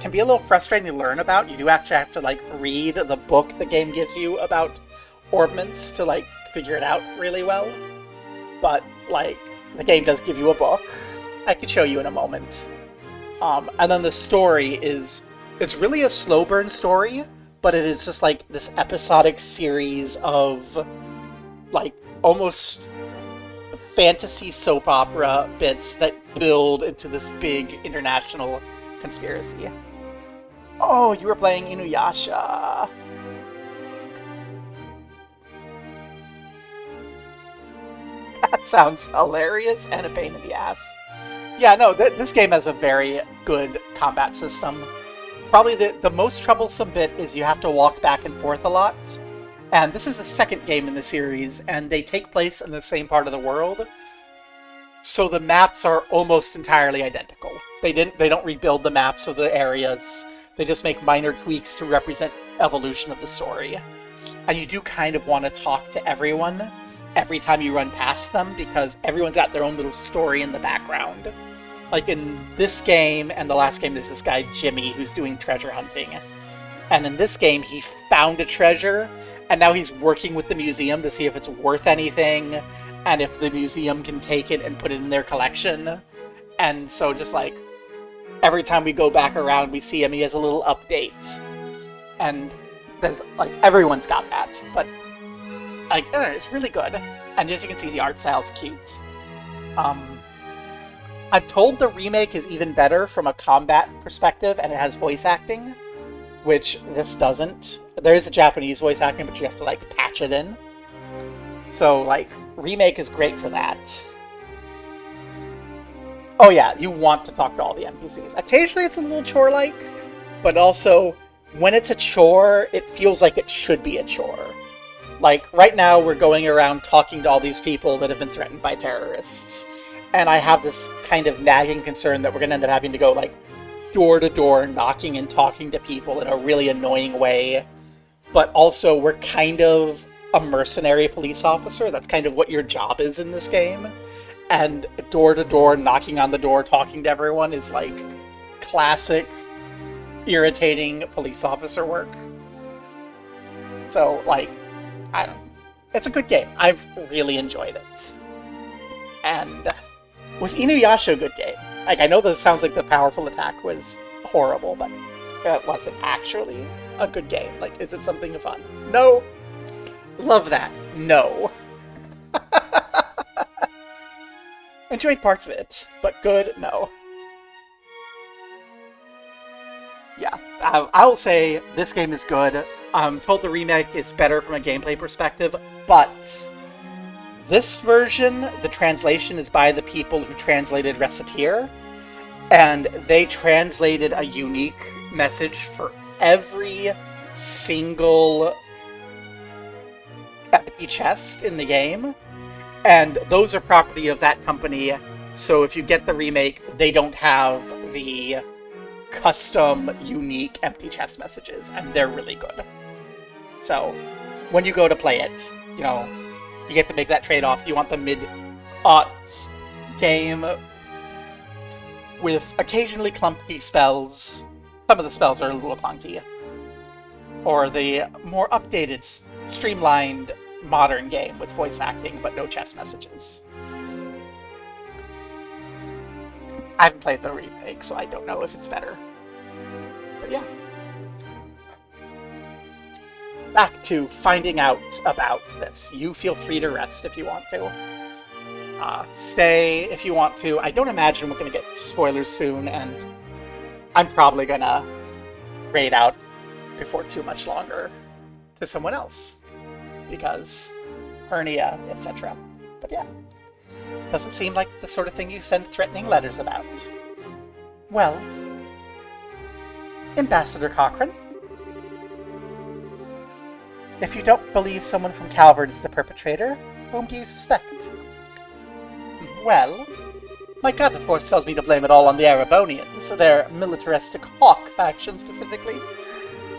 can be a little frustrating to learn about. You do actually have to like read the book the game gives you about orbments to like figure it out really well. But like the game does give you a book. I could show you in a moment. And then the story it's really a slow burn story, but it is just like this episodic series of like almost fantasy soap opera bits that build into this big international conspiracy. Oh, you were playing Inuyasha. That sounds hilarious and a pain in the ass. Yeah, no, this game has a very good combat system. Probably the most troublesome bit is you have to walk back and forth a lot. And this is the second game in the series, and they take place in the same part of the world. So the maps are almost entirely identical. They don't rebuild the maps of the areas. They just make minor tweaks to represent evolution of the story. And you do kind of want to talk to everyone every time you run past them, because everyone's got their own little story in the background. Like in this game and the last game, there's this guy, Jimmy, who's doing treasure hunting. And in this game, he found a treasure, and now he's working with the museum to see if it's worth anything, and if the museum can take it and put it in their collection. And so just like, every time we go back around, we see him, he has a little update. And there's, like, everyone's got that, but like, it's really good. And as you can see, the art style's cute. I'm told the remake is even better from a combat perspective, and it has voice acting, which this doesn't. There is a Japanese voice acting, but you have to, like, patch it in. So, like, remake is great for that. Oh yeah, you want to talk to all the NPCs. Occasionally it's a little chore-like, but also, when it's a chore, it feels like it should be a chore. Like, right now we're going around talking to all these people that have been threatened by terrorists. And I have this kind of nagging concern that we're going to end up having to go, like, door to door, knocking and talking to people in a really annoying way. But also, we're kind of a mercenary police officer. That's kind of what your job is in this game. And door to door, knocking on the door, talking to everyone is, like, classic, irritating police officer work. So, like, I don't know. It's a good game. I've really enjoyed it. And was Inuyasha a good game? Like, I know this sounds like the powerful attack was horrible, but it wasn't actually a good game. Like, is it something fun? No. Love that. No. Enjoyed parts of it, but good, no. Yeah, I will say this game is good. I'm told the remake is better from a gameplay perspective, but this version, the translation is by the people who translated Reciteer, and they translated a unique message for every single empty chest in the game, and those are property of that company, so if you get the remake, they don't have the custom, unique empty chest messages, and they're really good. So, when you go to play it, you know, you get to make that trade-off. You want the mid-aughts game with occasionally clunky spells. Some of the spells are a little clunky. Or the more updated, streamlined, modern game with voice acting, but no chest messages. I haven't played the remake, so I don't know if it's better. But yeah. Back to finding out about this. You feel free to rest if you want to. Stay if you want to. I don't imagine we're going to get spoilers soon, and I'm probably going to raid out before too much longer to someone else. Because hernia, etc. But yeah. Doesn't seem like the sort of thing you send threatening letters about. Well, Ambassador Cochrane, if you don't believe someone from Calvert is the perpetrator, whom do you suspect? Well, my gut, of course, tells me to blame it all on the Erebonians, their militaristic hawk faction specifically.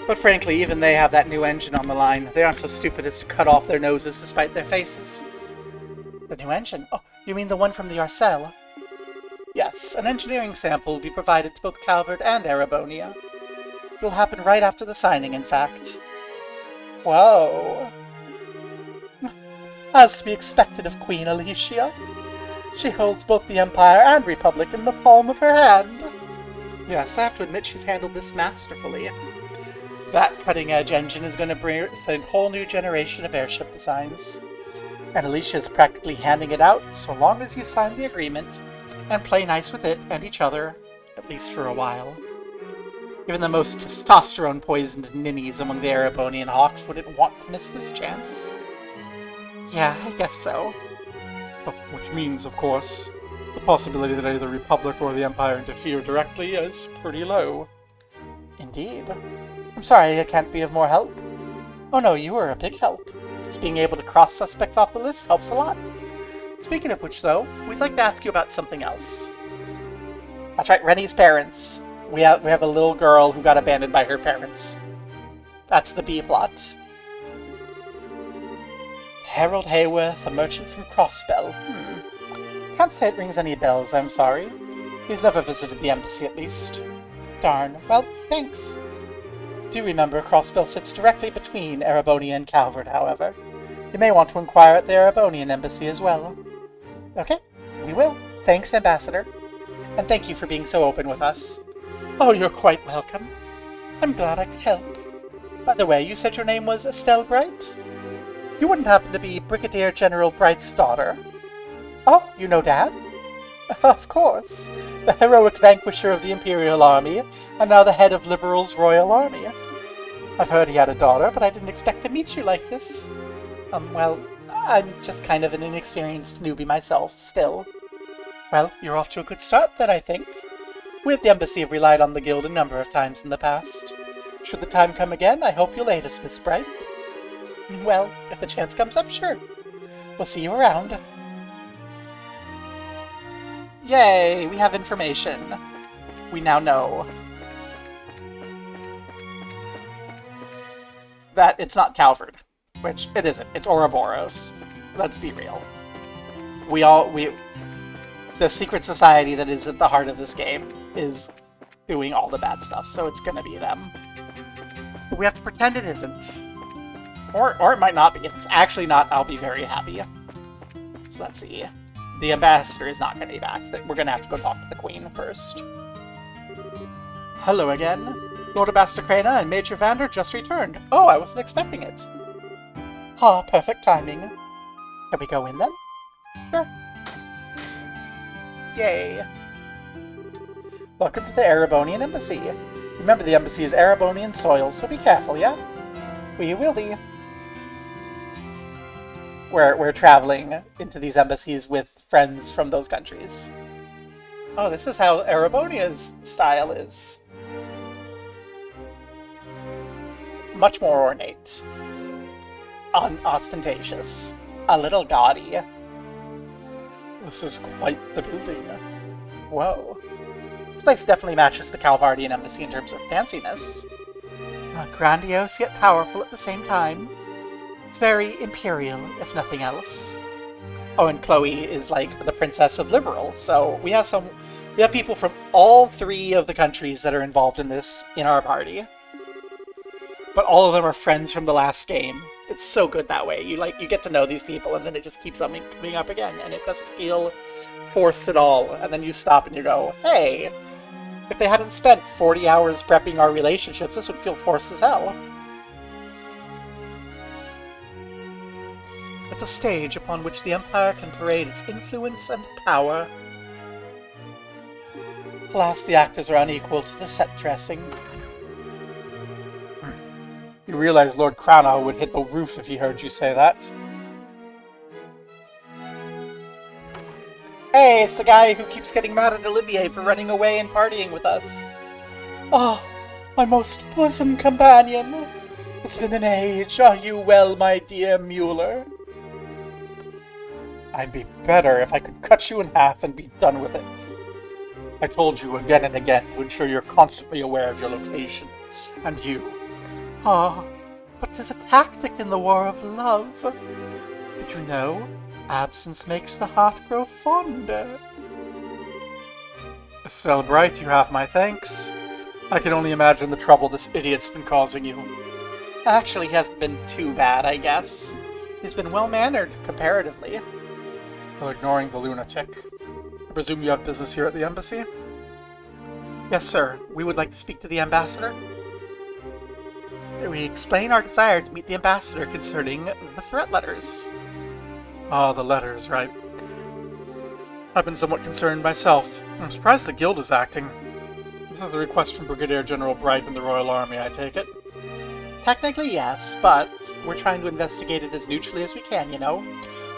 But frankly, even they have that new engine on the line. They aren't so stupid as to cut off their noses to spite their faces. The new engine? Oh, you mean the one from the Arcel? Yes, an engineering sample will be provided to both Calvert and Erebonia. It'll happen right after the signing, in fact. Whoa. As to be expected of Queen Alicia. She holds both the Empire and Republic in the palm of her hand. Yes, I have to admit she's handled this masterfully. That cutting-edge engine is going to bring a whole new generation of airship designs. And Alicia is practically handing it out so long as you sign the agreement and play nice with it and each other, at least for a while. Even the most testosterone-poisoned ninnies among the Erebonian Hawks wouldn't want to miss this chance. Yeah, I guess so. Which means, of course, the possibility that either the Republic or the Empire interfere directly is pretty low. Indeed. I'm sorry I can't be of more help. Oh no, you were a big help. Just being able to cross suspects off the list helps a lot. Speaking of which, though, we'd like to ask you about something else. That's right, Rennie's parents. We have a little girl who got abandoned by her parents. That's the B-plot. Harold Hayworth, a merchant from Crossbell. Can't say it rings any bells, I'm sorry. He's never visited the embassy, at least. Darn. Well, thanks. Do remember, Crossbell sits directly between Erebonia and Calvert, however. You may want to inquire at the Erebonian embassy as well. Okay, we will. Thanks, Ambassador. And thank you for being so open with us. Oh, you're quite welcome. I'm glad I could help. By the way, you said your name was Estelle Bright? You wouldn't happen to be Brigadier General Bright's daughter? Oh, you know Dad? Of course. The heroic vanquisher of the Imperial Army, and now the head of Liberal's Royal Army. I've heard he had a daughter, but I didn't expect to meet you like this. Well, I'm just kind of an inexperienced newbie myself, still. Well, you're off to a good start then, I think. We at the Embassy have relied on the Guild a number of times in the past. Should the time come again, I hope you'll aid us, Miss Bright. Well, if the chance comes up, sure. We'll see you around. Yay, we have information. We now know that it's not Calvert, which it isn't. It's Ouroboros. Let's be real. The secret society that is at the heart of this game is doing all the bad stuff, so it's gonna be them. But we have to pretend it isn't. Or it might not be. If it's actually not, I'll be very happy. So let's see. The ambassador is not going to be back. We're going to have to go talk to the queen first. Hello again. Lord Ambassador Crana and Major Vander just returned. Oh, I wasn't expecting it. Ah, perfect timing. Can we go in then? Sure. Yay. Welcome to the Erebonian Embassy. Remember, the embassy is Erebonian soil, so be careful, yeah? We will be. We're traveling into these embassies with friends from those countries. Oh, this is how Erebonia's style is. Much more ornate. Unostentatious. A little gaudy. This is quite the building. Whoa. This place definitely matches the Calvardian embassy in terms of fanciness. Grandiose yet powerful at the same time. It's very imperial, if nothing else. Oh, and Chloe is like the Princess of Liberal, so we have people from all 3 of the countries that are involved in this in our party. But all of them are friends from the last game. It's so good that way. You get to know these people, and then it just keeps coming up again, and it doesn't feel forced at all. And then you stop and you go, hey, if they hadn't spent 40 hours prepping our relationships, this would feel forced as hell. It's a stage upon which the Empire can parade its influence and power. Alas, the actors are unequal to the set dressing. You realize Lord Crano would hit the roof if he heard you say that. Hey, it's the guy who keeps getting mad at Olivier for running away and partying with us. Oh, my most bosom companion. It's been an age. Are you well, my dear Mueller? I'd be better if I could cut you in half and be done with it. I told you again and again to ensure you're constantly aware of your location. And you. Ah, but 'tis a tactic in the war of love. Did you know? Absence makes the heart grow fonder. Estelle Bright, you have my thanks. I can only imagine the trouble this idiot's been causing you. Actually, he hasn't been too bad, I guess. He's been well-mannered, comparatively. Well, ignoring the lunatic. I presume you have business here at the embassy? Yes, sir. We would like to speak to the ambassador. We explain our desire to meet the ambassador concerning the threat letters. Ah, the letters, right. I've been somewhat concerned myself. I'm surprised the guild is acting. This is a request from Brigadier General Bright and the Royal Army, I take it? Technically, yes, but we're trying to investigate it as neutrally as we can, you know?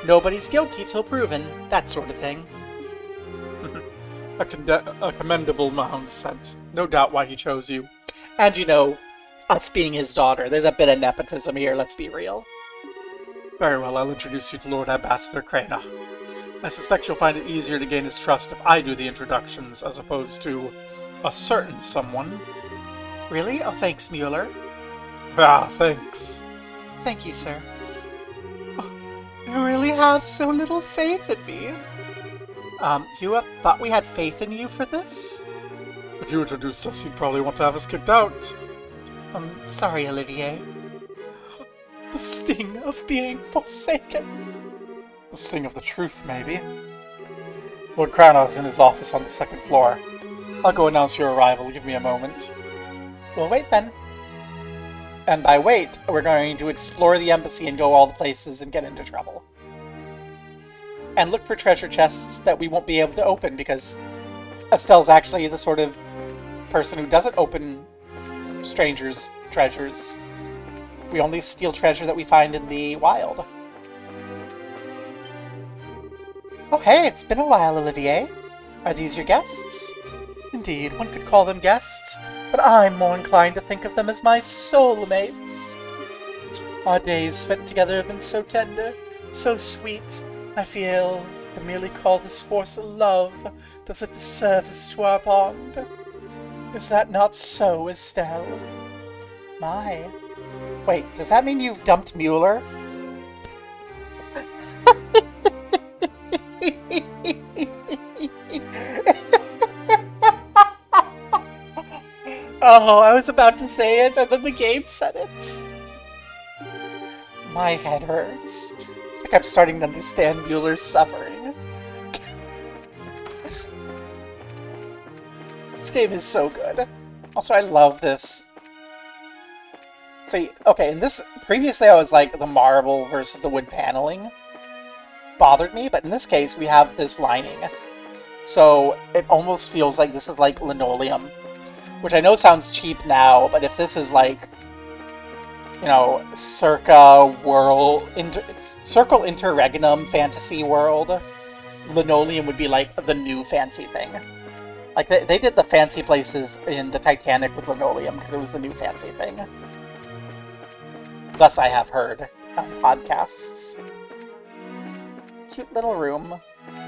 Nobody's guilty till proven, that sort of thing. A commendable mindset. No doubt why he chose you. And you know, us being his daughter, there's a bit of nepotism here, let's be real. Very well, I'll introduce you to Lord Ambassador Crana. I suspect you'll find it easier to gain his trust if I do the introductions, as opposed to a certain someone. Really? Oh, thanks, Mueller. Ah, thanks. Thank you, sir. Oh, you really have so little faith in me. You thought we had faith in you for this? If you introduced us, you'd probably want to have us kicked out. I'm sorry, Olivier. The sting of being forsaken. The sting of the truth, maybe. Lord Crano's in his office on the 2nd floor. I'll go announce your arrival. Give me a moment. We'll wait then. And by wait, we're going to explore the embassy and go all the places and get into trouble. And look for treasure chests that we won't be able to open, because Estelle's actually the sort of person who doesn't open strangers' treasures. We only steal treasure that we find in the wild. Oh hey, it's been a while, Olivier. Are these your guests? Indeed, one could call them guests, but I'm more inclined to think of them as my soulmates. Our days spent together have been so tender, so sweet. I feel to merely call this force a love does a disservice to our bond. Is that not so, Estelle? My. Wait, does that mean you've dumped Mueller? Oh, I was about to say it, and then the game said it. My head hurts. I think I'm starting to understand Mueller's suffering. This game is so good. Also, I love this. See, okay, in this, previously I was like, the marble versus the wood paneling bothered me, but in this case, we have this lining. So, it almost feels like this is like linoleum. Which I know sounds cheap now, but if this is like you know, circle interregnum fantasy world, linoleum would be like the new fancy thing. Like they did the fancy places in the Titanic with linoleum because it was the new fancy thing. Thus I have heard on podcasts. Cute little room.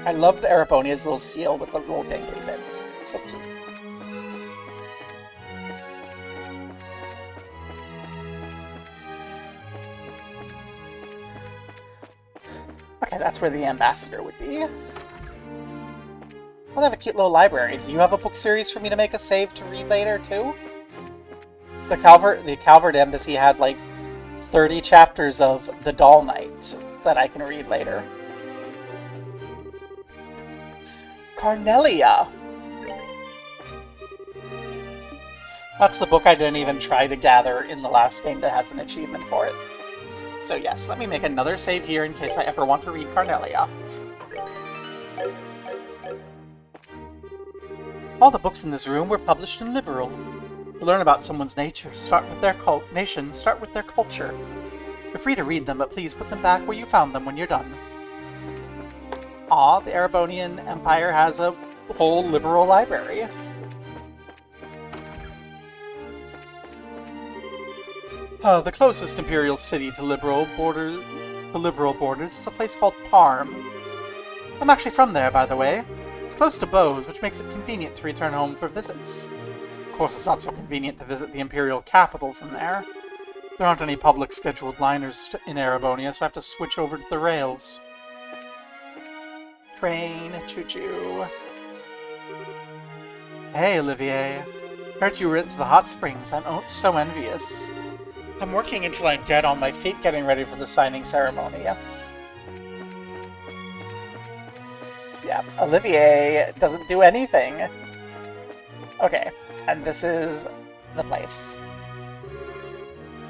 I love the Erebonia's little seal with the little dangly bit. It's so cute. Okay, that's where the ambassador would be. Well, they have a cute little library. Do you have a book series for me to make a save to read later, too? The Calvert Embassy had, like, 30 chapters of The Doll Knight that I can read later. Carnelia! That's the book I didn't even try to gather in the last game that has an achievement for it. So yes, let me make another save here in case I ever want to read Carnelia. All the books in this room were published in Liberal. To learn about someone's nature, start with their start with their culture. You're free to read them, but please put them back where you found them when you're done. Aw, the Erebonian Empire has a whole liberal library. The closest imperial city to liberal borders is a place called Parm. I'm actually from there, by the way. It's close to Bose, which makes it convenient to return home for visits. Of course, it's not so convenient to visit the imperial capital from there. There aren't any public scheduled liners in Erebonia, so I have to switch over to the rails. Train, choo-choo. Hey, Olivier. Heard you were into the hot springs. I'm so envious. I'm working until I'm dead on my feet getting ready for the signing ceremony. Yeah, Olivier doesn't do anything. Okay, and this is the place.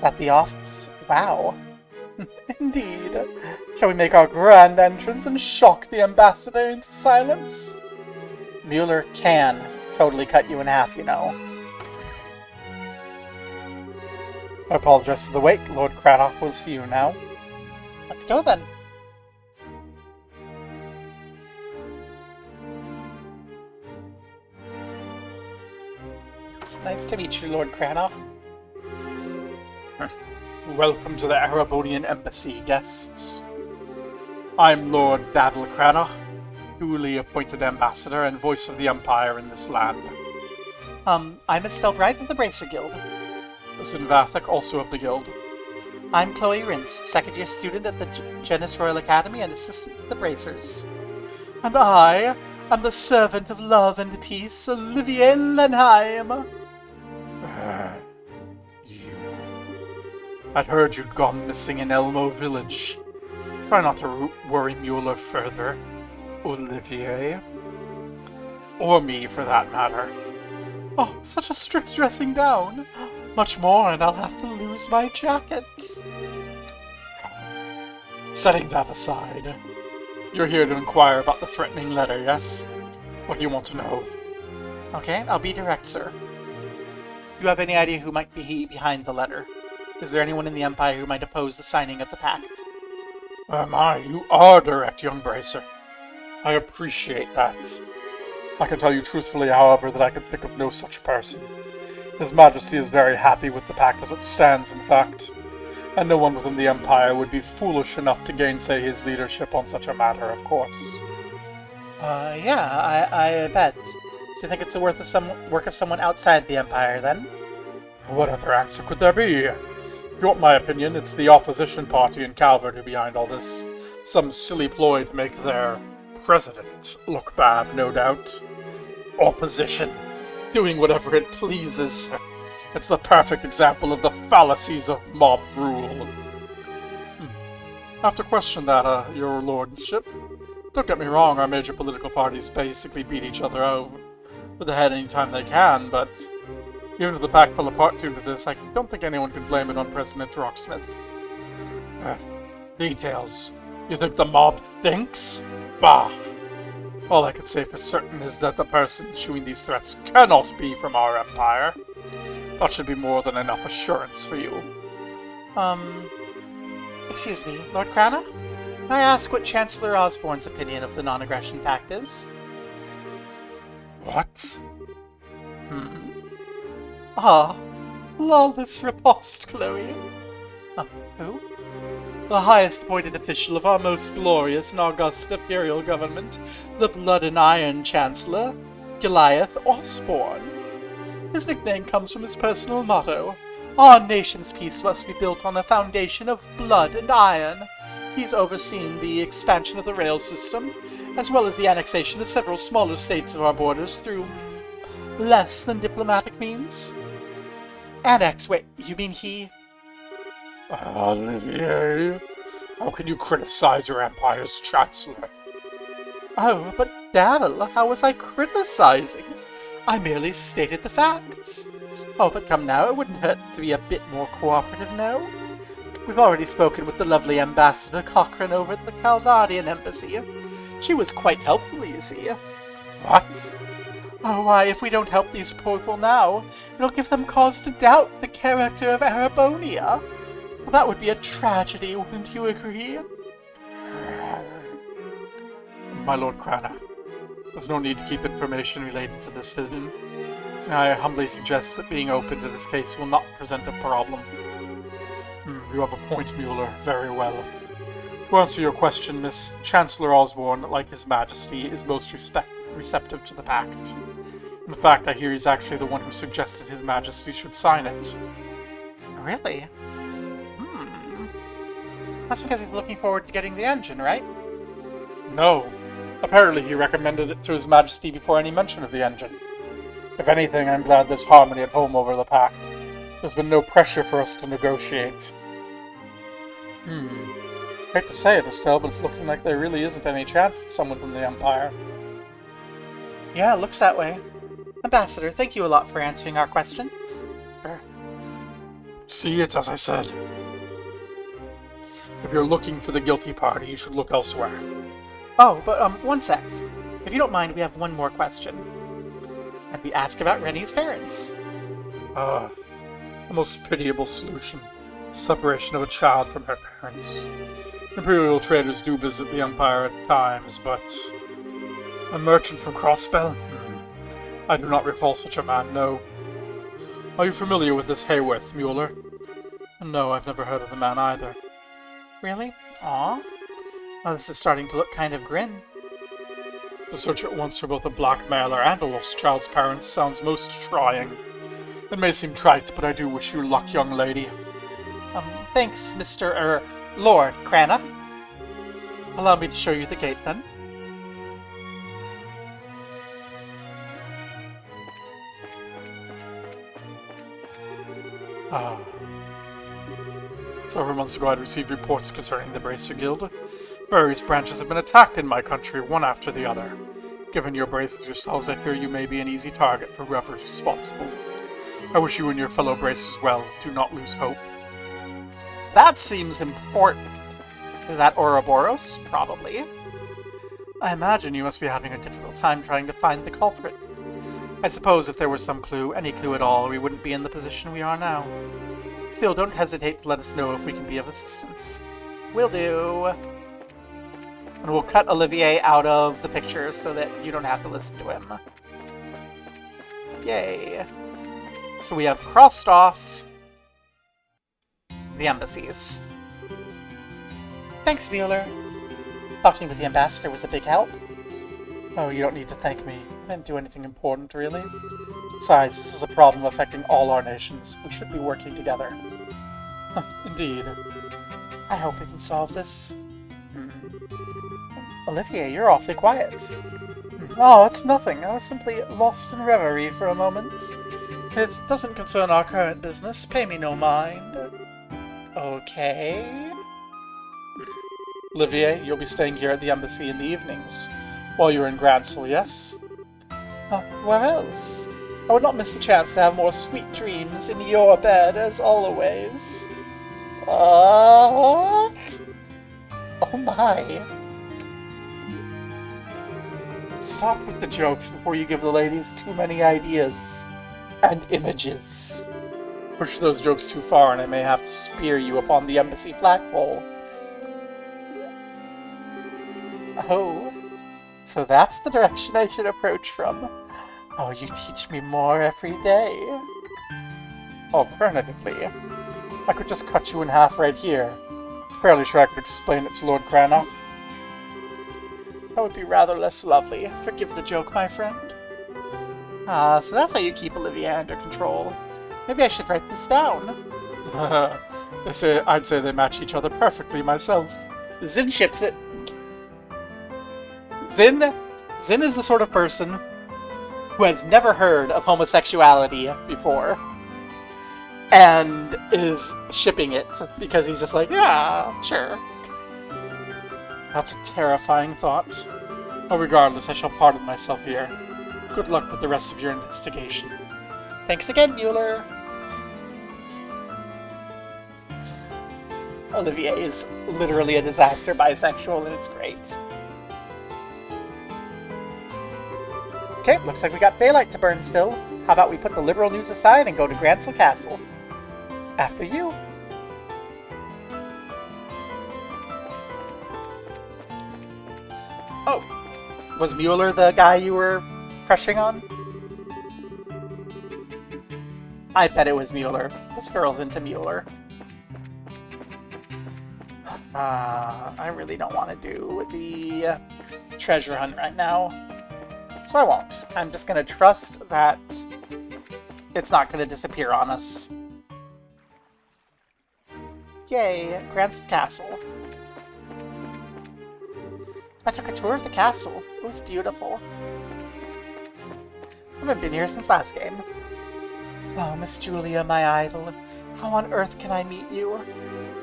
At the office? Wow. Indeed. Shall we make our grand entrance and shock the ambassador into silence? Mueller can totally cut you in half, you know. I apologize for the wait. Lord Craddock will see you now. Let's go then. It's nice to meet you, Lord Craddock. Welcome to the Erebonian Embassy, guests. I'm Lord Dadel Craddock, duly appointed ambassador and voice of the Empire in this land. I'm Estelle Bright of the Bracer Guild. Zinvathik, also of the Guild. I'm Chloe Rince, second-year student at the Genus Royal Academy and assistant to the Bracers. And I am the servant of love and peace, Olivier Lenheim. You. I'd heard you'd gone missing in Elmo Village. Try not to worry Mueller further, Olivier. Or me, for that matter. Oh, such a strict dressing down. Much more, and I'll have to lose my jacket. Setting that aside, you're here to inquire about the threatening letter, yes? What do you want to know? Okay, I'll be direct, sir. Do you have any idea who might be behind the letter? Is there anyone in the Empire who might oppose the signing of the pact? You are direct, young Bracer. I appreciate that. I can tell you truthfully, however, that I can think of no such person. His Majesty is very happy with the pact as it stands, in fact, and no one within the Empire would be foolish enough to gainsay his leadership on such a matter, of course. Yeah, I bet. So you think it's the work of someone outside the Empire, then? What other answer could there be? If you want my opinion, it's the opposition party in Calvert who behind all this. Some silly ploy to make their president look bad, no doubt. Opposition. Doing whatever it pleases. It's the perfect example of the fallacies of mob rule. Have to question that, your lordship. Don't get me wrong, our major political parties basically beat each other over the head anytime they can, but even if the pact fell apart due to this, I don't think anyone could blame it on President Rocksmith. Details. You think the mob thinks? Bah! All I can say for certain is that the person issuing these threats cannot be from our empire. That should be more than enough assurance for you. Excuse me, Lord Crana? May I ask what Chancellor Osborne's opinion of the Non-Aggression Pact is? What? Ah, flawless riposte, Chloe. Who? The highest appointed official of our most glorious and august imperial government, the Blood and Iron Chancellor, Goliath Osborne. His nickname comes from his personal motto, our nation's peace must be built on a foundation of blood and iron. He's overseen the expansion of the rail system, as well as the annexation of several smaller states of our borders through less than diplomatic means. Wait, you mean he? Olivier, how can you criticize your empire's chancellor? Oh, but Davil, how was I criticizing? I merely stated the facts. Oh, but come now, it wouldn't hurt to be a bit more cooperative, no? We've already spoken with the lovely Ambassador Cochrane over at the Calvardian Embassy. She was quite helpful, you see. What? Oh, why, if we don't help these people now, it'll give them cause to doubt the character of Arabonia. Well, that would be a tragedy, wouldn't you agree? My Lord Crana, there's no need to keep information related to this hidden. I humbly suggest that being open to this case will not present a problem. You have a point, Mueller. Very well. To answer your question, Miss Chancellor Osborne, like His Majesty, is most receptive to the pact. In fact, I hear he's actually the one who suggested His Majesty should sign it. Really? That's because he's looking forward to getting the engine, right? No. Apparently he recommended it to His Majesty before any mention of the engine. If anything, I'm glad there's harmony at home over the pact. There's been no pressure for us to negotiate. Hate to say it, Estelle, but it's looking like there really isn't any chance it's someone from the Empire. Yeah, it looks that way. Ambassador, thank you a lot for answering our questions. See, it's as I said. If you're looking for the guilty party, you should look elsewhere. Oh, but one sec. If you don't mind, we have one more question. And we ask about Rennie's parents. A most pitiable solution. Separation of a child from her parents. Imperial traders do visit the Empire at times, but a merchant from Crossbell? I do not recall such a man, no. Are you familiar with this Hayworth, Mueller? No, I've never heard of the man either. Really? Aw. Well, this is starting to look kind of grim. To search at once for both a blackmailer and a lost child's parents sounds most trying. It may seem trite, but I do wish you luck, young lady. Thanks, Lord Crana. Allow me to show you the gate, then. Several months ago I'd received reports concerning the Bracer Guild. Various branches have been attacked in my country, one after the other. Given your bracers yourselves, I fear you may be an easy target for whoever's responsible. I wish you and your fellow bracers well. Do not lose hope. That seems important. Is that Ouroboros? Probably. I imagine you must be having a difficult time trying to find the culprit. I suppose if there was some clue, any clue at all, we wouldn't be in the position we are now. Still, don't hesitate to let us know if we can be of assistance. Will do. And we'll cut Olivier out of the picture so that you don't have to listen to him. Yay. So we have crossed off the embassies. Thanks, Mueller. Talking with the ambassador was a big help. Oh, you don't need to thank me. I didn't do anything important, really. Besides, this is a problem affecting all our nations. We should be working together. Indeed. I hope we can solve this. Olivier, you're awfully quiet. Oh, it's nothing. I was simply lost in reverie for a moment. It doesn't concern our current business. Pay me no mind. Okay. Olivier, you'll be staying here at the embassy in the evenings, while you're in Gransel, yes? Where else? I would not miss the chance to have more sweet dreams in your bed, as always. What? Oh my. Stop with the jokes before you give the ladies too many ideas and images. push those jokes too far and I may have to spear you upon the embassy flagpole. Oh, so that's the direction I should approach from. Oh, you teach me more every day. Alternatively, I could just cut you in half right here. Fairly sure I could explain it to Lord Cranach. That would be rather less lovely. Forgive the joke, my friend. Ah, so that's how you keep Olivia under control. Maybe I should write this down. I'd say they match each other perfectly myself. Zin ships it. Zin is the sort of person who has never heard of homosexuality before and is shipping it because he's just like, yeah, sure. That's a terrifying thought. Oh, regardless, I shall pardon myself here. Good luck with the rest of your investigation. Thanks again, Mueller. Olivier is literally a disaster bisexual, and it's great. Okay, looks like we got daylight to burn still. How about we put the liberal news aside and go to Gransel Castle? After you. Oh, was Mueller the guy you were crushing on? I bet it was Mueller. This girl's into Mueller. I really don't want to do the treasure hunt right now. So I won't. I'm just going to trust that it's not going to disappear on us. Yay, Gransel Castle. I took a tour of the castle. It was beautiful. I haven't been here since last game. Oh, Miss Julia, my idol. How on earth can I meet you?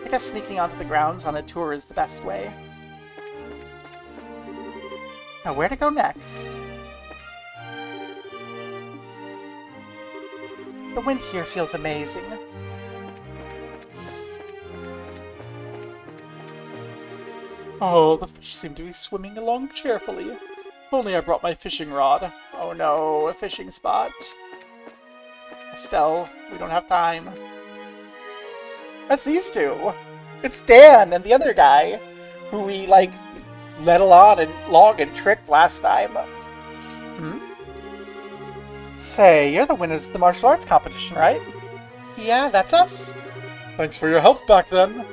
I guess sneaking onto the grounds on a tour is the best way. Now, where to go next? The wind here feels amazing. Oh, the fish seem to be swimming along cheerfully. If only I brought my fishing rod. Oh no, a fishing spot. Estelle, we don't have time. That's these two. It's Dan and the other guy who we, like, led along and tricked last time. Hmm? Say, you're the winners of the martial arts competition, right? Yeah, that's us. Thanks for your help back then.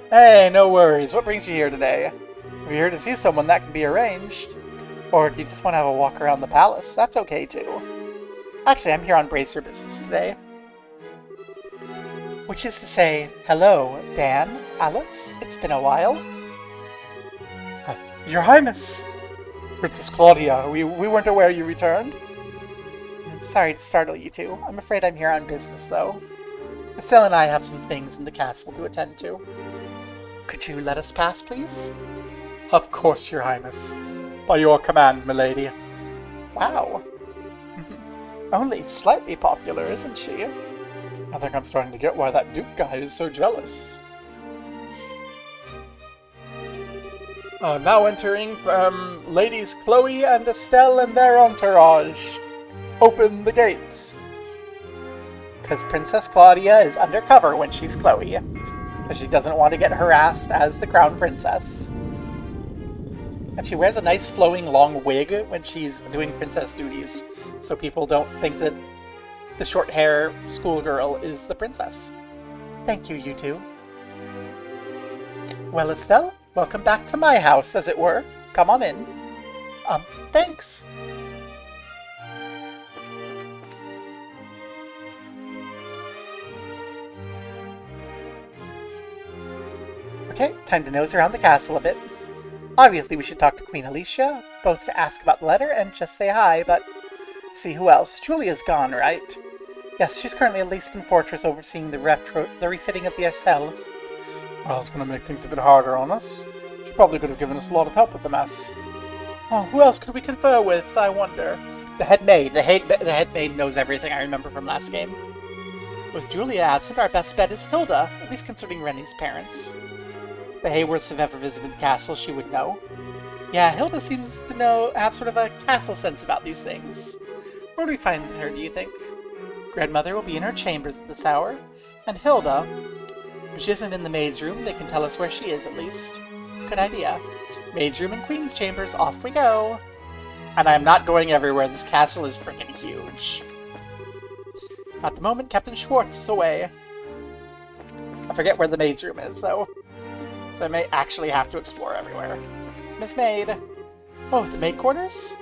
Hey, no worries. What brings you here today? If you're here to see someone, that can be arranged. Or do you just want to have a walk around the palace? That's okay, too. Actually, I'm here on Bracer business today. Which is to say, hello, Dan, Alex. It's been a while. Your Highness! Princess Claudia, we weren't aware you returned. I'm sorry to startle you two. I'm afraid I'm here on business, though. Estelle and I have some things in the castle to attend to. Could you let us pass, please? Of course, Your Highness. By your command, milady. Wow. Only slightly popular, isn't she? I think I'm starting to get why that Duke guy is so jealous. Now entering Ladies Chloe and Estelle and their entourage. Open the gates. Because Princess Claudia is undercover when she's Chloe. Because she doesn't want to get harassed as the crown princess. And she wears a nice flowing long wig when she's doing princess duties. So people don't think that the short hair schoolgirl is the princess. Thank you, you two. Well, Estelle, welcome back to my house, as it were. Come on in. Thanks. Okay, time to nose around the castle a bit. Obviously, we should talk to Queen Alicia, both to ask about the letter and just say hi, but... See, who else? Julia's gone, right? Yes, she's currently at Leaston Fortress overseeing the refitting of the Estelle. Well, it's going to make things a bit harder on us. She probably could have given us a lot of help with the mess. Oh, who else could we confer with, I wonder? The head maid. The head maid knows everything I remember from last game. With Julia absent, our best bet is Hilda, at least concerning Rennie's parents. If the Hayworths have ever visited the castle, she would know. Yeah, Hilda seems to have sort of a castle sense about these things. Where do we find her, do you think? Grandmother will be in her chambers at this hour, and Hilda, if she isn't in the maid's room, they can tell us where she is at least. Good idea. Maid's room and queen's chambers, off we go. And I'm not going everywhere, this castle is freaking huge. At the moment, Captain Schwartz is away. I forget where the maid's room is, though. So I may actually have to explore everywhere. Miss Maid. Oh, the maid quarters?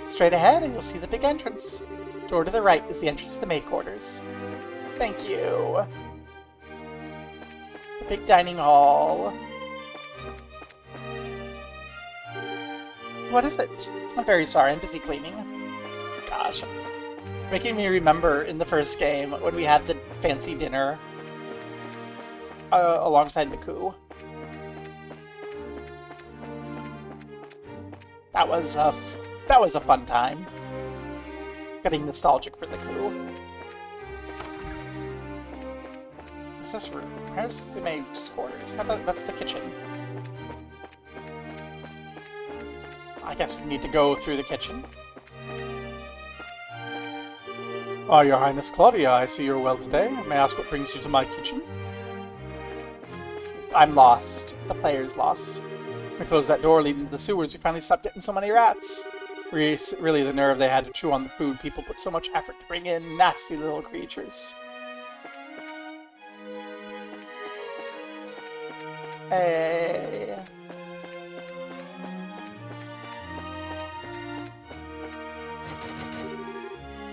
Straight ahead and you'll see the big entrance. Door to the right is the entrance to the maid quarters. Thank you. The big dining hall. What is it? I'm very sorry, I'm busy cleaning. Gosh. It's making me remember in the first game when we had the fancy dinner alongside the coup. That was a fun time. Getting nostalgic for the coup. What's this room? Where's the maid's quarters? That's the kitchen. I guess we need to go through the kitchen. Ah, Your Highness Claudia, I see you're well today. May I ask what brings you to my kitchen? I'm lost. The player's lost. We closed that door leading to the sewers. We finally stopped getting so many rats. Really, the nerve they had to chew on the food people put so much effort to bring in. Nasty little creatures. Hey.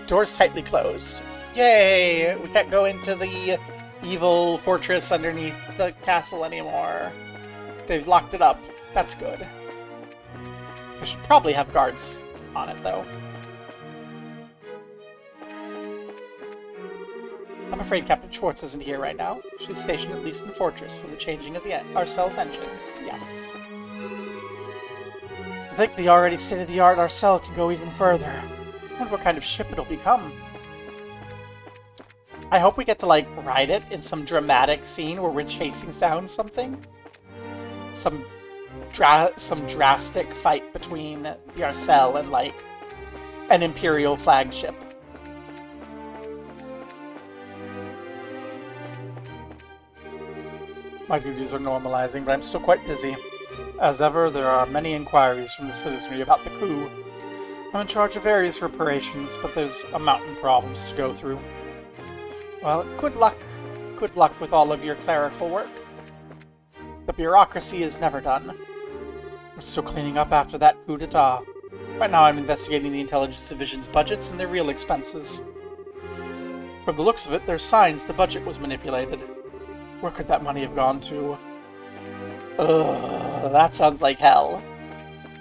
Door's tightly closed. Yay! We can't go into the evil fortress underneath the castle anymore. They've locked it up. That's good. We should probably have guards on it, though. I'm afraid Captain Schwartz isn't here right now. She's stationed at least in the fortress for the changing of the Arcel's engines. Yes. I think the already state-of-the-art Arcel can go even further. I wonder what kind of ship it'll become. I hope we get to, like, ride it in some dramatic scene where we're chasing down something. Some drastic fight between the Arcel and, like, an Imperial flagship. My duties are normalizing, but I'm still quite busy. As ever, there are many inquiries from the citizenry about the coup. I'm in charge of various reparations, but there's a mountain of problems to go through. Well, good luck. Good luck with all of your clerical work. The bureaucracy is never done. We're still cleaning up after that coup d'etat. Right now I'm investigating the Intelligence Division's budgets and their real expenses. From the looks of it, there's signs the budget was manipulated. Where could that money have gone to? Ugh, that sounds like hell.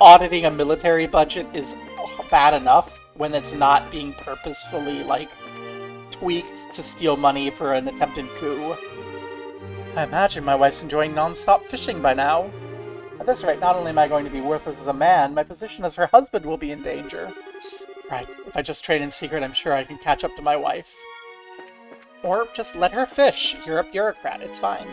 Auditing a military budget is bad enough when it's not being purposefully, like, tweaked to steal money for an attempted coup. I imagine my wife's enjoying non-stop fishing by now. At this rate, not only am I going to be worthless as a man, my position as her husband will be in danger. Right, if I just train in secret, I'm sure I can catch up to my wife. Or just let her fish. You're a bureaucrat, it's fine.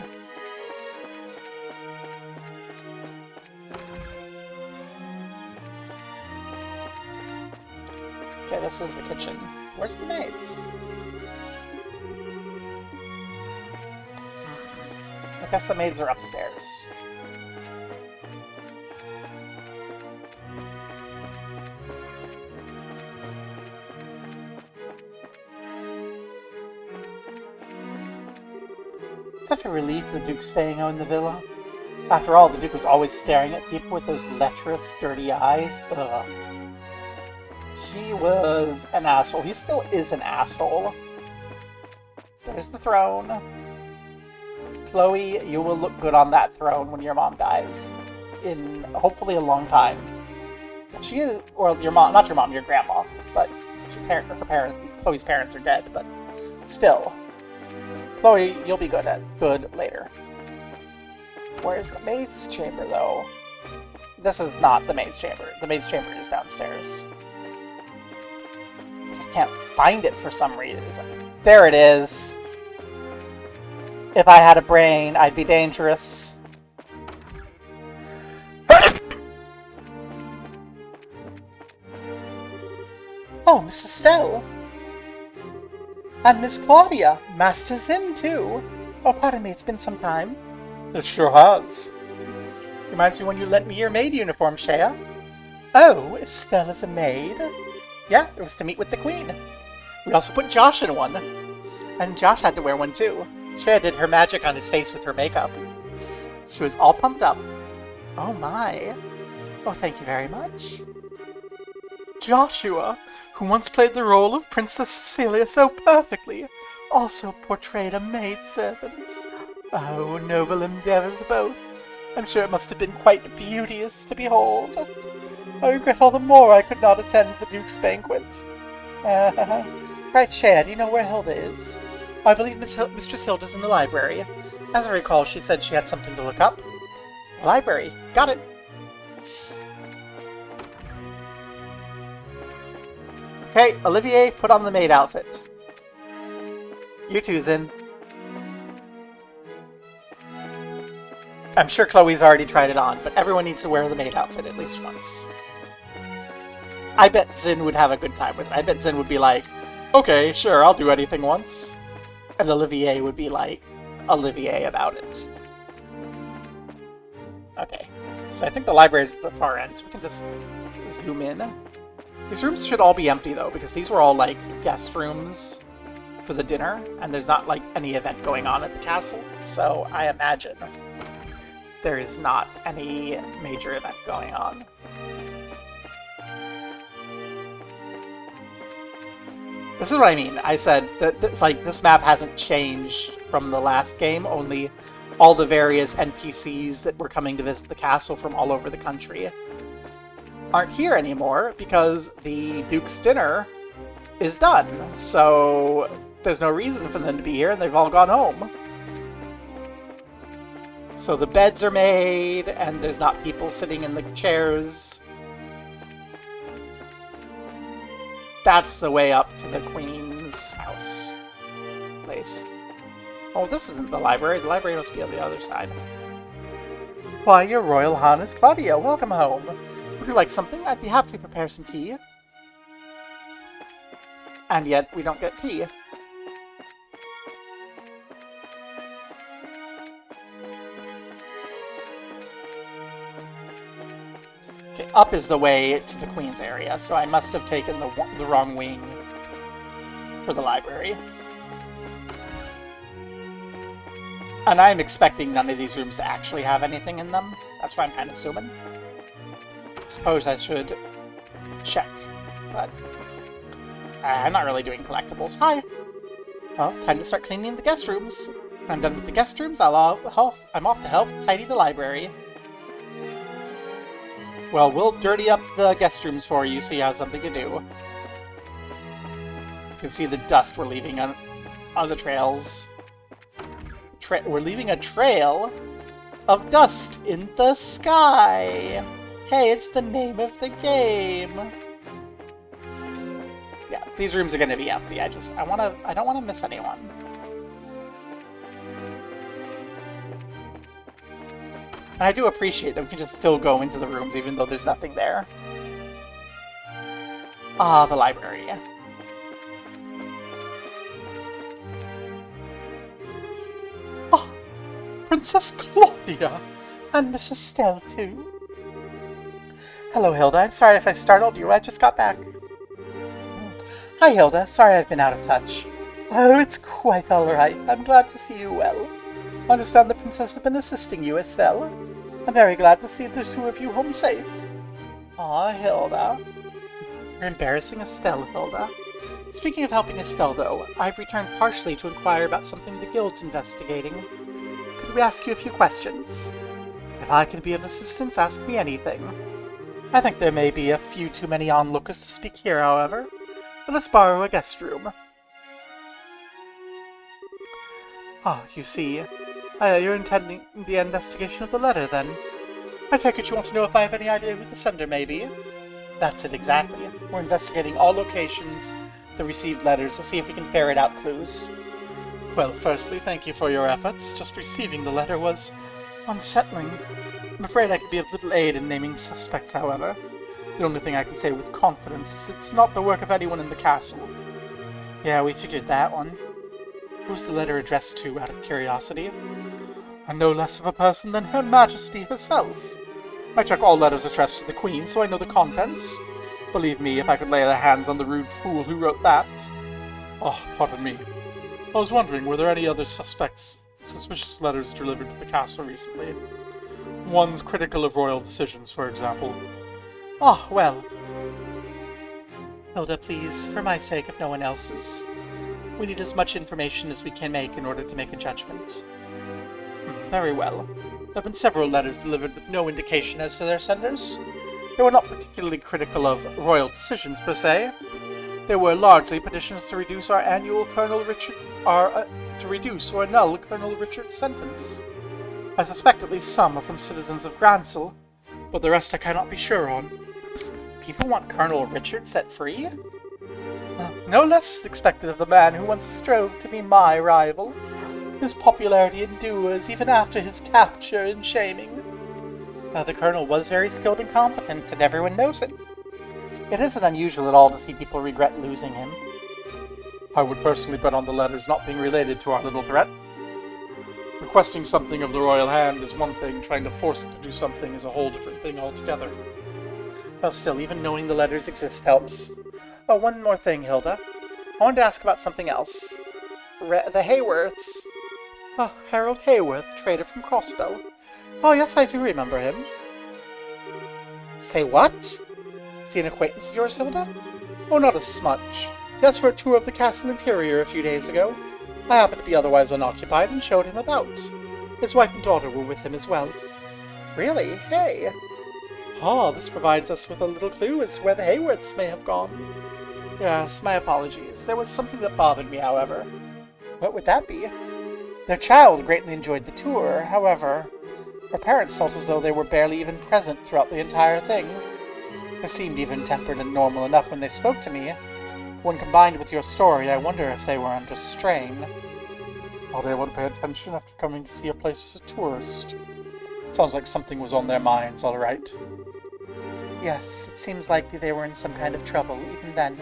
Okay, this is the kitchen. Where's the maids? I guess the maids are upstairs. Such a relief the Duke's staying in the villa. After all, the Duke was always staring at people with those lecherous, dirty eyes. Ugh. He was an asshole. He still is an asshole. There's the throne. Chloe, you will look good on that throne when your mom dies. In hopefully a long time. But she is, or your mom, not your mom, your grandma. But Chloe's parents are dead, but still. Chloe, you'll be good later. Where's the maid's chamber, though? This is not the maid's chamber. The maid's chamber is downstairs. I just can't find it for some reason. There it is. If I had a brain, I'd be dangerous. Oh, Miss Estelle. And Miss Claudia, Master Zin too. Oh, pardon me, it's been some time. It sure has. Reminds me when you lent me your maid uniform, Shea. Oh, Estelle is a maid? Yeah, it was to meet with the Queen. We also put Josh in one. And Josh had to wear one too. Shea did her magic on his face with her makeup. She was all pumped up. Oh my. Oh, thank you very much. Joshua, who once played the role of Princess Cecilia so perfectly, also portrayed a maidservant. Oh, noble endeavors both. I'm sure it must have been quite beauteous to behold. I regret all the more I could not attend the Duke's banquet. Right, Shea, do you know where Hilda is? I believe Mistress Hilda's in the library. As I recall, she said she had something to look up. Library. Got it. Okay, Olivier, put on the maid outfit. You two's in. I'm sure Chloe's already tried it on, but everyone needs to wear the maid outfit at least once. I bet Zin would have a good time with it. I bet Zin would be like, okay, sure, I'll do anything once. And Olivier would be like, Olivier about it. Okay, so I think the library's at the far end, so we can just zoom in. These rooms should all be empty, though, because these were all, like, guest rooms for the dinner, and there's not, like, any event going on at the castle, so I imagine there is not any major event going on. This is what I mean. I said that this map hasn't changed from the last game, only all the various NPCs that were coming to visit the castle from all over the country aren't here anymore because the Duke's dinner is done. So there's no reason for them to be here, and they've all gone home. So the beds are made, and there's not people sitting in the chairs. That's the way up to the Queen's house place. Oh, this isn't the library. The library must be on the other side. Why, your Royal Highness Claudia, welcome home. Would you like something? I'd be happy to prepare some tea. And yet, we don't get tea. Okay, up is the way to the Queen's area, so I must have taken the wrong wing for the library. And I'm expecting none of these rooms to actually have anything in them. That's what I'm kind of assuming. Suppose I should check, but I'm not really doing collectibles. Hi! Well, time to start cleaning the guest rooms. When I'm done with the guest rooms, I'm off to help tidy the library. Well, we'll dirty up the guest rooms for you so you have something to do. You can see the dust we're leaving on the trails. We're leaving a trail of dust in the sky! Hey, it's the name of the game! Yeah, these rooms are gonna be empty. I don't wanna miss anyone. And I do appreciate that we can just still go into the rooms even though there's nothing there. Ah, the library. Oh, Princess Claudia! And Mrs. Stell, too. Hello, Hilda. I'm sorry if I startled you. I just got back. Hi, Hilda. Sorry I've been out of touch. Oh, it's quite all right. I'm glad to see you well. I understand the princess has been assisting you, Estelle. I'm very glad to see the two of you home safe. Aw, Hilda. You're embarrassing Estelle, Hilda. Speaking of helping Estelle, though, I've returned partially to inquire about something the Guild's investigating. Could we ask you a few questions? If I can be of assistance, ask me anything. I think there may be a few too many onlookers to speak here, however. Let us borrow a guest room. Ah, you see. You're intending the investigation of the letter, then? I take it you want to know if I have any idea who the sender may be? That's it, exactly. We're investigating all locations that received letters to see if we can ferret out clues. Well, firstly, thank you for your efforts. Just receiving the letter was unsettling. I'm afraid I could be of little aid in naming suspects, however. The only thing I can say with confidence is it's not the work of anyone in the castle. Yeah, we figured that one. Who's the letter addressed to, out of curiosity? And no less of a person than Her Majesty herself. I check all letters addressed to the Queen, so I know the contents. Believe me, if I could lay their hands on the rude fool who wrote that. Oh, pardon me. I was wondering, were there any other suspicious letters delivered to the castle recently? Ones critical of royal decisions, for example. Ah, well. Hilda, please, for my sake, if no one else's. We need as much information as we can make in order to make a judgment. Very well. There have been several letters delivered with no indication as to their senders. They were not particularly critical of royal decisions, per se. They were largely petitions to reduce or annul Colonel Richard's sentence. I suspect at least some are from citizens of Gransel, but the rest I cannot be sure on. People want Colonel Richard set free? No less expected of the man who once strove to be my rival. His popularity endures even after his capture and shaming. The Colonel was very skilled and competent, and everyone knows it. It isn't unusual at all to see people regret losing him. I would personally bet on the letters not being related to our little threat. Requesting something of the royal hand is one thing, trying to force it to do something is a whole different thing altogether. Well, still, even knowing the letters exist helps. Oh, one more thing, Hilda. I wanted to ask about something else. The Hayworths. Ah, Harold Hayworth, trader from Crossbell. Oh, yes, I do remember him. Say what? Is he an acquaintance of yours, Hilda? Oh, not a smudge. He asked for a tour of the castle interior a few days ago. I happened to be otherwise unoccupied and showed him about. His wife and daughter were with him as well. Really? Hey. Ah, this provides us with a little clue as to where the Hayworths may have gone. Yes, my apologies. There was something that bothered me, however. What would that be? Their child greatly enjoyed the tour, however. Her parents felt as though they were barely even present throughout the entire thing. They seemed even-tempered and normal enough when they spoke to me. When combined with your story, I wonder if they were under strain. Not able to pay attention after coming to see a place as a tourist. Sounds like something was on their minds, all right. Yes, it seems likely they were in some kind of trouble, even then.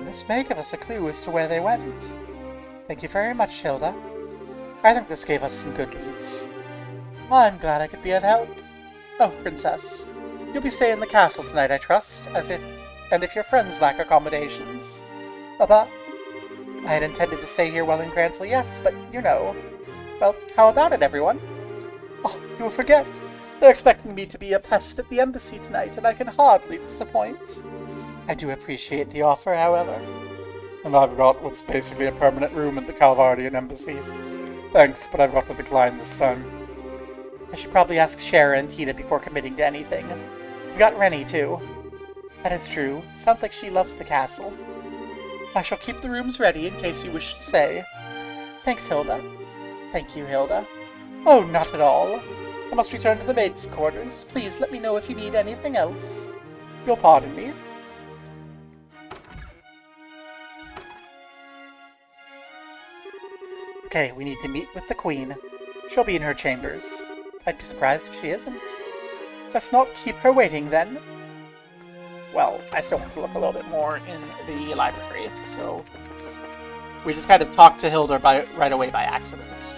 This may give us a clue as to where they went. Thank you very much, Hilda. I think this gave us some good leads. I'm glad I could be of help. Oh, Princess, you'll be staying in the castle tonight, I trust, and if your friends lack accommodations. But I had intended to stay here while in Gransel, yes, but you know. Well, how about it, everyone? Oh, you forget. They're expecting me to be a pest at the embassy tonight, and I can hardly disappoint. I do appreciate the offer, however. And I've got what's basically a permanent room at the Calvardian embassy. Thanks, but I've got to decline this time. I should probably ask Shara and Tita before committing to anything. We've got Rennie, too. That is true. Sounds like she loves the castle. I shall keep the rooms ready in case you wish to stay. Thanks, Hilda. Thank you, Hilda. Oh, not at all. I must return to the maids' quarters. Please let me know if you need anything else. You'll pardon me. Okay, we need to meet with the Queen. She'll be in her chambers. I'd be surprised if she isn't. Let's not keep her waiting, then. Well, I still want to look a little bit more in the library, so we just kind of talked to Hilda right away by accident.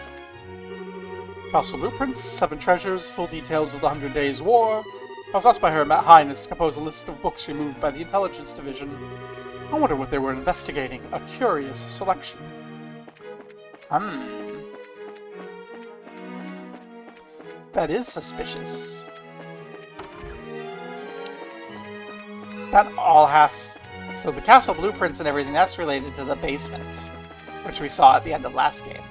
Castle blueprints, 7 treasures, full details of the 100 Days' War. I was asked by Her Highness to compose a list of books removed by the Intelligence Division. I wonder what they were investigating. A curious selection. That is suspicious. That all has... So the castle blueprints and everything, that's related to the basement, which we saw at the end of last game.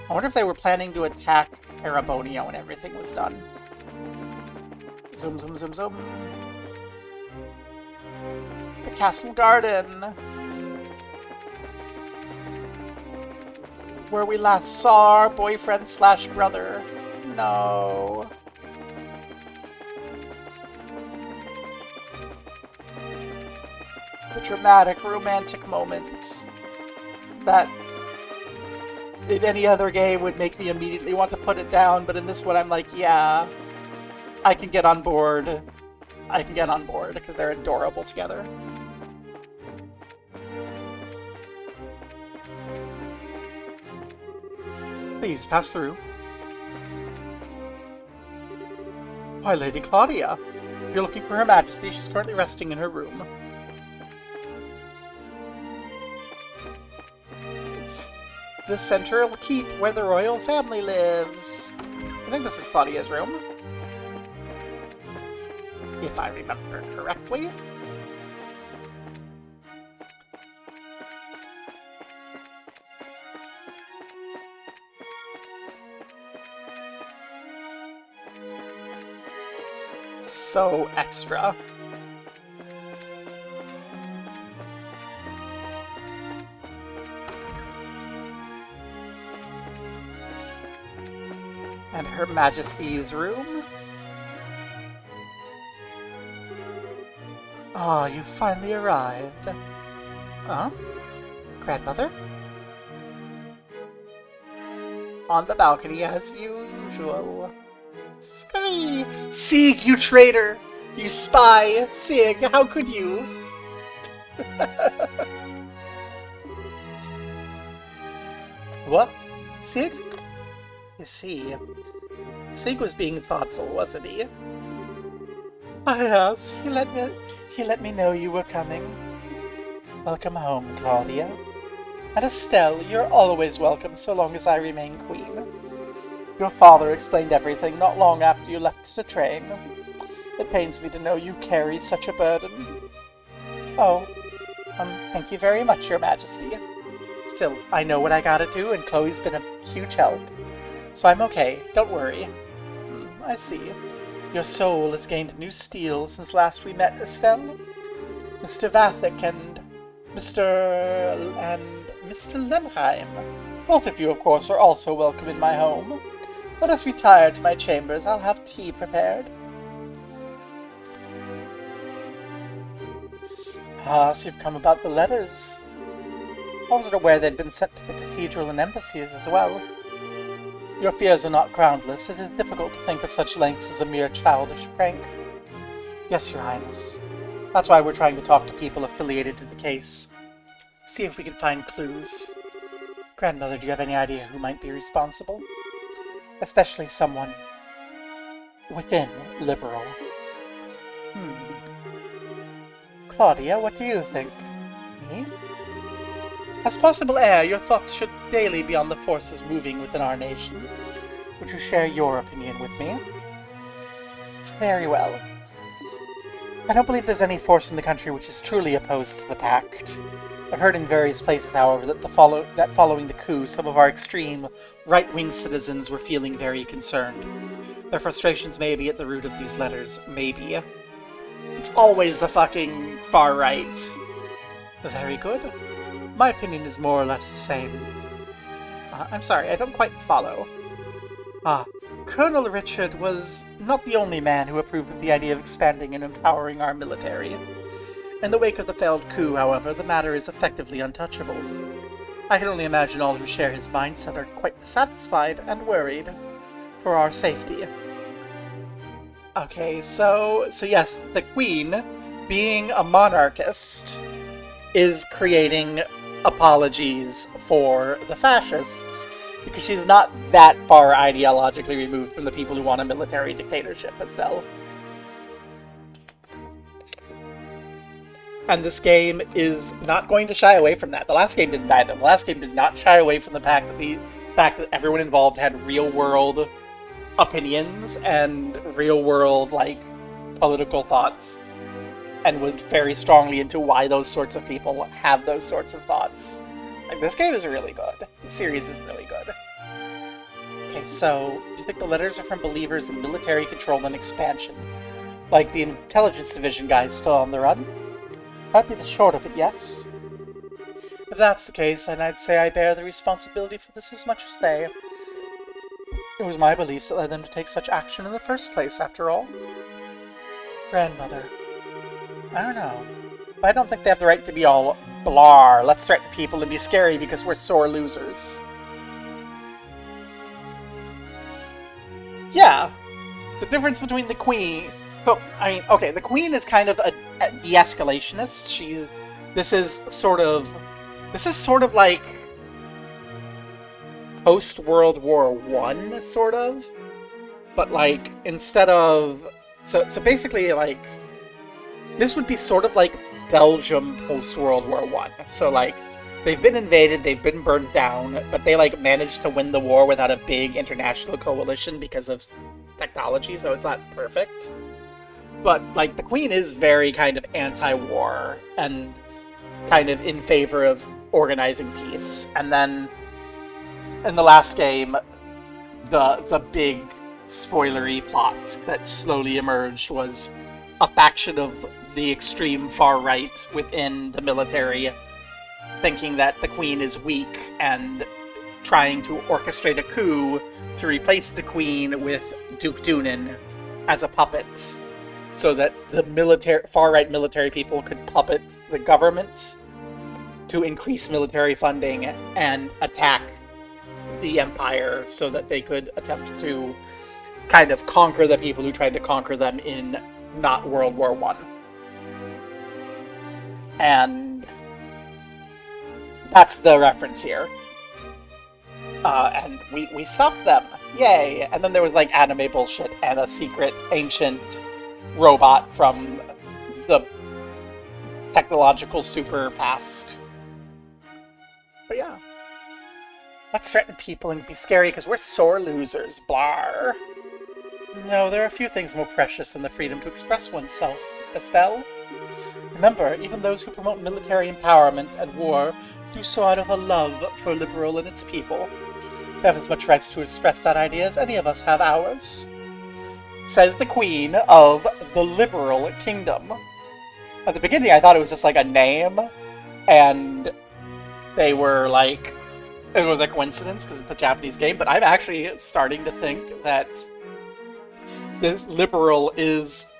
I wonder if they were planning to attack Erebonio when everything was done. Zoom, zoom, zoom, zoom. The castle garden, where we last saw our boyfriend/brother. No. The dramatic, romantic moments that in any other game would make me immediately want to put it down, but in this one I'm like, yeah, I can get on board. I can get on board because they're adorable together. Please, pass through. Why, Lady Claudia. You're looking for Her Majesty. She's currently resting in her room. It's the central keep where the royal family lives. I think this is Claudia's room. If I remember correctly. So extra. And Her Majesty's room? Ah, you finally arrived. Huh? Grandmother? On the balcony as usual. Scurry! Sig, you traitor! You spy! Sig, how could you? What? Sig? I see. Sig was being thoughtful, wasn't he? Ah, yes, he let me know you were coming. Welcome home, Claudia. And Estelle, you're always welcome so long as I remain queen. Your father explained everything not long after you left the train. It pains me to know you carry such a burden. Oh, thank you very much, Your Majesty. Still, I know what I gotta do, and Chloe's been a huge help. So I'm okay, don't worry. I see. Your soul has gained new steel since last we met, Estelle. Mr. Vathic and Mr. Lemheim. Both of you, of course, are also welcome in my home. Let us retire to my chambers. I'll have tea prepared. Ah, so you've come about the letters. I wasn't aware they'd been sent to the cathedral and embassies as well. Your fears are not groundless. It is difficult to think of such lengths as a mere childish prank. Yes, Your Highness. That's why we're trying to talk to people affiliated to the case. See if we can find clues. Grandmother, do you have any idea who might be responsible? Especially someone within Liberal. Claudia, what do you think? Me? As possible heir, your thoughts should daily be on the forces moving within our nation. Would you share your opinion with me? Very well. I don't believe there's any force in the country which is truly opposed to the Pact. I've heard in various places, however, that following the coup, some of our extreme, right-wing citizens were feeling very concerned. Their frustrations may be at the root of these letters. Maybe. It's always the fucking far-right. Very good. My opinion is more or less the same. I'm sorry, I don't quite follow. Colonel Richard was not the only man who approved of the idea of expanding and empowering our military. In the wake of the failed coup, however, the matter is effectively untouchable. I can only imagine all who share his mindset are quite dissatisfied and worried for our safety. Okay, so yes, the Queen, being a monarchist, is creating apologies for the fascists, because she's not that far ideologically removed from the people who want a military dictatorship, Estelle. And this game is not going to shy away from that. The last game didn't either. The last game did not shy away from the fact that everyone involved had real-world opinions and real-world, political thoughts, and went very strongly into why those sorts of people have those sorts of thoughts. This game is really good. The series is really good. Okay, so, do you think the letters are from believers in military control and expansion? Like the intelligence division guys still on the run? That'd be the short of it, yes. If that's the case, then I'd say I bear the responsibility for this as much as they. It was my beliefs that led them to take such action in the first place, after all. Grandmother. I don't know. But I don't think they have the right to be all blah, let's threaten people and be scary because we're sore losers. Yeah. The difference between the Queen... the Queen is kind of a de-escalationist. This is sort of like post-World War One, sort of. But, like, instead of... So basically, like, this would be sort of like Belgium post-World War One. So, like, they've been invaded, they've been burned down, but they, like, managed to win the war without a big international coalition because of technology, so it's not perfect. But, like, the Queen is very kind of anti-war and kind of in favor of organizing peace. And then, in the last game, the big spoilery plot that slowly emerged was a faction of the extreme far right within the military thinking that the Queen is weak and trying to orchestrate a coup to replace the Queen with Duke Dunin as a puppet, so that the far-right military people could puppet the government to increase military funding and attack the Empire so that they could attempt to kind of conquer the people who tried to conquer them in not World War One. And that's the reference here. And we stopped them. Yay! And then there was, like, anime bullshit and a secret ancient robot from the technological super past. But yeah. Let's threaten people and be scary because we're sore losers. Blar. No, there are a few things more precious than the freedom to express oneself, Estelle. Remember, even those who promote military empowerment and war do so out of a love for Liberal and its people. They have as much rights to express that idea as any of us have ours. Says the Queen of the Liberal Kingdom. At the beginning, I thought it was just like a name, and they were like, it was a coincidence because it's a Japanese game, but I'm actually starting to think that this liberal is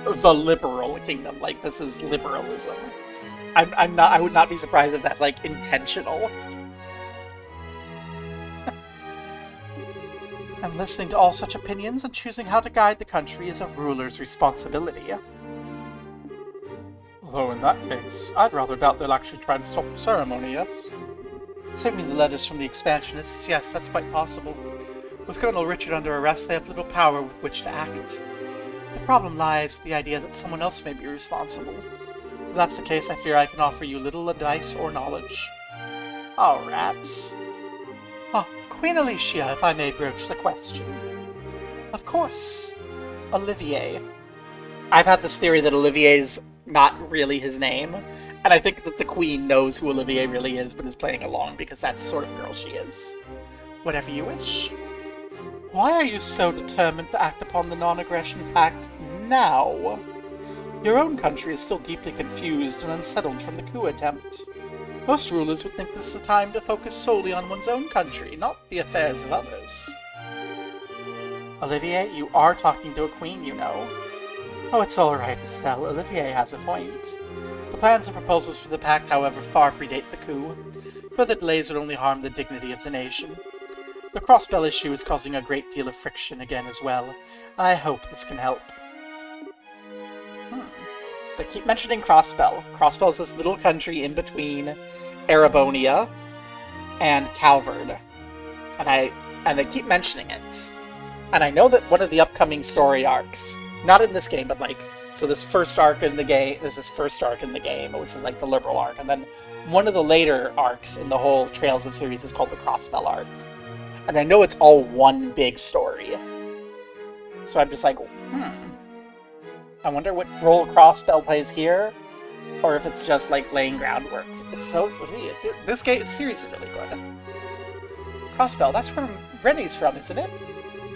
the Liberal Kingdom. Like, this is liberalism. I would not be surprised if that's, like, intentional. And listening to all such opinions and choosing how to guide the country is a ruler's responsibility. Though in that case, I'd rather doubt they'll actually try to stop the ceremony, yes? Assuming the letters from the expansionists, yes, that's quite possible. With Colonel Richard under arrest, they have little power with which to act. The problem lies with the idea that someone else may be responsible. If that's the case, I fear I can offer you little advice or knowledge. Oh, rats. Oh, Queen Alicia, if I may broach the question. Of course. Olivier. I've had this theory that Olivier's not really his name, and I think that the Queen knows who Olivier really is, but is playing along because that's the sort of girl she is. Whatever you wish. Why are you so determined to act upon the non-aggression pact now? Your own country is still deeply confused and unsettled from the coup attempt. Most rulers would think this is a time to focus solely on one's own country, not the affairs of others. Olivier, you are talking to a queen, you know. Oh, it's all right, Estelle. Olivier has a point. The plans and proposals for the pact, however, far predate the coup. Further delays would only harm the dignity of the nation. The crossbell issue is causing a great deal of friction again as well, and I hope this can help. They keep mentioning Crossbell. Crossbell is this little country in between Erebonia and Calvard. And they keep mentioning it. And I know that one of the upcoming story arcs, not in this game, but like, so this first arc in the game, there's this first arc in the game, which is like the Liberal arc, and then one of the later arcs in the whole Trails of series is called the Crossbell arc. And I know it's all one big story. So I'm just like, I wonder what role Crossbell plays here, or if it's just like laying groundwork. It's so this series is really good. Crossbell, that's where Rennie's from, isn't it?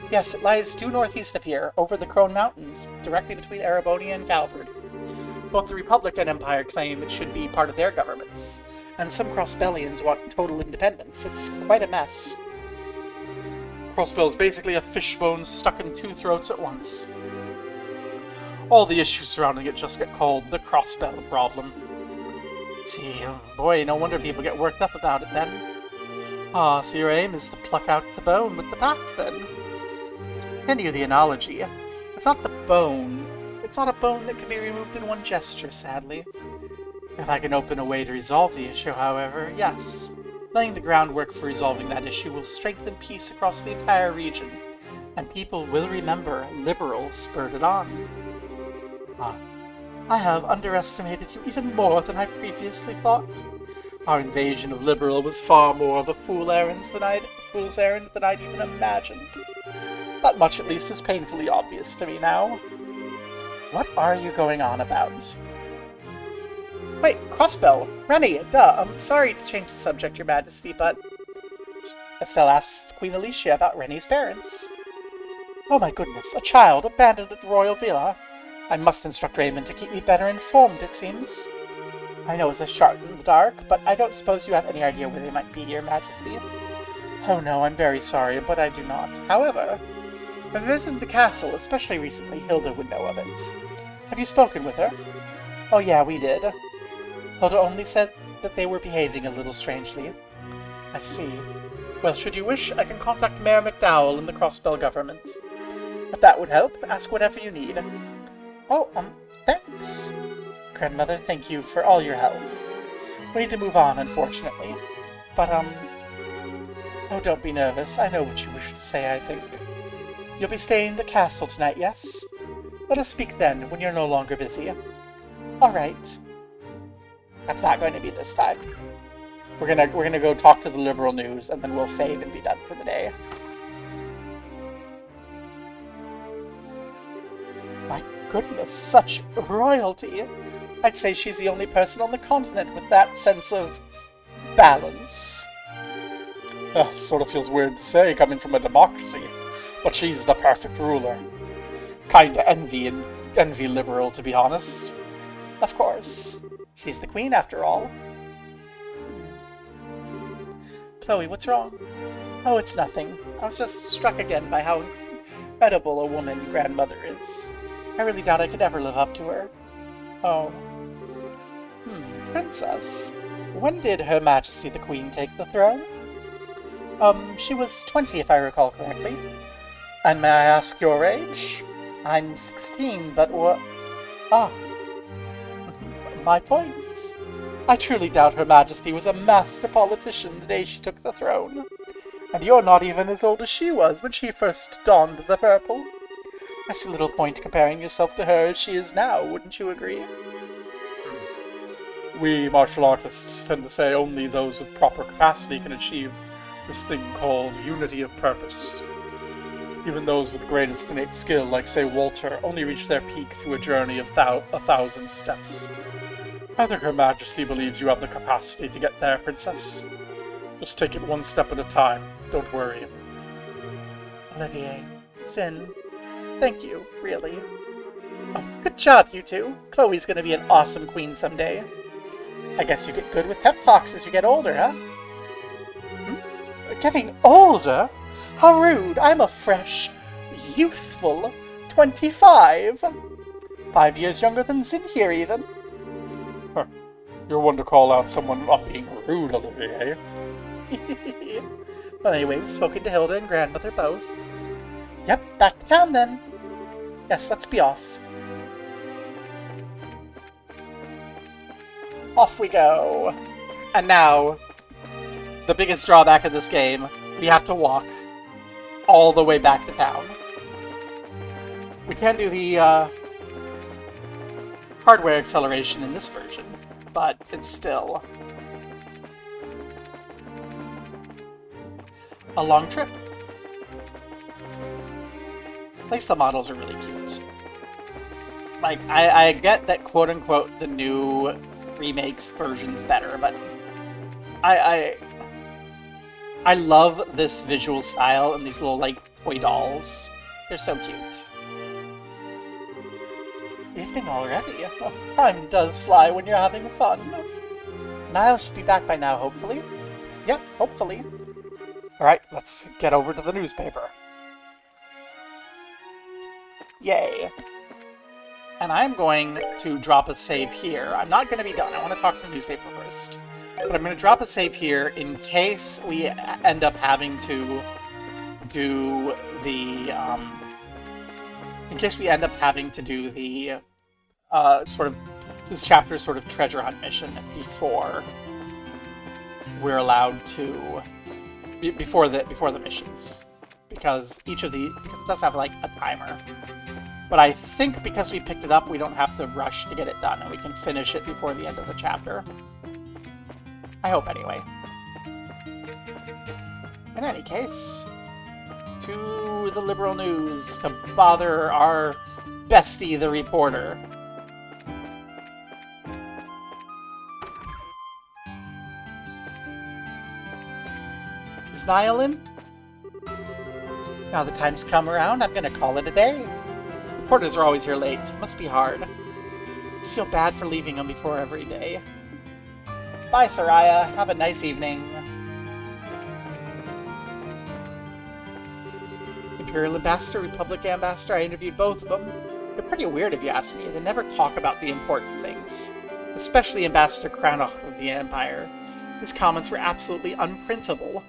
Yes, it lies due northeast of here, over the Crone Mountains, directly between Erebonia and Calvard. Both the Republic and Empire claim it should be part of their governments, and some Crossbellians want total independence. It's quite a mess. Crossbell is basically a fishbone stuck in two throats at once. All the issues surrounding it just get called the Crossbell problem. See, boy, no wonder people get worked up about it then. Ah, so your aim is to pluck out the bone with the pact then? To continue the analogy, it's not the bone. It's not a bone that can be removed in one gesture, sadly. If I can open a way to resolve the issue, however, yes. Laying the groundwork for resolving that issue will strengthen peace across the entire region, and people will remember Liberal spurred it on. I have underestimated you even more than I previously thought. Our invasion of Liberal was far more of a fool's errand than I'd even imagined. That much at least is painfully obvious to me now. What are you going on about? Wait, Crossbell! Rennie, duh, I'm sorry to change the subject, Your Majesty, but Estelle asks Queen Alicia about Rennie's parents. Oh my goodness, a child abandoned at Royal Villa? I must instruct Raymond to keep me better informed, it seems. I know it's a shot in the dark, but I don't suppose you have any idea where they might be, Your Majesty. Oh no, I'm very sorry, but I do not. However, if I visited the castle, especially recently, Hilda would know of it. Have you spoken with her? Oh yeah, we did. Hilda only said that they were behaving a little strangely. I see. Well, should you wish, I can contact Mayor McDowell in the Crossbell government. If that would help, ask whatever you need. Oh, thanks. Grandmother, thank you for all your help. We need to move on, unfortunately. But, oh, don't be nervous. I know what you wish to say, I think. You'll be staying in the castle tonight, yes? Let us speak then, when you're no longer busy. All right. That's not going to be this time. We're gonna go talk to the Liberal News, and then we'll save and be done for the day. My goodness, such royalty! I'd say she's the only person on the continent with that sense of balance. Sort of feels weird to say, coming from a democracy, but she's the perfect ruler. Kinda envy Liberal, to be honest. Of course. She's the queen, after all. Chloe, what's wrong? Oh, it's nothing. I was just struck again by how incredible a woman Grandmother is. I really doubt I could ever live up to her. Oh. Princess. When did Her Majesty the Queen take the throne? She was 20, if I recall correctly. And may I ask your age? I'm 16, but what... My points. I truly doubt Her Majesty was a master politician the day she took the throne. And you're not even as old as she was when she first donned the purple. I see little point comparing yourself to her as she is now, wouldn't you agree? We martial artists tend to say only those with proper capacity can achieve this thing called unity of purpose. Even those with the greatest innate skill, like, say, Walter, only reach their peak through a journey of 1,000 steps. I think Her Majesty believes you have the capacity to get there, Princess. Just take it one step at a time. Don't worry. Olivier. Sin. Thank you, really. Oh, good job, you two. Chloe's gonna be an awesome queen someday. I guess you get good with pep talks as you get older, huh? Getting older? How rude! I'm a fresh, youthful 25. 5 years younger than Zin here, even. You're one to call out someone on being rude, Olivier. Well, anyway, we've spoken to Hilda and Grandmother both. Yep, back to town then. Yes, let's be off. Off we go. And now, the biggest drawback of this game, we have to walk all the way back to town. We can do the hardware acceleration in this version, but it's still a long trip. At least the models are really cute. Like, I get that quote-unquote the new remakes version's better, but I love this visual style and these little, like, toy dolls. They're so cute. Evening already? Oh, time does fly when you're having fun. Niall should be back by now, hopefully. Yep, hopefully. Alright, let's get over to the newspaper. Yay. And I'm going to drop a save here. I'm not going to be done. I want to talk to the newspaper first. But I'm going to drop a save here in case we end up having to do the, sort of, this chapter's sort of treasure hunt mission before we're allowed to before the missions, because because it does have like a timer. But I think because we picked it up, we don't have to rush to get it done, and we can finish it before the end of the chapter. I hope, anyway. In any case, to the Liberal News to bother our bestie, the reporter. Is Niall in? Now the time's come around, I'm gonna call it a day. Reporters are always here late. Must be hard. I just feel bad for leaving them before every day. Bye, Soraya. Have a nice evening. Imperial Ambassador, Republic Ambassador, I interviewed both of them. They're pretty weird if you ask me. They never talk about the important things. Especially Ambassador Cranach of the Empire. His comments were absolutely unprintable.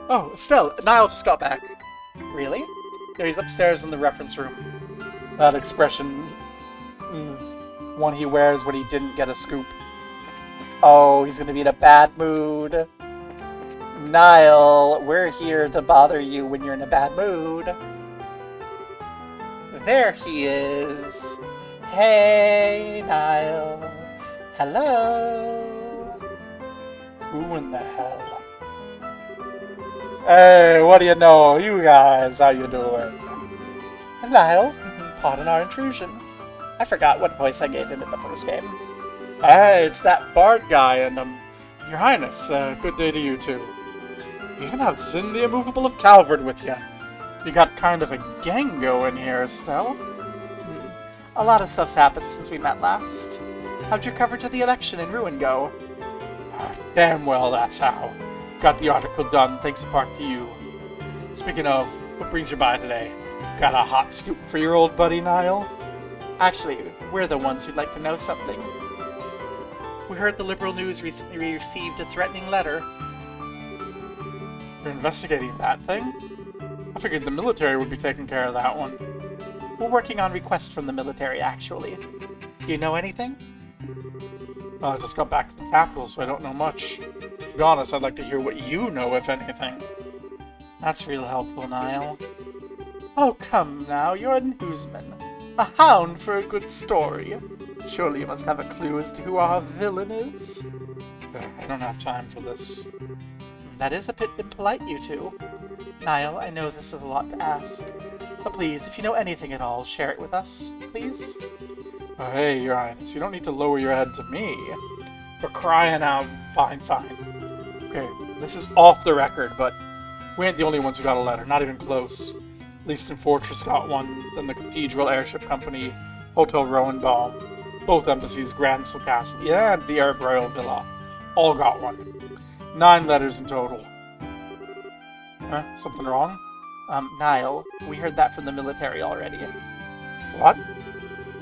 Oh, Estelle, Niall just got back. Really? Yeah, he's upstairs in the reference room. That expression is one he wears when he didn't get a scoop. Oh, he's gonna be in a bad mood. Niall, we're here to bother you when you're in a bad mood. There he is. Hey, Niall. Hello. Who in the hell? Hey, what do you know? You guys, how you doing? Niall, pardon our intrusion. I forgot what voice I gave him in the first game. Hey, it's that Bard guy, and, Your Highness, good day to you too. You even have Zin the Immovable of Calvard with you. You got kind of a gang going here, Estelle. A lot of stuff's happened since we met last. How'd your coverage of the election in Ruin go? Damn well, that's how. Got the article done, thanks in part to you. Speaking of, what brings you by today? Got a hot scoop for your old buddy, Niall? Actually, we're the ones who'd like to know something. We heard the Liberal News recently received a threatening letter. You're investigating that thing? I figured the military would be taking care of that one. We're working on requests from the military, actually. Do you know anything? I just got back to the capital, so I don't know much. To be honest, I'd like to hear what you know, if anything. That's real helpful, Niall. Oh, come now, you're a newsman. A hound for a good story. Surely you must have a clue as to who our villain is. I don't have time for this. That is a bit impolite, you two. Niall, I know this is a lot to ask. But please, if you know anything at all, share it with us, please. Hey, Your Highness, you don't need to lower your head to me. For crying out, fine. Okay, this is off the record, but we ain't the only ones who got a letter, not even close. Leaston Fortress got one, then the Cathedral Airship Company, Hotel Rowanbaum, both embassies, Gransel Castle, yeah, and the Arab Royal Villa, all got one. 9 letters in total. Huh? Something wrong? Niall, we heard that from the military already. What?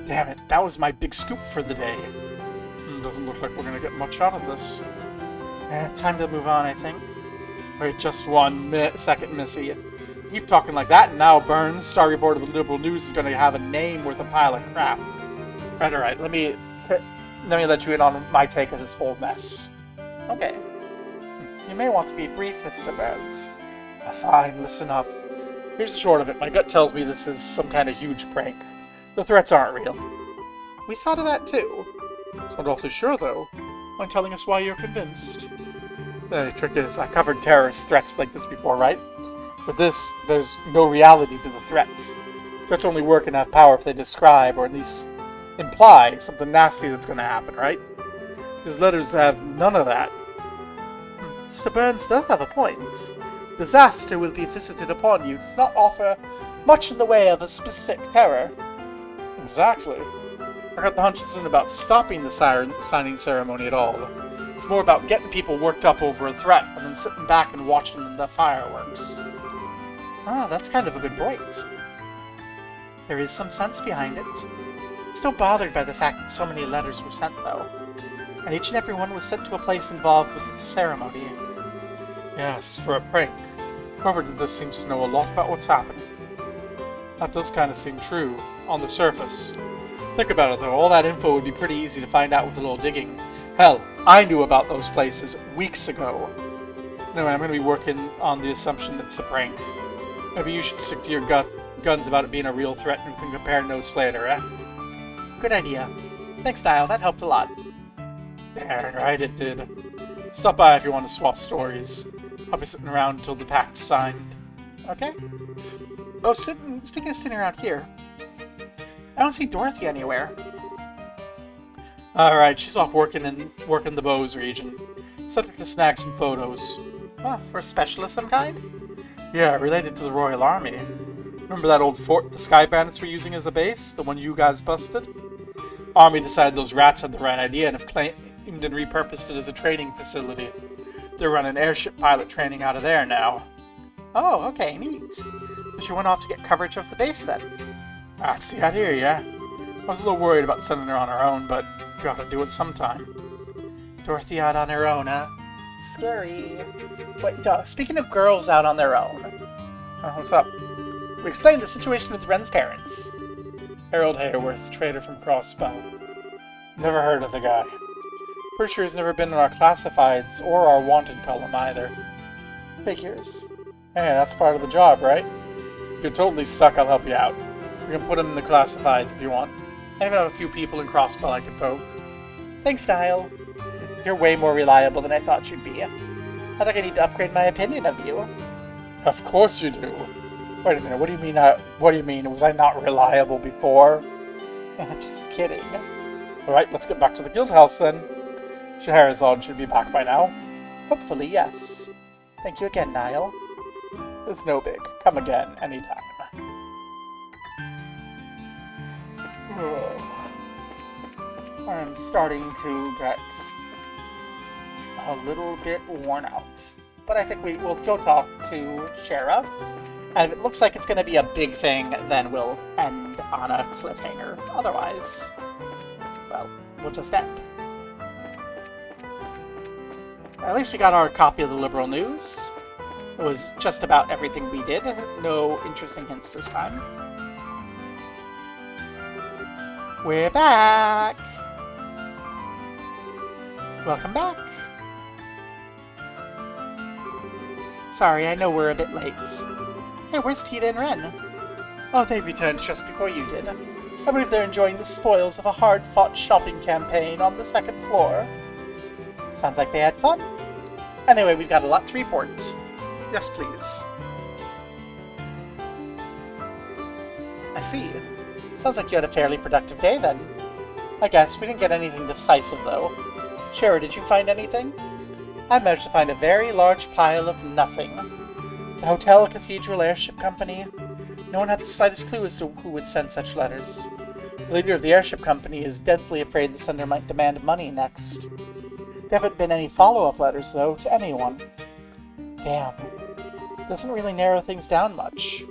Damn it, that was my big scoop for the day. Doesn't look like we're gonna get much out of this. Time to move on, I think. Wait, just 1 second, Missy. Keep talking like that, and now Burns, star reporter of the Liberal News, is gonna have a name worth a pile of crap. Alright, let me let you in on my take of this whole mess. Okay. You may want to be brief, Mr. Burns. Fine, listen up. Here's the short of it. My gut tells me this is some kind of huge prank. The threats aren't real. We thought of that too. It's not awfully sure, though. Mind telling us why you're convinced? The trick is, I covered terrorist threats like this before, right? With this, there's no reality to the threats. Threats only work and have power if they describe, or at least imply, something nasty that's going to happen, right? His letters have none of that. Mr. Burns does have a point. Disaster will be visited upon you does not offer much in the way of a specific terror. Exactly. I got the hunch this isn't about stopping the signing ceremony at all. It's more about getting people worked up over a threat and then sitting back and watching the fireworks. Ah, that's kind of a good point. There is some sense behind it. I'm still bothered by the fact that so many letters were sent, though. And each and every one was sent to a place involved with the ceremony. Yes, for a prank. Whoever did this seems to know a lot about what's happening. That does kind of seem true, on the surface. Think about it though, all that info would be pretty easy to find out with a little digging. Hell, I knew about those places weeks ago. Anyway, I'm going to be working on the assumption that it's a prank. Maybe you should stick to your guns about it being a real threat and can compare notes later, eh? Good idea. Thanks, Dial. That helped a lot. Yeah, right, it did. Stop by if you want to swap stories. I'll be sitting around until the pact's signed. Okay. Oh, speaking of sitting around here, I don't see Dorothy anywhere. Alright, she's off working the Bose region. Sent her to snag some photos. For a specialist of some kind? Yeah, related to the Royal Army. Remember that old fort the Sky Bandits were using as a base? The one you guys busted? Army decided those rats had the right idea and have claimed and repurposed it as a training facility. They're running airship pilot training out of there now. Oh, okay, neat. But you went off to get coverage of the base then? That's the idea, yeah. I was a little worried about sending her on her own, but gotta do it sometime. Dorothy out on her own, huh? Scary. Wait, speaking of girls out on their own. What's up? We explained the situation with Ren's parents. Harold Hayworth, trader from Crossbow. Never heard of the guy. Pretty sure he's never been in our classifieds or our wanted column either. Figures. Hey, that's part of the job, right? If you're totally stuck, I'll help you out. We can put him in the classifieds if you want. I even have a few people in Crossbow I can poke. Thanks, Dial. You're way more reliable than I thought you'd be. I think I need to upgrade my opinion of you. Of course you do. Wait a minute, what do you mean? What do you mean? Was I not reliable before? Just kidding. Alright, let's get back to the guild house then. Scheherazade should be back by now. Hopefully, yes. Thank you again, Niall. It's no big. Come again, anytime. I'm starting to get a little bit worn out. But I think we'll go talk to Shara. And if it looks like it's going to be a big thing, then we'll end on a cliffhanger. Otherwise, well, we'll just end. At least we got our copy of the Liberal News. It was just about everything we did. No interesting hints this time. We're back! Welcome back. Sorry, I know we're a bit late. Hey, where's Tita and Ren? Oh, they returned just before you did. I believe they're enjoying the spoils of a hard-fought shopping campaign on the second floor. Sounds like they had fun. Anyway, we've got a lot to report. Yes, please. I see. Sounds like you had a fairly productive day, then. I guess we didn't get anything decisive, though. Shara, did you find anything? I managed to find a very large pile of nothing. The hotel, cathedral, airship company. No one had the slightest clue as to who would send such letters. The leader of the airship company is deathly afraid the sender might demand money next. There haven't been any follow-up letters, though, to anyone. Damn. Doesn't really narrow things down much.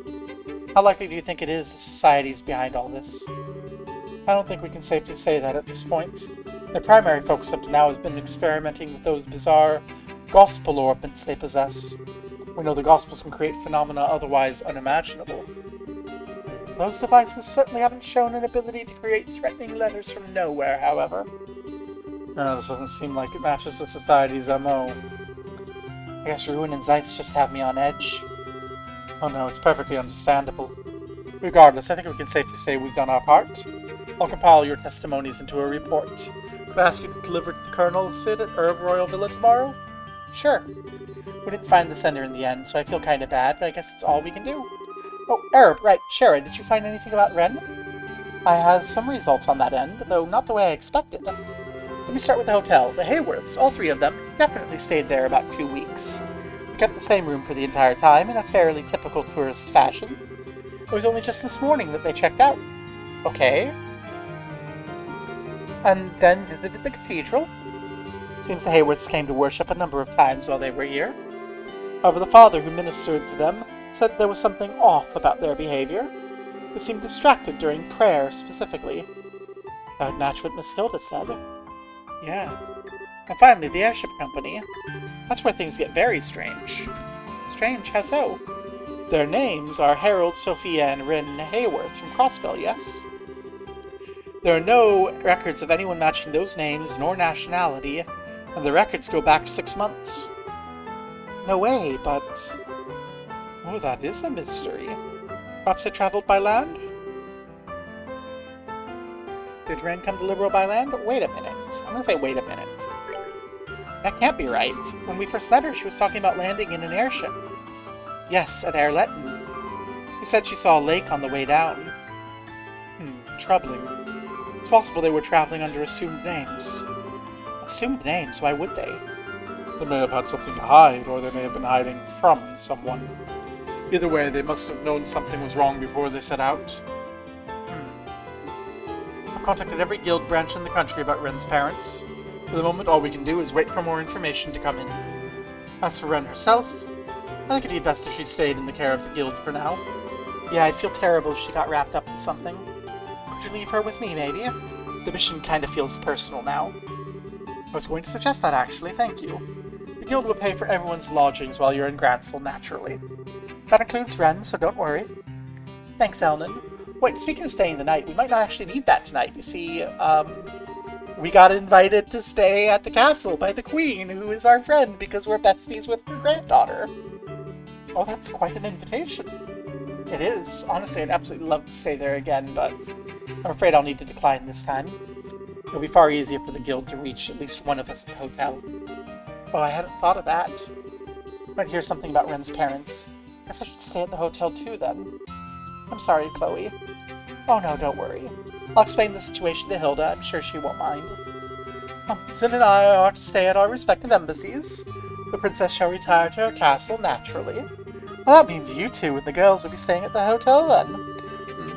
How likely do you think it is the society's behind all this? I don't think we can safely say that at this point. Their primary focus up to now has been experimenting with those bizarre gospel orbits they possess. We know the Gospels can create phenomena otherwise unimaginable. Those devices certainly haven't shown an ability to create threatening letters from nowhere, however. No, this doesn't seem like it matches the Society's MO. I guess Ruin and Zeiss just have me on edge. Oh no, it's perfectly understandable. Regardless, I think we can safely say we've done our part. I'll compile your testimonies into a report. Could I ask you to deliver to the Colonel, Sid, at Herb Royal Villa tomorrow? Sure. We didn't find the sender in the end, so I feel kind of bad, but I guess that's all we can do. Oh, Herb, right. Shara, did you find anything about Ren? I had some results on that end, though not the way I expected. Let me start with the hotel. The Hayworths, all three of them, definitely stayed there about 2 weeks. We kept the same room for the entire time in a fairly typical tourist fashion. It was only just this morning that they checked out. Okay. And then visited the cathedral. Seems the Hayworths came to worship a number of times while they were here. However, the father who ministered to them said there was something off about their behavior. They seemed distracted during prayer, specifically. That would match what Miss Hilda said. Yeah. And finally, the airship company. That's where things get very strange. Strange? How so? Their names are Harold, Sophia, and Rin Hayworth from Crossbell, yes? There are no records of anyone matching those names nor nationality And the records go back 6 months. No way, but... Oh, that is a mystery. Perhaps they traveled by land? Did Ren come to Liberal by land? Wait a minute. I'm gonna say wait a minute. That can't be right. When we first met her, she was talking about landing in an airship. Yes, at Airleton. She said she saw a lake on the way down. Troubling. It's possible they were traveling under assumed names. Assumed names? Why would they? They may have had something to hide, or they may have been hiding from someone. Either way, they must have known something was wrong before they set out. I've contacted every guild branch in the country about Ren's parents. For the moment, all we can do is wait for more information to come in. As for Ren herself, I think it'd be best if she stayed in the care of the guild for now. Yeah, I'd feel terrible if she got wrapped up in something. Could you leave her with me, maybe? The mission kind of feels personal now. I was going to suggest that, actually. Thank you. The guild will pay for everyone's lodgings while you're in Gransel, naturally. That includes Ren, so don't worry. Thanks, Elnan. Wait, speaking of staying the night, we might not actually need that tonight. You see, we got invited to stay at the castle by the Queen, who is our friend because we're besties with her granddaughter. Oh, that's quite an invitation. It is. Honestly, I'd absolutely love to stay there again, but I'm afraid I'll need to decline this time. It'll be far easier for the guild to reach at least one of us at the hotel. Oh, I hadn't thought of that. Might hear something about Ren's parents. Guess I should stay at the hotel too, then. I'm sorry, Chloe. Oh no, don't worry. I'll explain the situation to Hilda. I'm sure she won't mind. Zin and I are to stay at our respective embassies. The princess shall retire to her castle, naturally. Well, that means you two and the girls will be staying at the hotel, then.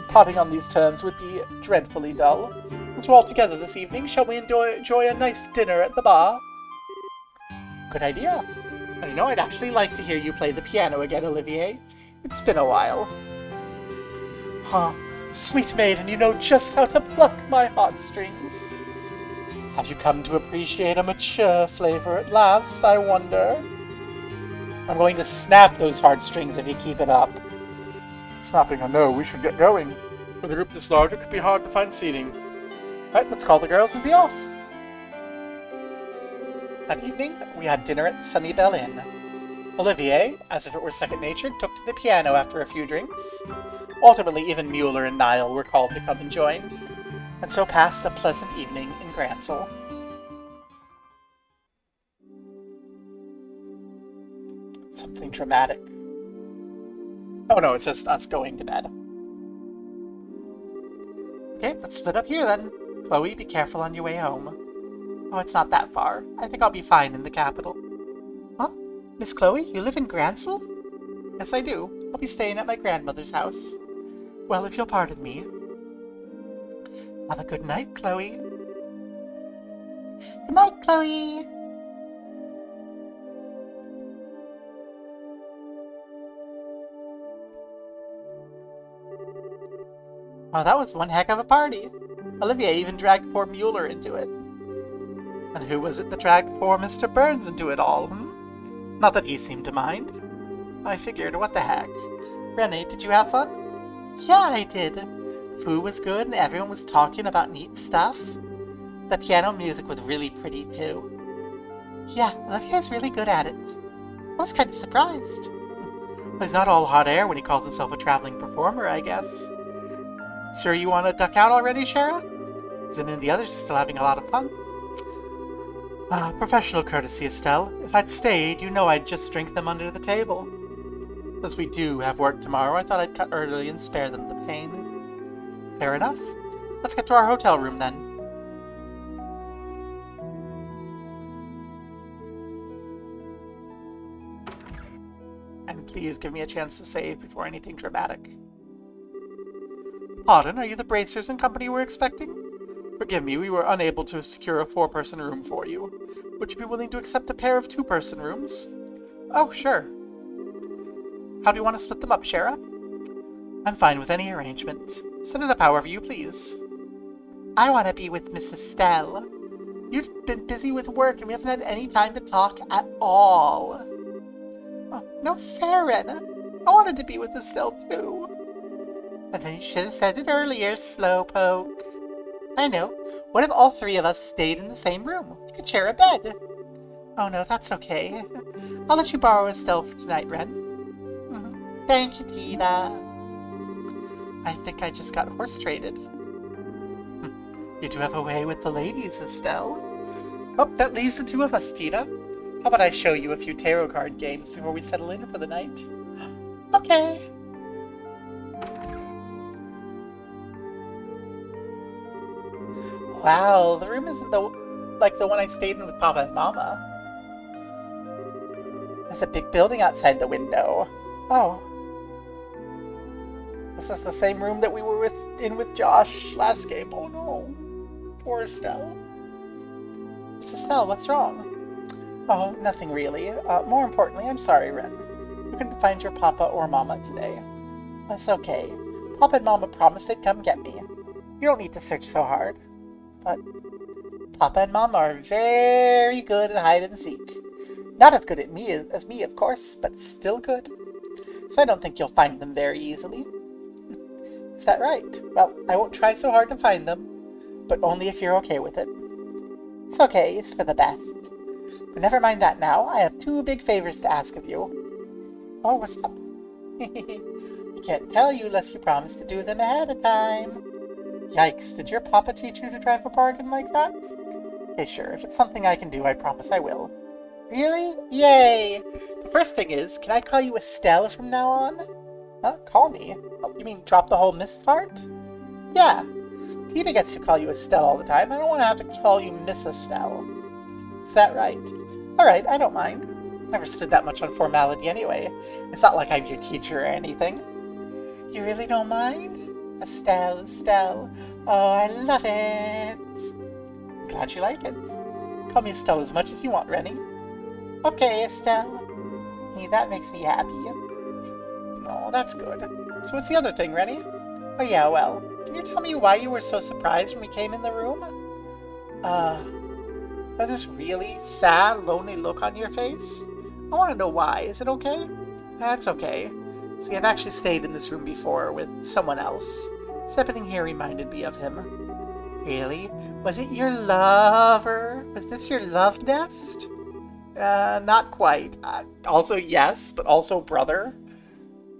Parting on these terms would be dreadfully dull. As we're all together this evening, shall we enjoy a nice dinner at the bar? Good idea. And you know, I'd actually like to hear you play the piano again, Olivier. It's been a while. Sweet maiden, you know just how to pluck my heartstrings. Have you come to appreciate a mature flavor at last, I wonder? I'm going to snap those heartstrings if you keep it up. Snapping or no, we should get going. With a group this large, it could be hard to find seating. Right, let's call the girls and be off. That evening, we had dinner at the Sunnybell Inn. Olivier, as if it were second nature, took to the piano after a few drinks. Ultimately, even Mueller and Niall were called to come and join, and so passed a pleasant evening in Gransel. Something dramatic. Oh no, it's just us going to bed. Okay, let's split up here then. Chloe, be careful on your way home. Oh, it's not that far. I think I'll be fine in the capital. Huh? Miss Chloe, you live in Gransel? Yes, I do. I'll be staying at my grandmother's house. Well, if you'll pardon me. Have a good night, Chloe. Good night, Chloe. Oh, that was one heck of a party. Olivier even dragged poor Mueller into it. And who was it that dragged poor Mr. Burns into it all, Not that he seemed to mind. I figured, what the heck. Renee, did you have fun? Yeah, I did. The food was good and everyone was talking about neat stuff. The piano music was really pretty, too. Yeah, Olivier's really good at it. I was kind of surprised. Well, he's not all hot air when he calls himself a traveling performer, I guess. Sure you want to duck out already, Shara? Zin and the others are still having a lot of fun. Professional courtesy, Estelle. If I'd stayed, you know I'd just drink them under the table. As we do have work tomorrow, I thought I'd cut early and spare them the pain. Fair enough. Let's get to our hotel room, then. And please give me a chance to save before anything dramatic. Pardon, are you the Bracers and company we're expecting? Forgive me, we were unable to secure a 4-person room for you. Would you be willing to accept a pair of 2-person rooms? Oh, sure. How do you want to split them up, Shara? I'm fine with any arrangement. Set it up however you please. I want to be with Miss Estelle. You've been busy with work and we haven't had any time to talk at all. Oh, no fair, Ren. I wanted to be with Estelle, too. But then you should have said it earlier, Slowpoke. I know. What if all 3 of us stayed in the same room? We could share a bed. Oh no, that's okay. I'll let you borrow Estelle for tonight, Ren. Thank you, Tita. I think I just got horse traded. You do have a way with the ladies, Estelle. Oh, that leaves the two of us, Tita. How about I show you a few tarot card games before we settle in for the night? Okay. Wow, the room isn't like the one I stayed in with Papa and Mama. There's a big building outside the window. Oh. This is the same room that we were in with Josh last game. Oh no. Poor Estelle. Miss Estelle, what's wrong? Oh, nothing really. More importantly, I'm sorry, Ren. You couldn't find your Papa or Mama today. That's okay. Papa and Mama promised they'd come get me. You don't need to search so hard. But Papa and Mama are very good at hide and seek. Not as good at me as me, of course, but still good. So I don't think you'll find them very easily. Is that right? Well, I won't try so hard to find them, but only if you're okay with it. It's okay, it's for the best. But never mind that now. I have 2 big favors to ask of you. Oh, what's up? I can't tell you unless you promise to do them ahead of time. Yikes, did your Papa teach you to drive a bargain like that? Okay, sure. If it's something I can do, I promise I will. Really? Yay! The first thing is, can I call you Estelle from now on? Huh? Call me? Oh, you mean drop the whole Miss part? Yeah. Tita gets to call you Estelle all the time. I don't want to have to call you Miss Estelle. Is that right? Alright, I don't mind. Never stood that much on formality anyway. It's not like I'm your teacher or anything. You really don't mind? Estelle, Estelle. Oh, I love it. I'm glad you like it. Call me Estelle as much as you want, Rennie. Okay, Estelle. Hey, that makes me happy. Oh, that's good. So what's the other thing, Rennie? Oh yeah, well, can you tell me why you were so surprised when we came in the room? Was this really sad, lonely look on your face? I want to know why. Is it okay? That's okay. See, I've actually stayed in this room before with someone else. Stepping here reminded me of him. Really? Was it your lover? Was this your love nest? Not quite. Also yes, but also brother.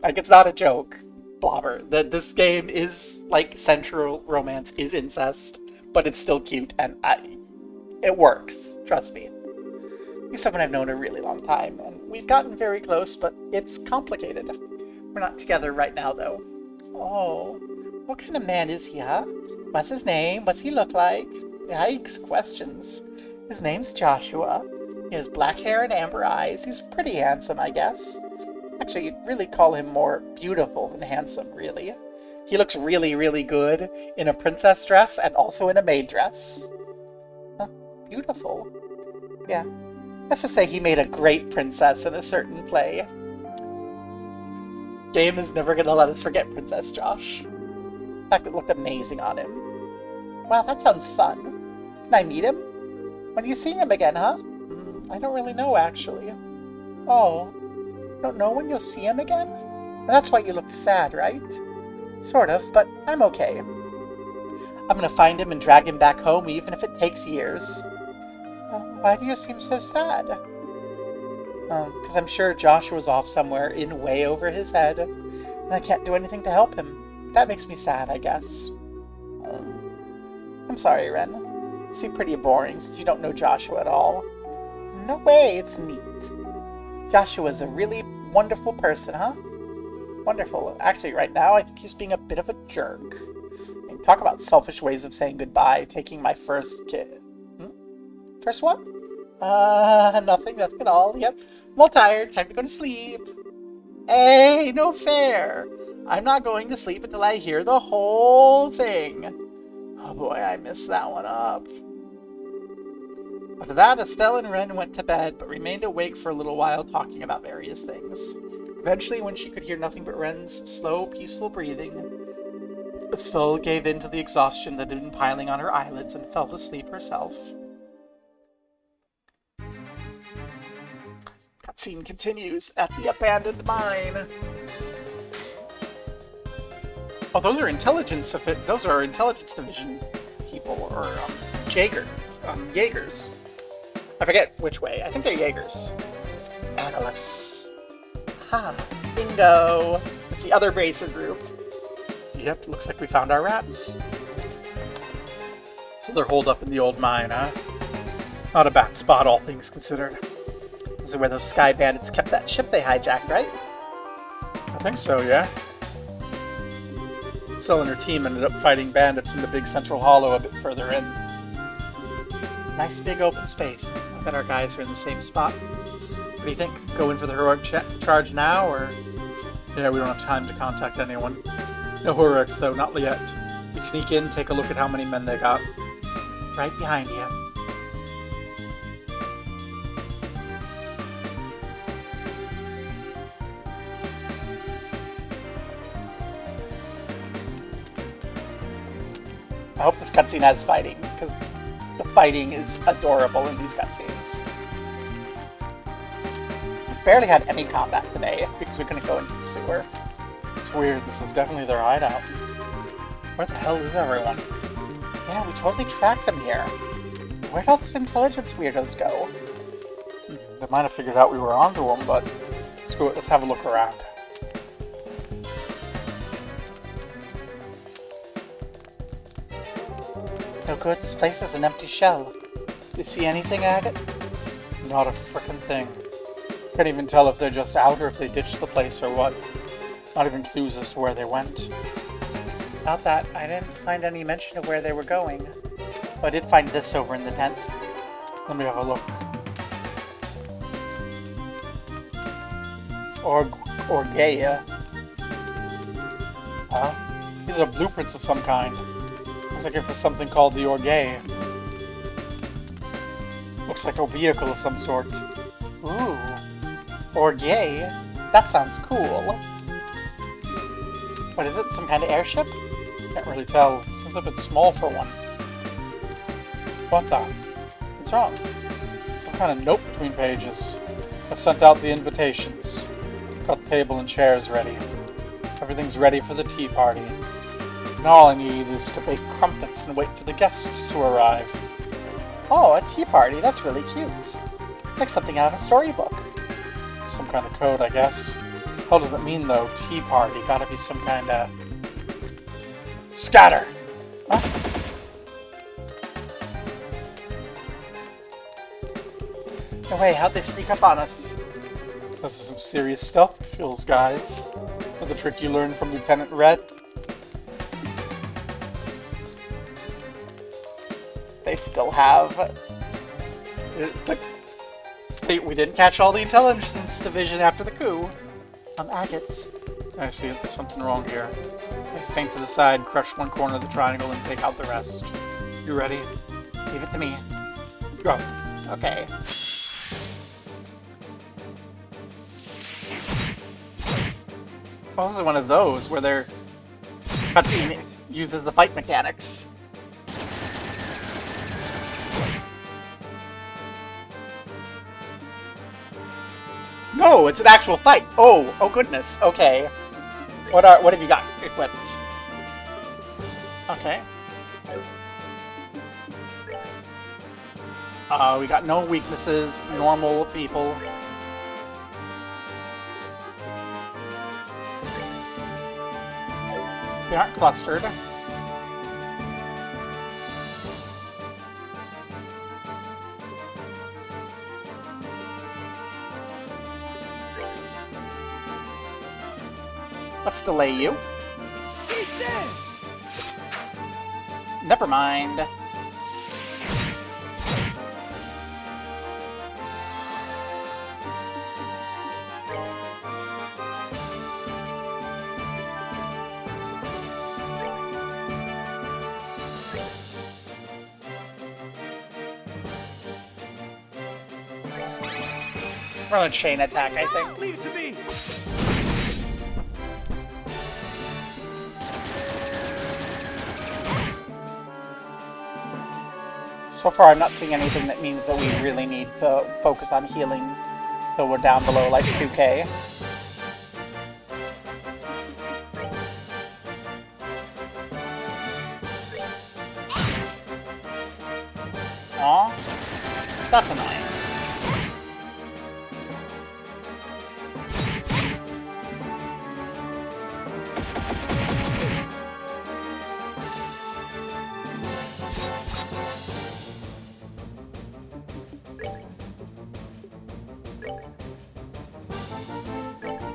Like, it's not a joke, Blobber. This game is, like, central romance is incest, but it's still cute, and it works. Trust me. He's someone I've known a really long time, and we've gotten very close, but it's complicated. We're not together right now, though. Oh, what kind of man is he, huh? What's his name? What's he look like? Yikes, questions. His name's Joshua. He has black hair and amber eyes. He's pretty handsome, I guess. Actually, you'd really call him more beautiful than handsome, really. He looks really, really good in a princess dress and also in a maid dress. Huh, beautiful. Yeah. Let's just say he made a great princess in a certain play. Game is never going to let us forget Princess Josh. In fact, it looked amazing on him. Wow, that sounds fun. Can I meet him? When you see him again, huh? I don't really know, actually. Oh, you don't know when you'll see him again? That's why you looked sad, right? Sort of, but I'm okay. I'm gonna find him and drag him back home, even if it takes years. Why do you seem so sad? Because I'm sure Joshua's off somewhere in way over his head, and I can't do anything to help him. That makes me sad, I guess. I'm sorry, Ren. This would be pretty boring since you don't know Joshua at all. No way, it's neat. Joshua's a really wonderful person, huh? Wonderful. Actually, right now, I think he's being a bit of a jerk. I mean, talk about selfish ways of saying goodbye, taking my first kid. First what? Nothing at all. Yep. I'm all tired. Time to go to sleep. Hey, no fair. I'm not going to sleep until I hear the whole thing. Oh boy, I messed that one up. After that, Estelle and Ren went to bed, but remained awake for a little while talking about various things. Eventually, when she could hear nothing but Ren's slow, peaceful breathing, Estelle gave in to the exhaustion that had been piling on her eyelids and fell asleep herself. Cutscene continues at the abandoned mine. Oh, those are intelligence division people, or Jaegers. I forget which way. I think they're Jaegers. Analysts. Ha! Bingo! It's the other bracer group. Yep, looks like we found our rats. So they're holed up in the old mine, huh? Not a bad spot, all things considered. This is where those sky bandits kept that ship they hijacked, right? I think so, yeah. Cell and her team ended up fighting bandits in the big central hollow a bit further in. Nice big open space. I bet our guys are in the same spot. What do you think? Go in for the heroic charge now, or...? Yeah, we don't have time to contact anyone. No heroics, though, not yet. We sneak in, take a look at how many men they got. Right behind you. I hope this cutscene has fighting, because the fighting is adorable in these cutscenes. We've barely had any combat today, because we couldn't go into the sewer. It's weird, this is definitely their hideout. Where the hell is everyone? Yeah, we totally tracked them here. Where'd all those intelligence weirdos go? They might have figured out we were onto them, but screw it, let's have a look around. No good, this place is an empty shell. Do you see anything, Agate? Not a frickin' thing. Can't even tell if they're just out or if they ditched the place or what. Not even clues as to where they went. About that, I didn't find any mention of where they were going. But I did find this over in the tent. Let me have a look. Orgeia. Huh? These are blueprints of some kind. I was looking for something called the Orgeia. Looks like a vehicle of some sort. Ooh. Orgeia? That sounds cool. What is it? Some kind of airship? Can't really tell. Seems a bit small for one. What the? What's wrong? Some kind of note between pages. I've sent out the invitations. Got the table and chairs ready. Everything's ready for the tea party. Now all I need is to bake crumpets and wait for the guests to arrive. Oh, a tea party. That's really cute. It's like something out of a storybook. Some kind of code, I guess. What does it mean, though? Tea party. Gotta be some kind of... Scatter! Huh? No way, how'd they sneak up on us? This is some serious stealth skills, guys. The trick you learned from Lieutenant Red. They still have... Wait, we didn't catch all the intelligence division after the coup. Agate. I see it. There's something wrong here. I feint to the side, crush one corner of the triangle, and take out the rest. You ready? Leave it to me. Go. Okay. Well, this is one of those where their cutscene uses the fight mechanics. No, it's an actual fight. Oh goodness. Okay. What have you got equipped? Okay. We got no weaknesses. Normal people. They aren't clustered. Let's delay you. Eat this! Never mind. We're on a chain attack, I think. Leave it to me! So far, I'm not seeing anything that means that we really need to focus on healing till we're down below like 2k. Aw, that's annoying.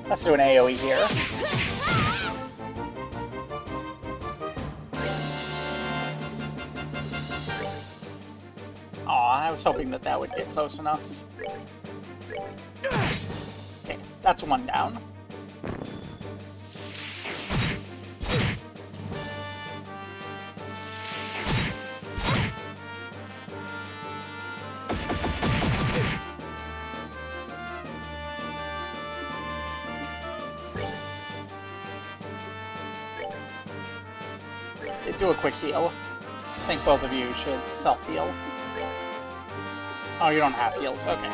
Let's do an AoE here. Aw, I was hoping that that would get close enough. Okay, that's one down. Do a quick heal. I think both of you should self-heal. Oh, you don't have heals. Okay.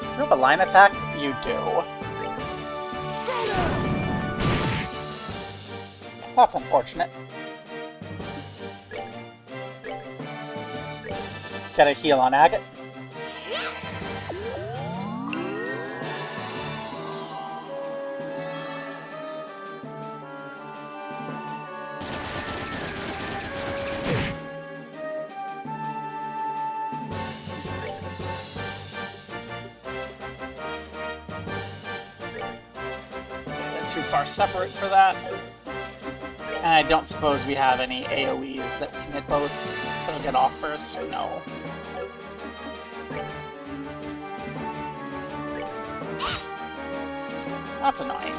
Do you have a line attack? You do. That's unfortunate. Get a heal on Agate. Too far separate for that. And I don't suppose we have any AoEs that can hit both. That'll get off first, so no. That's annoying.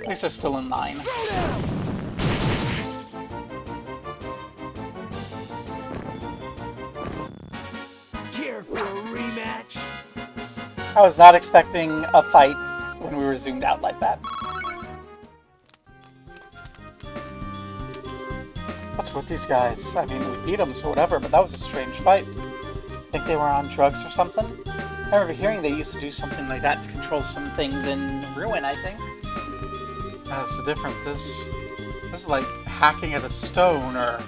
At least they're still in line. Care for a rematch? I was not expecting a fight when we were zoomed out like that. What's with these guys? I mean, we beat them, so whatever, but that was a strange fight. Think they were on drugs or something? I remember hearing they used to do something like that to control some things in Ruin, I think. That's different. This is like hacking at a stone, or...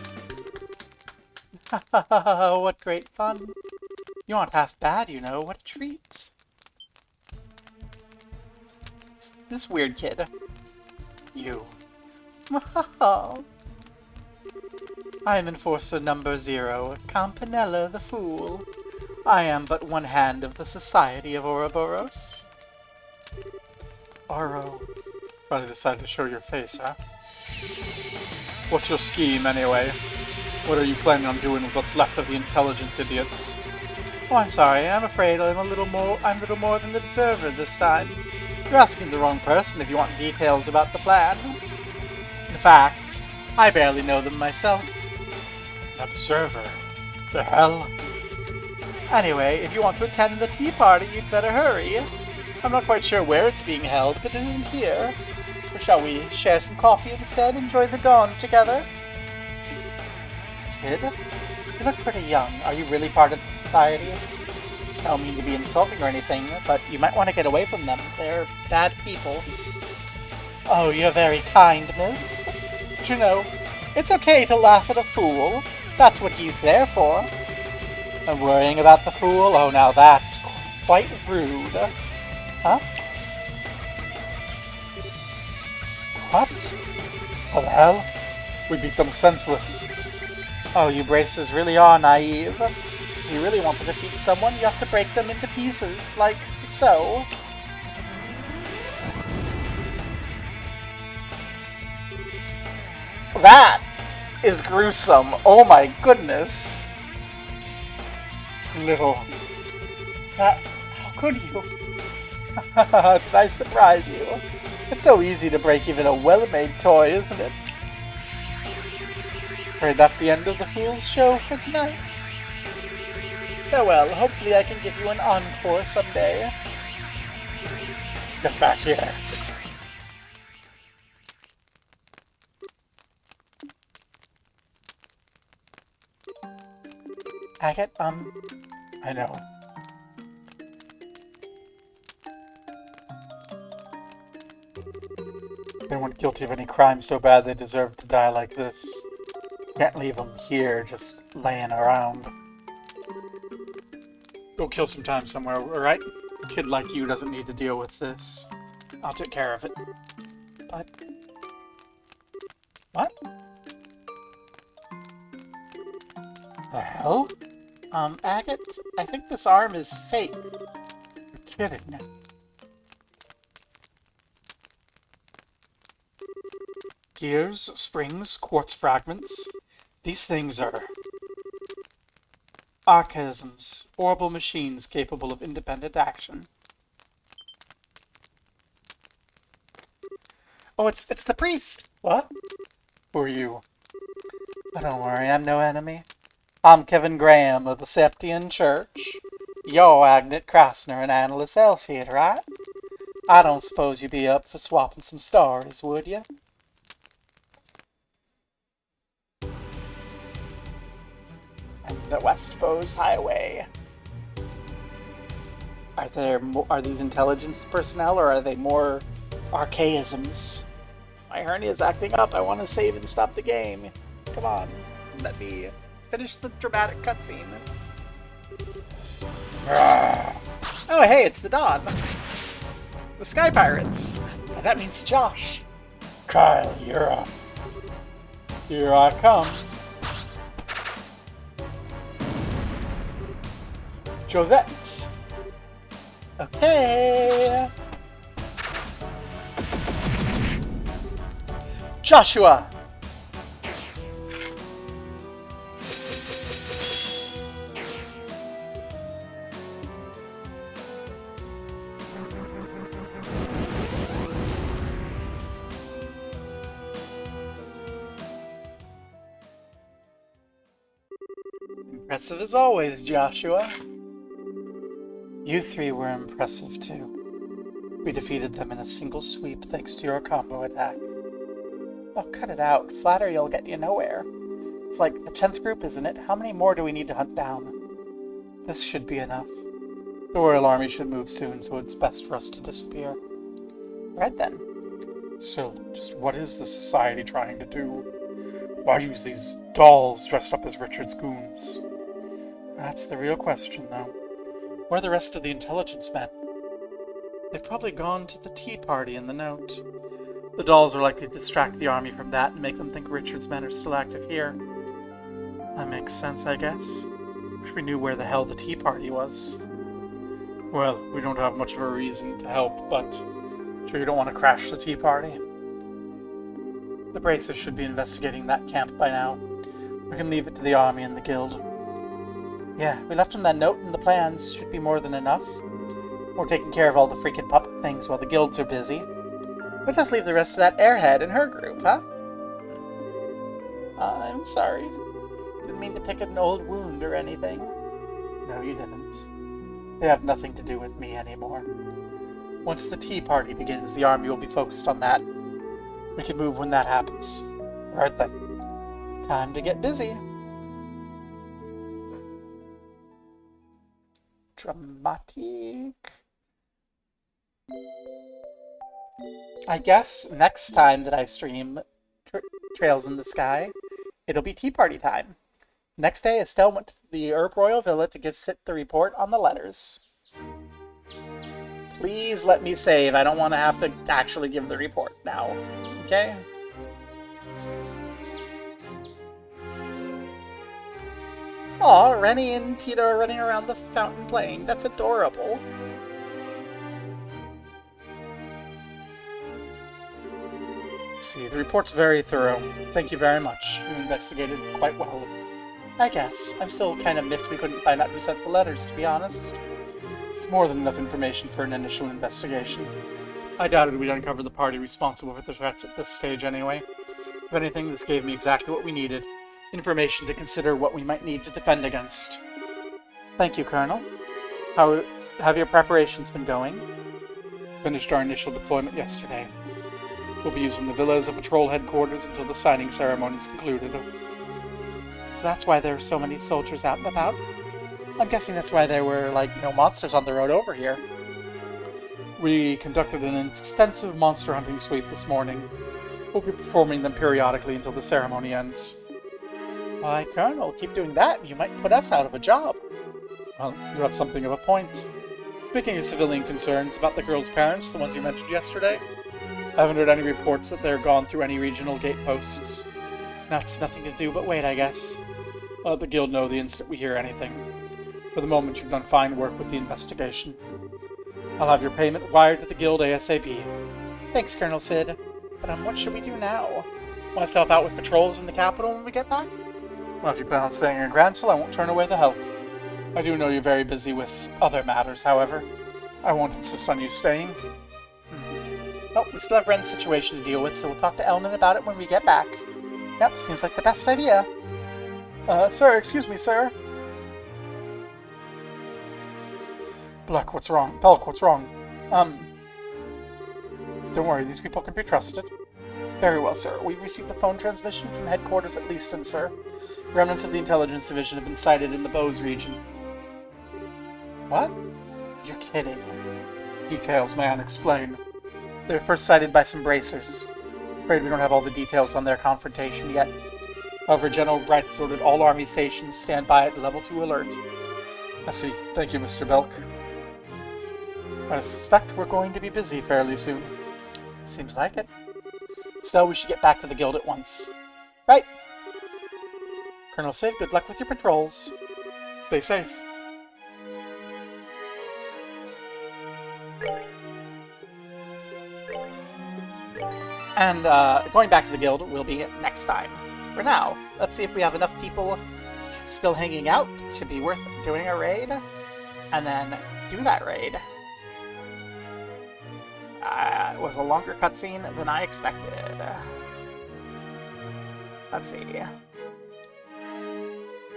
What great fun. You aren't half bad, you know. What a treat. It's this weird kid. You. I am Enforcer number 0, Campanella the Fool. I am but one hand of the Society of Ouroboros. Oro. Finally decided to show your face, huh? What's your scheme, anyway? What are you planning on doing with what's left of the intelligence idiots? Oh, I'm sorry. I'm afraid I'm little more than an observer this time. You're asking the wrong person if you want details about the plan. In fact, I barely know them myself. Observer? The hell? Anyway, if you want to attend the tea party, you'd better hurry. I'm not quite sure where it's being held, but it isn't here. Or shall we share some coffee instead? Enjoy the dawn together? Kid? You look pretty young. Are you really part of the society? I don't mean to be insulting or anything, but you might want to get away from them. They're bad people. Oh, you're very kind, miss. But you know, it's okay to laugh at a fool. That's what he's there for. And worrying about the fool? Oh, now that's quite rude. Huh? What? What the hell? We beat them senseless. Oh, you braces really are naive. If you really want to defeat someone, you have to break them into pieces, like so. That is gruesome. Oh my goodness. Little... how could you? Did I surprise you? It's so easy to break even a well-made toy, isn't it? Afraid that's the end of the Fool's show for tonight. Farewell. Hopefully I can give you an encore someday. Get back here. Agate, I know. They weren't guilty of any crime so bad they deserved to die like this. Can't leave them here just laying around. Go kill some time somewhere, alright? A kid like you doesn't need to deal with this. I'll take care of it. but... What? The hell? Agate, I think this arm is fake. You're kidding. Gears, springs, quartz fragments. These things are Archaisms, orbital machines capable of independent action. Oh, it's the priest! What? Who are you? Oh, don't worry, I'm no enemy. I'm Kevin Graham of the Septian Church. You're Agnet Krasner and Annalise Elfield, right? I don't suppose you'd be up for swapping some stories, would you? And the West Bowes Highway. Are these intelligence personnel, or are they more archaisms? My hernia's acting up. I want to save and stop the game. Come on, let me finish the dramatic cutscene. Oh, hey, it's the Dawn. The Sky Pirates. And that means Josh. Kyle, you're up. Here I come. Josette. Okay. Joshua. Impressive as always, Joshua. You three were impressive too. We defeated them in a single sweep thanks to your combo attack. Oh, cut it out. Flattery will get you nowhere. It's like the 10th group, isn't it? How many more do we need to hunt down? This should be enough. The Royal Army should move soon, so it's best for us to disappear. Right then. Still, just what is the Society trying to do? Why use these dolls dressed up as Richard's goons? That's the real question, though. Where are the rest of the intelligence men? They've probably gone to the tea party in the note. The dolls are likely to distract the army from that and make them think Richard's men are still active here. That makes sense, I guess. Wish we knew where the hell the tea party was. Well, we don't have much of a reason to help, but sure you don't want to crash the tea party? The Bracers should be investigating that camp by now. We can leave it to the army and the guild. Yeah, we left them that note and the plans. Should be more than enough. We're taking care of all the freaking puppet things while the guilds are busy. We'll just leave the rest of that airhead and her group, huh? I'm sorry. Didn't mean to pick at an old wound or anything. No, you didn't. They have nothing to do with me anymore. Once the tea party begins, the army will be focused on that. We can move when that happens. Right then. Time to get busy. Dramatic. I guess next time that I stream Trails in the Sky, it'll be tea party time. Next day, Estelle went to the Herb Royal Villa to give Sit the report on the letters. Please let me save. I don't want to have to actually give the report now. Okay? Aw, Rennie and Tito are running around the fountain playing. That's adorable. See, the report's very thorough. Thank you very much. You investigated quite well. I guess. I'm still kind of miffed we couldn't find out who sent the letters, to be honest. It's more than enough information for an initial investigation. I doubted we'd uncover the party responsible for the threats at this stage anyway. If anything, this gave me exactly what we needed. Information to consider what we might need to defend against. Thank you, Colonel. How have your preparations been going? Finished our initial deployment yesterday. We'll be using the villa as a patrol headquarters until the signing ceremony is concluded. So that's why there are so many soldiers out and about. I'm guessing that's why there were, like, no monsters on the road over here. We conducted an extensive monster hunting sweep this morning. We'll be performing them periodically until the ceremony ends. Why, Colonel, keep doing that. You might put us out of a job. Well, you have something of a point. Speaking of civilian concerns, about the girl's parents, the ones you mentioned yesterday, I haven't heard any reports that they're gone through any regional gate posts. That's nothing to do but wait, I guess. I'll let the guild know the instant we hear anything. For the moment, you've done fine work with the investigation. I'll have your payment wired to the guild ASAP. Thanks, Colonel Sid. But what should we do now? Want to help out with patrols in the capital when we get back? Well, if you plan on staying in Grancel, I won't turn away the help. I do know you're very busy with other matters, however. I won't insist on you staying. Well, we still have Ren's situation to deal with, so we'll talk to Elnan about it when we get back. Yep, seems like the best idea. Sir, excuse me, sir. Black, what's wrong? Pelk, what's wrong? Don't worry, these people can be trusted. Very well, sir. We received a phone transmission from headquarters at Leaston, sir. Remnants of the intelligence division have been sighted in the Bose region. What? You're kidding. Details, man, explain. They were first sighted by some bracers. Afraid we don't have all the details on their confrontation yet. However, General Bright has ordered all Army stations stand by at level 2 alert. I see. Thank you, Mr. Belk. I suspect we're going to be busy fairly soon. Seems like it. So we should get back to the guild at once. Right. Colonel Sid, good luck with your patrols. Stay safe. And going back to the guild will be next time. For now, let's see if we have enough people still hanging out to be worth doing a raid. And then do that raid. It was a longer cutscene than I expected. Let's see.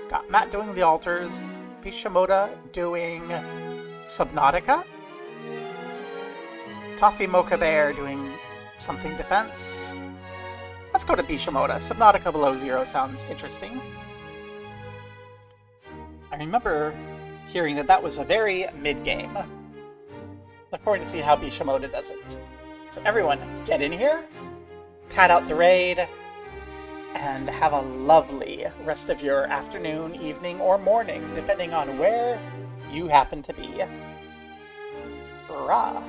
Got Matt doing the altars, Bishimoda doing Subnautica, Toffee Mocha Bear doing something defense. Let's go to Bishimoda. Subnautica below 0 sounds interesting. I remember hearing that was a very mid-game. Look forward to see how Bishimoda does it. So everyone, get in here, pad out the raid, and have a lovely rest of your afternoon, evening, or morning, depending on where you happen to be. Hurrah!